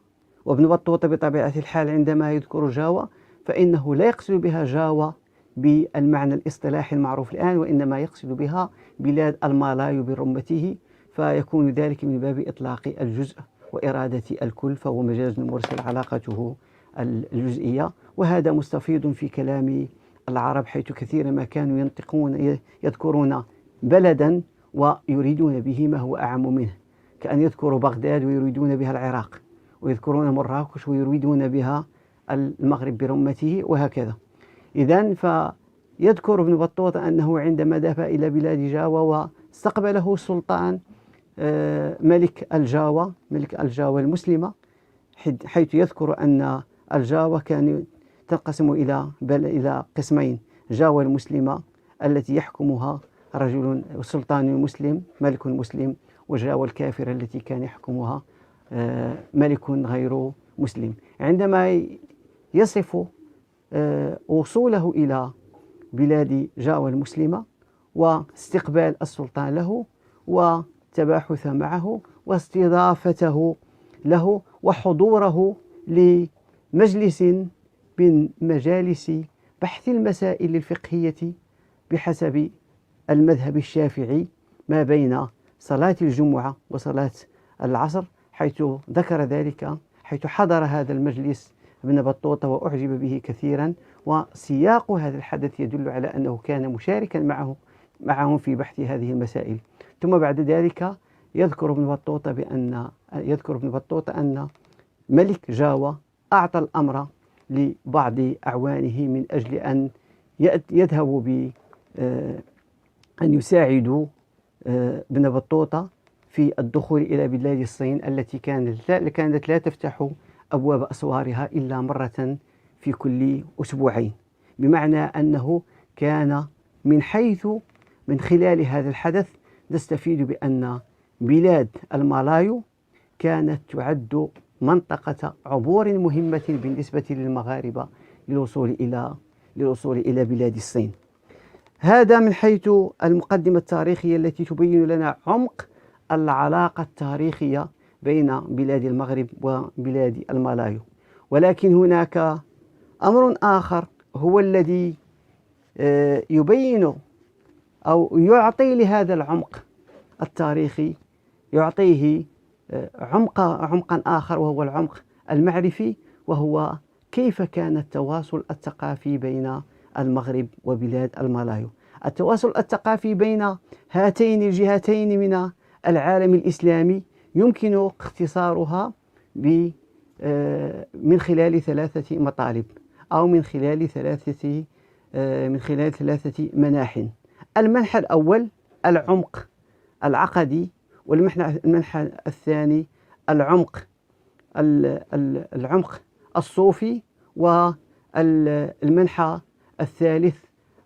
وابن بطوطة بطبيعة الحال عندما يذكر جاوا فإنه لا يقصد بها جاوا بالمعنى الاصطلاحي المعروف الآن، وإنما يقصد بها بلاد المالايو برمته، فيكون ذلك من باب إطلاق الجزء وإرادة الكل، فهو مجاز مرسل علاقته الجزئية. وهذا مستفيض في كلام العرب، حيث كثيرا ما كانوا يذكرون بلدا ويريدون به ما هو أعم منه، كأن يذكروا بغداد ويريدون بها العراق، ويذكرون مراكش ويريدون بها المغرب برمته، وهكذا. إذن فيذكر ابن بطوطة أنه عندما ذهب إلى بلاد جاوا واستقبله سلطان ملك الجاوا المسلمة، حيث يذكر أن الجاوا كان تنقسم إلى قسمين: جاوا المسلمة التي يحكمها رجل سلطان مسلم ملك مسلم، وجاوا الكافرة التي كان يحكمها ملك غير مسلم. عندما يصف وصوله إلى بلاد جاوا المسلمة واستقبال السلطان له وتباحث معه واستضافته له وحضوره لمجلس من مجالس بحث المسائل الفقهية بحسب المذهب الشافعي ما بين صلاة الجمعة وصلاة العصر، حيث ذكر ذلك، حيث حضر هذا المجلس ابن بطوطة وأعجب به كثيرا، وسياق هذا الحدث يدل على أنه كان مشاركا معهم في بحث هذه المسائل. ثم بعد ذلك يذكر ابن بطوطة أن ملك جاوا أعطى الأمر لبعض أعوانه من أجل أن يذهبوا أن يساعدوا ابن بطوطة في الدخول إلى بلاد الصين التي كانت لا تفتح أبواب أسوارها إلا مرة في كل أسبوعين، بمعنى أنه كان من خلال هذا الحدث نستفيد بأن بلاد المالايو كانت تعد منطقة عبور مهمة بالنسبة للمغاربة للوصول إلى بلاد الصين. هذا من حيث المقدمة التاريخية التي تبين لنا عمق العلاقة التاريخية بين بلاد المغرب وبلاد المالايو. ولكن هناك أمر آخر هو الذي يبين أو يعطي لهذا العمق التاريخي، يعطيه عمقا آخر، وهو العمق المعرفي، وهو كيف كان التواصل الثقافي بين المغرب وبلاد المالايو. التواصل الثقافي بين هاتين الجهتين من العالم الإسلامي يمكن اختصارها من خلال 3 مطالب، أو من خلال ثلاثة مناح. المنحى الأول العمق العقدي، والمنحى الثاني العمق الصوفي، والمنحى الثالث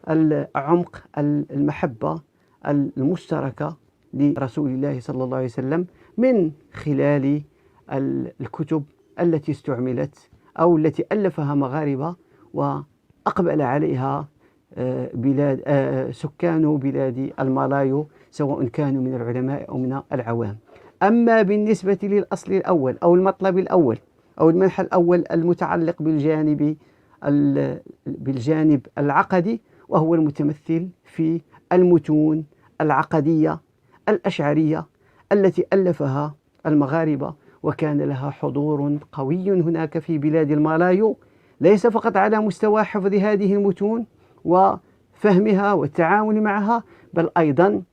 العمق المحبة المشتركة لرسول الله صلى الله عليه وسلم من خلال الكتب التي استعملت أو التي ألفها مغاربة وأقبل عليها سكان بلاد المالايو، سواء كانوا من العلماء أو من العوام. أما بالنسبة للأصل الأول أو المطلب الأول أو المنحى الأول المتعلق بالجانب العقدي، وهو المتمثل في المتون العقدية الأشعرية التي ألفها المغاربة، وكان لها حضور قوي هناك في بلاد المالايو، ليس فقط على مستوى حفظ هذه المتون وفهمها والتعامل معها، بل أيضا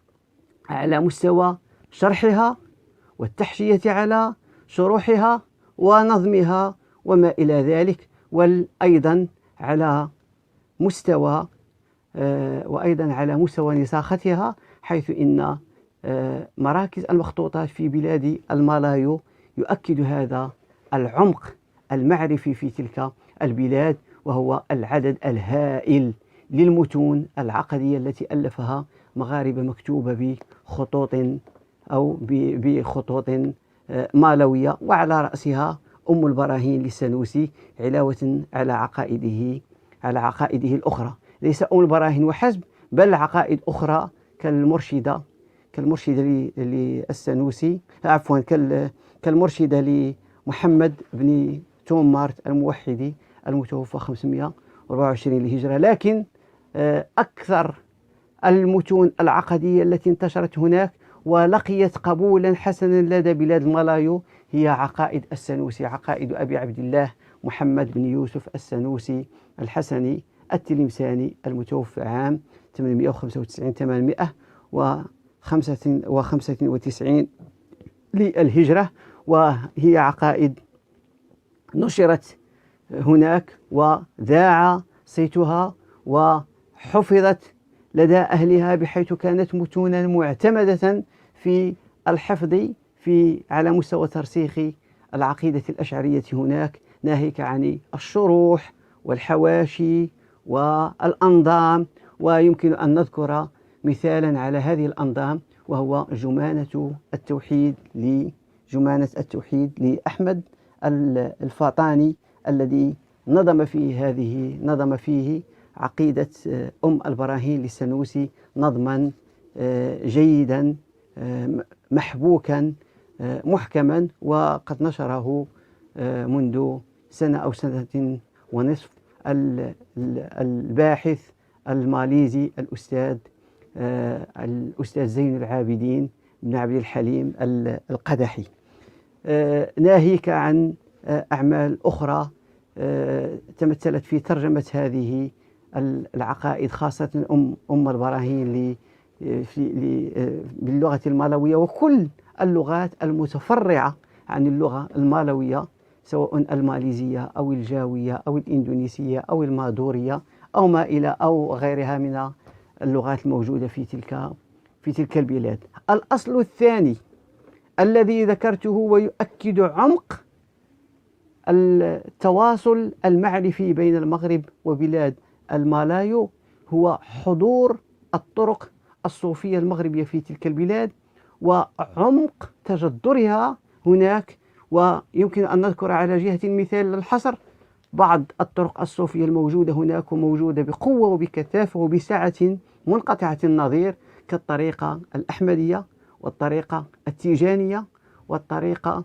على مستوى شرحها والتحشية على شروحها ونظمها وما إلى ذلك، وأيضا على مستوى نساختها، حيث إن مراكز المخطوطات في بلاد المالايو يؤكد هذا العمق المعرفي في تلك البلاد، وهو العدد الهائل للمتون العقدية التي ألفها مغاربة مكتوبة بخطوط مالوية، وعلى رأسها أم البراهين للسنوسي، علاوة على عقائده الأخرى. ليس أم البراهين وحسب، بل عقائد أخرى كالمرشدة للسنوسي، عفوا كالمرشدة لمحمد بن تومارت الموحدي المتوفى 524 للهجرة. لكن أكثر المتون العقدية التي انتشرت هناك ولقيت قبولا حسنا لدى بلاد المالايو هي عقائد السنوسي، عقائد أبي عبد الله محمد بن يوسف السنوسي الحسني التلمساني المتوفى عام 895 للهجرة. وهي عقائد نشرت هناك وذاع صيتها وحفظت لدى أهلها، بحيث كانت متونا معتمدة في الحفظ على مستوى ترسيخ العقيدة الأشعرية هناك، ناهيك عن الشروح والحواشي والأنظام. ويمكن أن نذكر مثالا على هذه الأنظام، وهو جمانة التوحيد لأحمد الفاطاني، الذي نظم فيه عقيدة أم البراهين للسنوسي نظما جيدا محبوكا محكما، وقد نشره منذ سنة أو سنة ونصف الباحث الماليزي الأستاذ زين العابدين بن عبد الحليم القدحي، ناهيك عن أعمال أخرى تمثلت في ترجمة هذه العقائد، خاصة أم البراهين باللغة المالوية وكل اللغات المتفرعة عن اللغة المالوية، سواء الماليزية أو الجاوية أو الإندونيسية أو المادورية أو غيرها من اللغات الموجودة في تلك البلاد. الأصل الثاني الذي ذكرته ويؤكد عمق التواصل المعرفي بين المغرب وبلاد المالايو هو حضور الطرق الصوفية المغربية في تلك البلاد وعمق تجذرها هناك. ويمكن أن نذكر على جهة المثال للحصر بعض الطرق الصوفية الموجودة هناك وموجودة بقوة وبكثافة وبسعة منقطعة النظير، كالطريقة الأحمدية والطريقة التيجانية والطريقة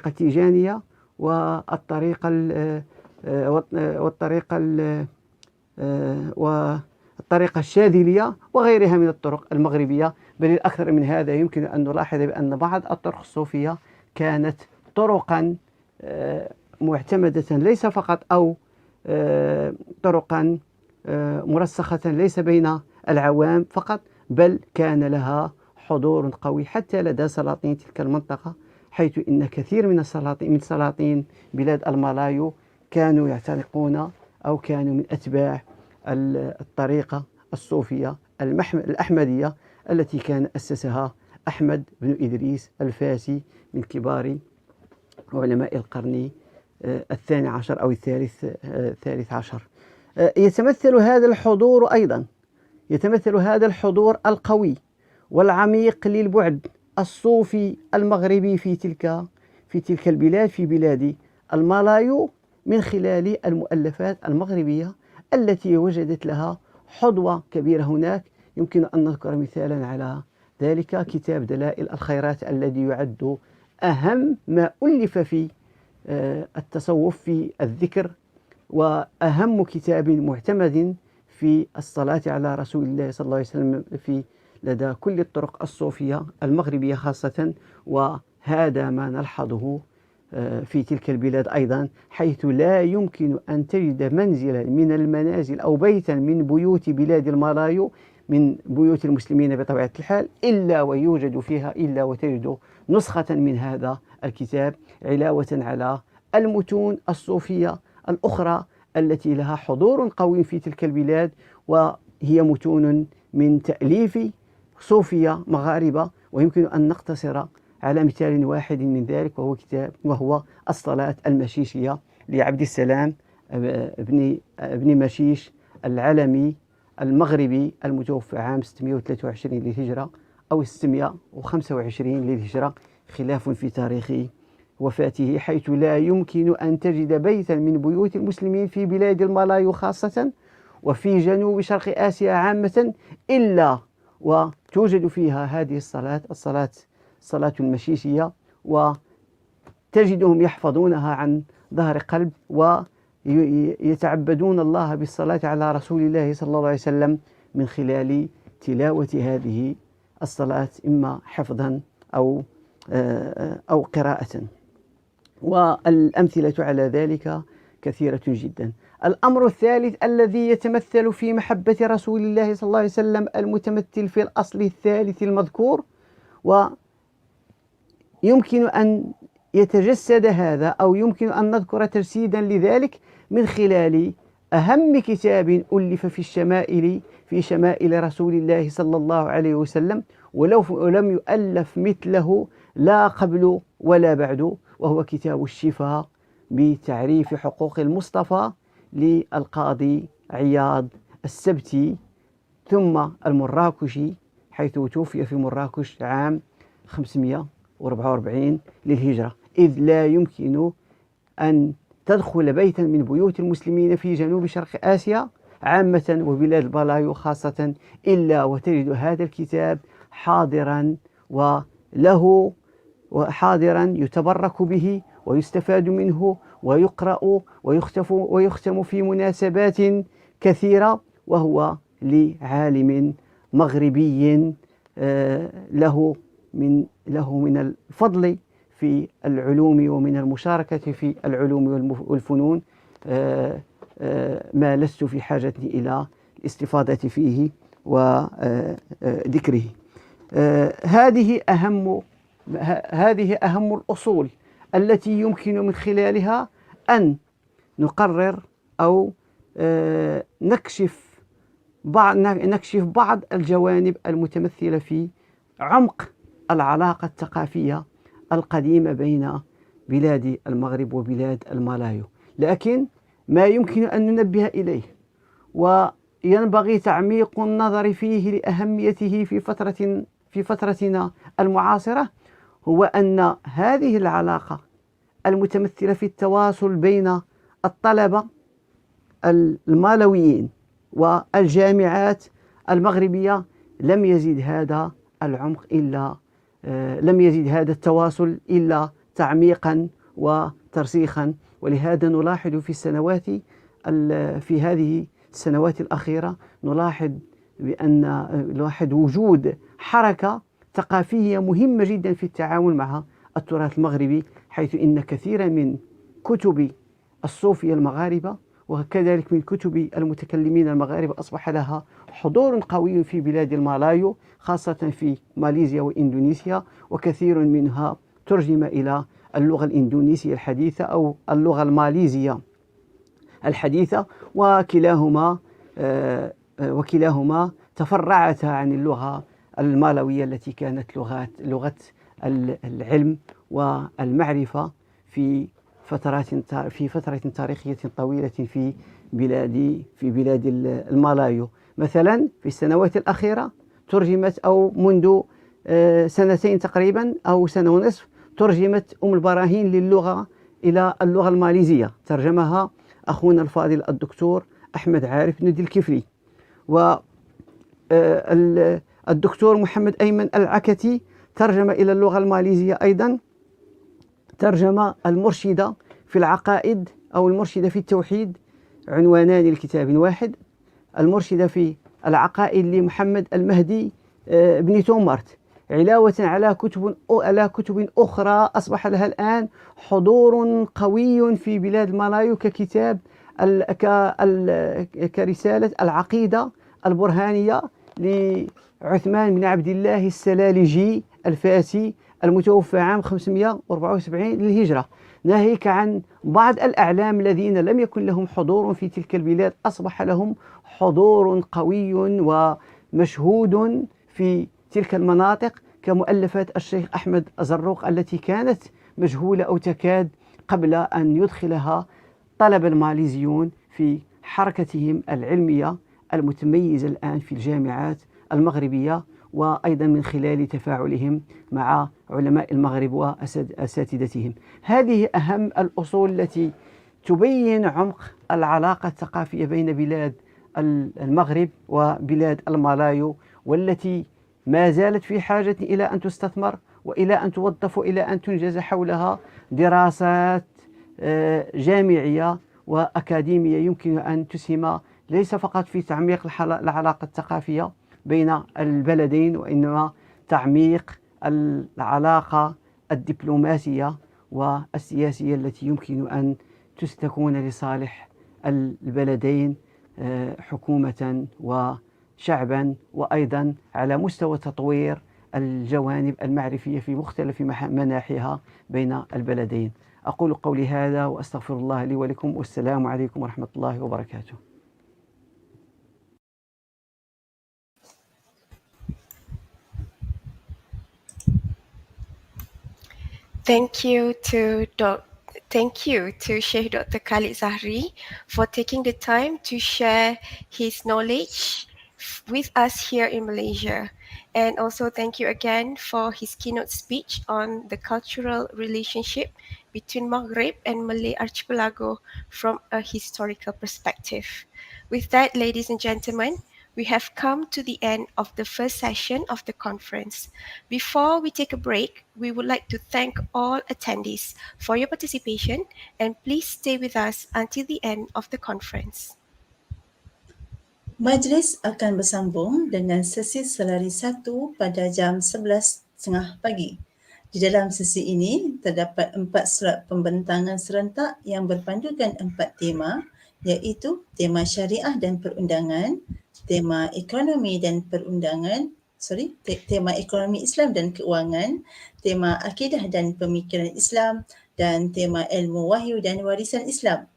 التيجانية والطريقة والطريقة الشاذلية وغيرها من الطرق المغربية. بل الأكثر من هذا يمكن أن نلاحظ بأن بعض الطرق الصوفية كانت طرقا معتمدة ليس فقط أو طرقا مرسخة ليس بين العوام فقط، بل كان لها حضور قوي حتى لدى سلاطين تلك المنطقة، حيث إن كثير من سلاطين بلاد المالايو كانوا يعتنقون أو كانوا من أتباع الطريقة الصوفية الأحمدية التي كان أسسها أحمد بن إدريس الفاسي من كبار علماء القرن الثاني عشر أو الثالث عشر. يتمثل هذا الحضور القوي والعميق للبعد الصوفي المغربي في تلك البلاد، في بلاد المالايو، من خلال المؤلفات المغربية التي وجدت لها حظوة كبيرة هناك. يمكن أن نذكر مثالا على ذلك كتاب دلائل الخيرات الذي يعد أهم ما ألف في التصوف في الذكر، وأهم كتاب معتمد في الصلاة على رسول الله صلى الله عليه وسلم لدى كل الطرق الصوفية المغربية خاصة. وهذا ما نلحظه في تلك البلاد أيضا، حيث لا يمكن أن تجد منزلا من المنازل أو بيتا من بيوت بلاد المالايو من بيوت المسلمين بطبيعة الحال إلا وتجد نسخة من هذا الكتاب، علاوة على المتون الصوفية الأخرى التي لها حضور قوي في تلك البلاد، وهي متون من تأليف صوفية مغاربة. ويمكن أن نقتصر على مثال واحد من ذلك وهو الصلاة المشيشية لعبد السلام ابن مشيش العلمي المغربي المتوفى عام 623 للهجرة أو 625 للهجرة، خلاف في تاريخ وفاته، حيث لا يمكن أن تجد بيتا من بيوت المسلمين في بلاد المالايو خاصة وفي جنوب شرق آسيا عامة إلا وتوجد فيها هذه الصلاة المشيشية، وتجدهم يحفظونها عن ظهر قلب ويتعبدون الله بالصلاة على رسول الله صلى الله عليه وسلم من خلال تلاوة هذه الصلاة، إما حفظا أو قراءة. والأمثلة على ذلك كثيرة جدا. الأمر الثالث الذي يتمثل في محبة رسول الله صلى الله عليه وسلم المتمثل في الأصل الثالث المذكور، ويمكن أن يتجسد هذا أو يمكن أن نذكر تجسيدا لذلك من خلال أهم كتاب ألف في شمائل رسول الله صلى الله عليه وسلم، ولم يؤلف مثله لا قبل ولا بعد، وهو كتاب الشفاء بتعريف حقوق المصطفى للقاضي عياض السبتي ثم المراكشي، حيث توفي في مراكش عام 544 للهجرة. إذ لا يمكن أن تدخل بيتا من بيوت المسلمين في جنوب شرق آسيا عامة وبلاد المالايو خاصة إلا وتجد هذا الكتاب حاضرا وحاضرا يتبرك به ويستفاد منه ويقرأ ويختم في مناسبات كثيرة، وهو لعالم مغربي له من الفضل في العلوم ومن المشاركة في العلوم والفنون ما لست في حاجة إلى الاستفاضة فيه وذكره. هذه أهم الأصول التي يمكن من خلالها أن نقرر أو نكشف بعض الجوانب المتمثلة في عمق العلاقة الثقافية القديمة بين بلاد المغرب وبلاد المالايو، لكن ما يمكن أن ننبه إليه وينبغي تعميق النظر فيه لأهميته في فترتنا المعاصرة هو أن هذه العلاقة المتمثلة في التواصل بين الطلبة المالويين والجامعات المغربية لم يزد هذا العمق إلا لم يزد هذا التواصل إلا تعميقا وترسيخا. ولهذا نلاحظ في هذه السنوات الأخيرة نلاحظ وجود حركة ثقافية مهمة جدا في التعامل مع التراث المغربي، حيث إن كثيرا من كتب الصوفية المغاربة وكذلك من كتب المتكلمين المغاربة أصبح لها حضور قوي في بلاد المالايو، خاصة في ماليزيا وإندونيسيا، وكثير منها ترجم إلى اللغة الإندونيسية الحديثة أو اللغة الماليزية الحديثة، وكلاهما تفرعتا عن اللغة المالوية التي كانت لغة العلم والمعرفة في فترة تاريخية طويلة في بلاد المالايو. مثلا في السنوات الأخيرة ترجمت، أو منذ سنتين تقريبا أو سنة ونصف، ترجمت البراهين إلى اللغة الماليزية، ترجمها أخونا الفاضل الدكتور أحمد عارف ندي الكفلي، والدكتور محمد أيمن العكتي ترجم إلى اللغة الماليزية أيضا، ترجم المرشدة في العقائد أو المرشدة في التوحيد، عنوانان لكتاب واحد، المرشدة في العقائد لمحمد المهدي بن تومارت، علاوة على كتب أخرى أصبح لها الآن حضور قوي في بلاد المالايو، ككتاب كرسالة العقيدة البرهانية لعثمان بن عبد الله السلالجي الفاسي المتوفى عام 574 للهجرة، ناهيك عن بعض الأعلام الذين لم يكن لهم حضور في تلك البلاد أصبح لهم حضور قوي ومشهود في تلك المناطق، كمؤلفات الشيخ أحمد الزروق التي كانت مجهولة أو تكاد قبل أن يدخلها طلب الماليزيون في حركتهم العلمية المتميزة الآن في الجامعات المغربية، وأيضا من خلال تفاعلهم مع علماء المغرب وأساتذتهم. هذه أهم الأصول التي تبين عمق العلاقة الثقافية بين بلاد المغرب وبلاد المالايو، والتي ما زالت في حاجة إلى أن تستثمر وإلى أن توظف وإلى أن تنجز حولها دراسات جامعية وأكاديمية يمكن أن تسهم ليس فقط في تعميق العلاقة الثقافية بين البلدين، وإنما تعميق العلاقة الدبلوماسية والسياسية التي يمكن أن تكون لصالح البلدين حكومة وشعبا، وأيضا على مستوى تطوير الجوانب المعرفية في مختلف مناحيها بين البلدين. أقول قولي هذا وأستغفر الله لي ولكم، والسلام عليكم ورحمة الله وبركاته. Thank you to Sheikh Dr. Khalid Zahri for taking the time to share his knowledge with us here in Malaysia. And also thank you again for his keynote speech on the cultural relationship between Maghreb and Malay Archipelago from a historical perspective. With that, ladies and gentlemen, we have come to the end of the first session of the conference. Before we take a break, we would like to thank all attendees for your participation, and please stay with us until the end of the conference. Majlis akan bersambung dengan sesi selari 1 pada jam 11.30 pagi. Di dalam sesi ini terdapat 4 slot pembentangan serentak yang berpandukan 4 tema, iaitu tema syariah dan perundangan, tema ekonomi dan tema ekonomi Islam dan keuangan, tema akidah dan pemikiran Islam, dan tema ilmu wahyu dan warisan Islam.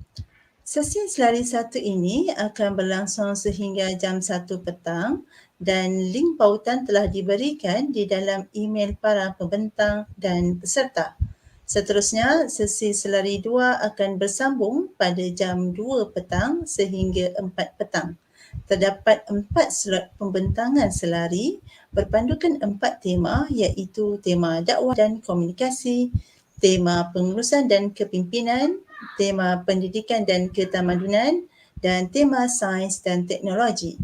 Sesi selari 1 ini akan berlangsung sehingga jam 1 petang dan link pautan telah diberikan di dalam email para pembentang dan peserta. Seterusnya, sesi selari 2 akan bersambung pada jam 2 petang sehingga 4 petang. Terdapat 4 slot pembentangan selari berpandukan 4 tema iaitu tema dakwah dan komunikasi, tema pengurusan dan kepimpinan, tema pendidikan dan ketamadunan, dan tema sains dan teknologi.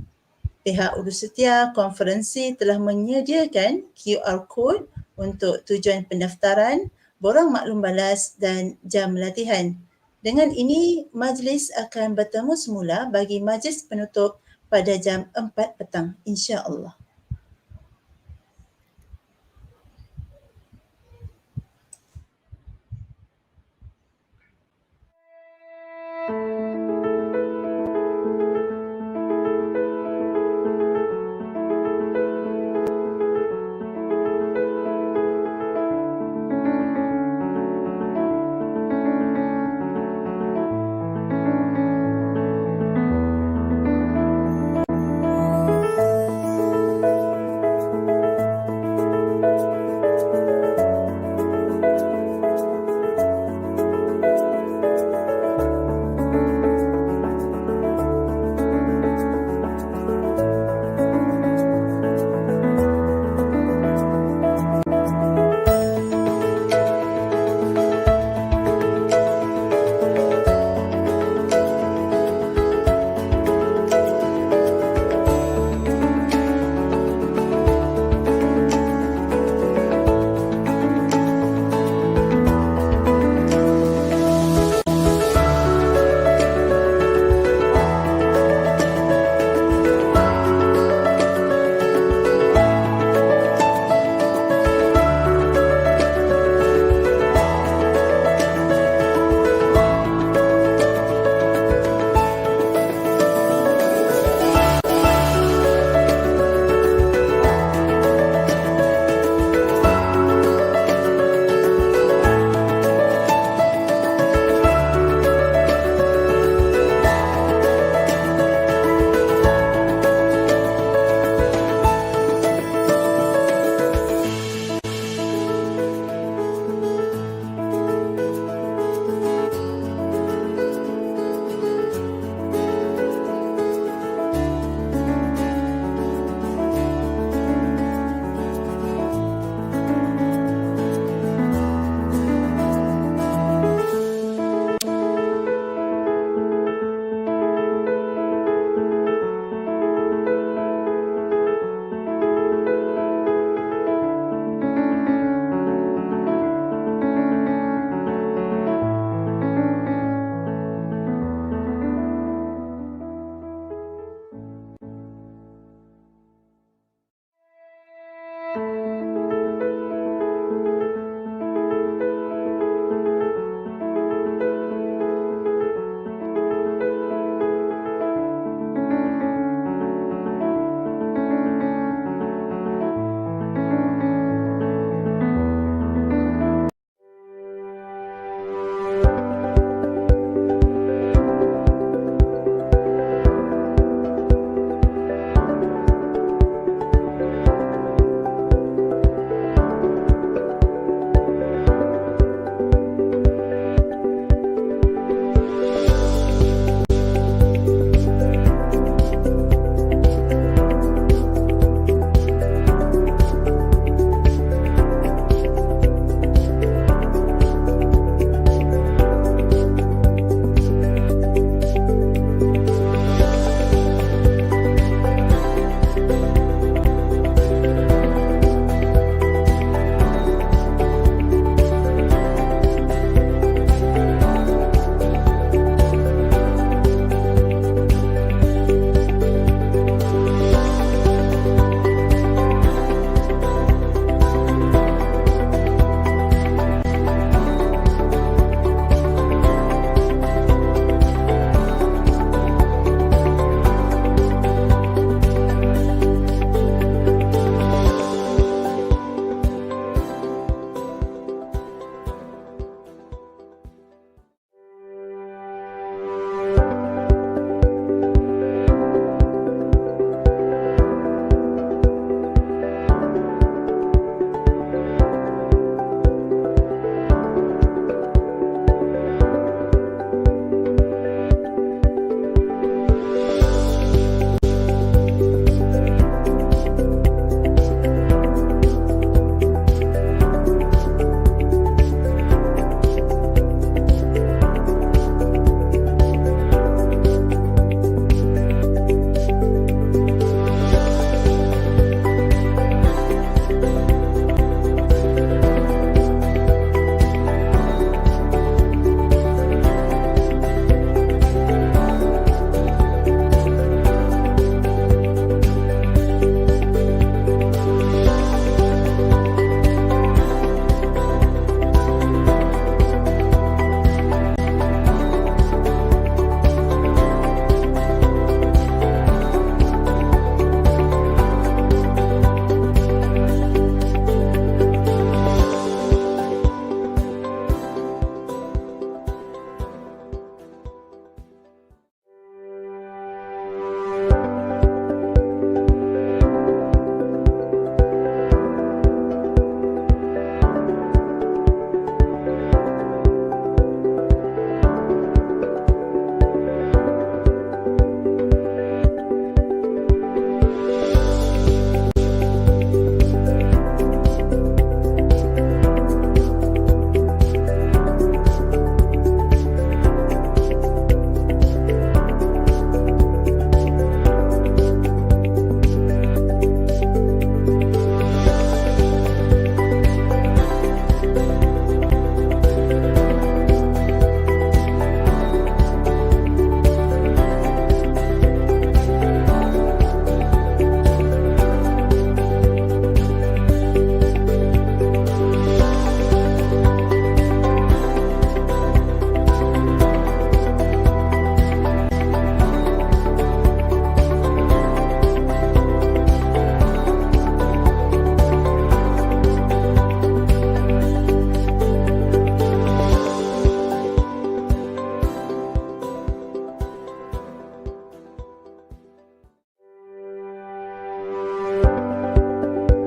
Pihak Urusetia Konferensi telah menyediakan QR Code untuk tujuan pendaftaran, borang maklum balas dan jam latihan. Dengan ini, majlis akan bertemu semula bagi majlis penutup pada jam 4 petang, insya-Allah.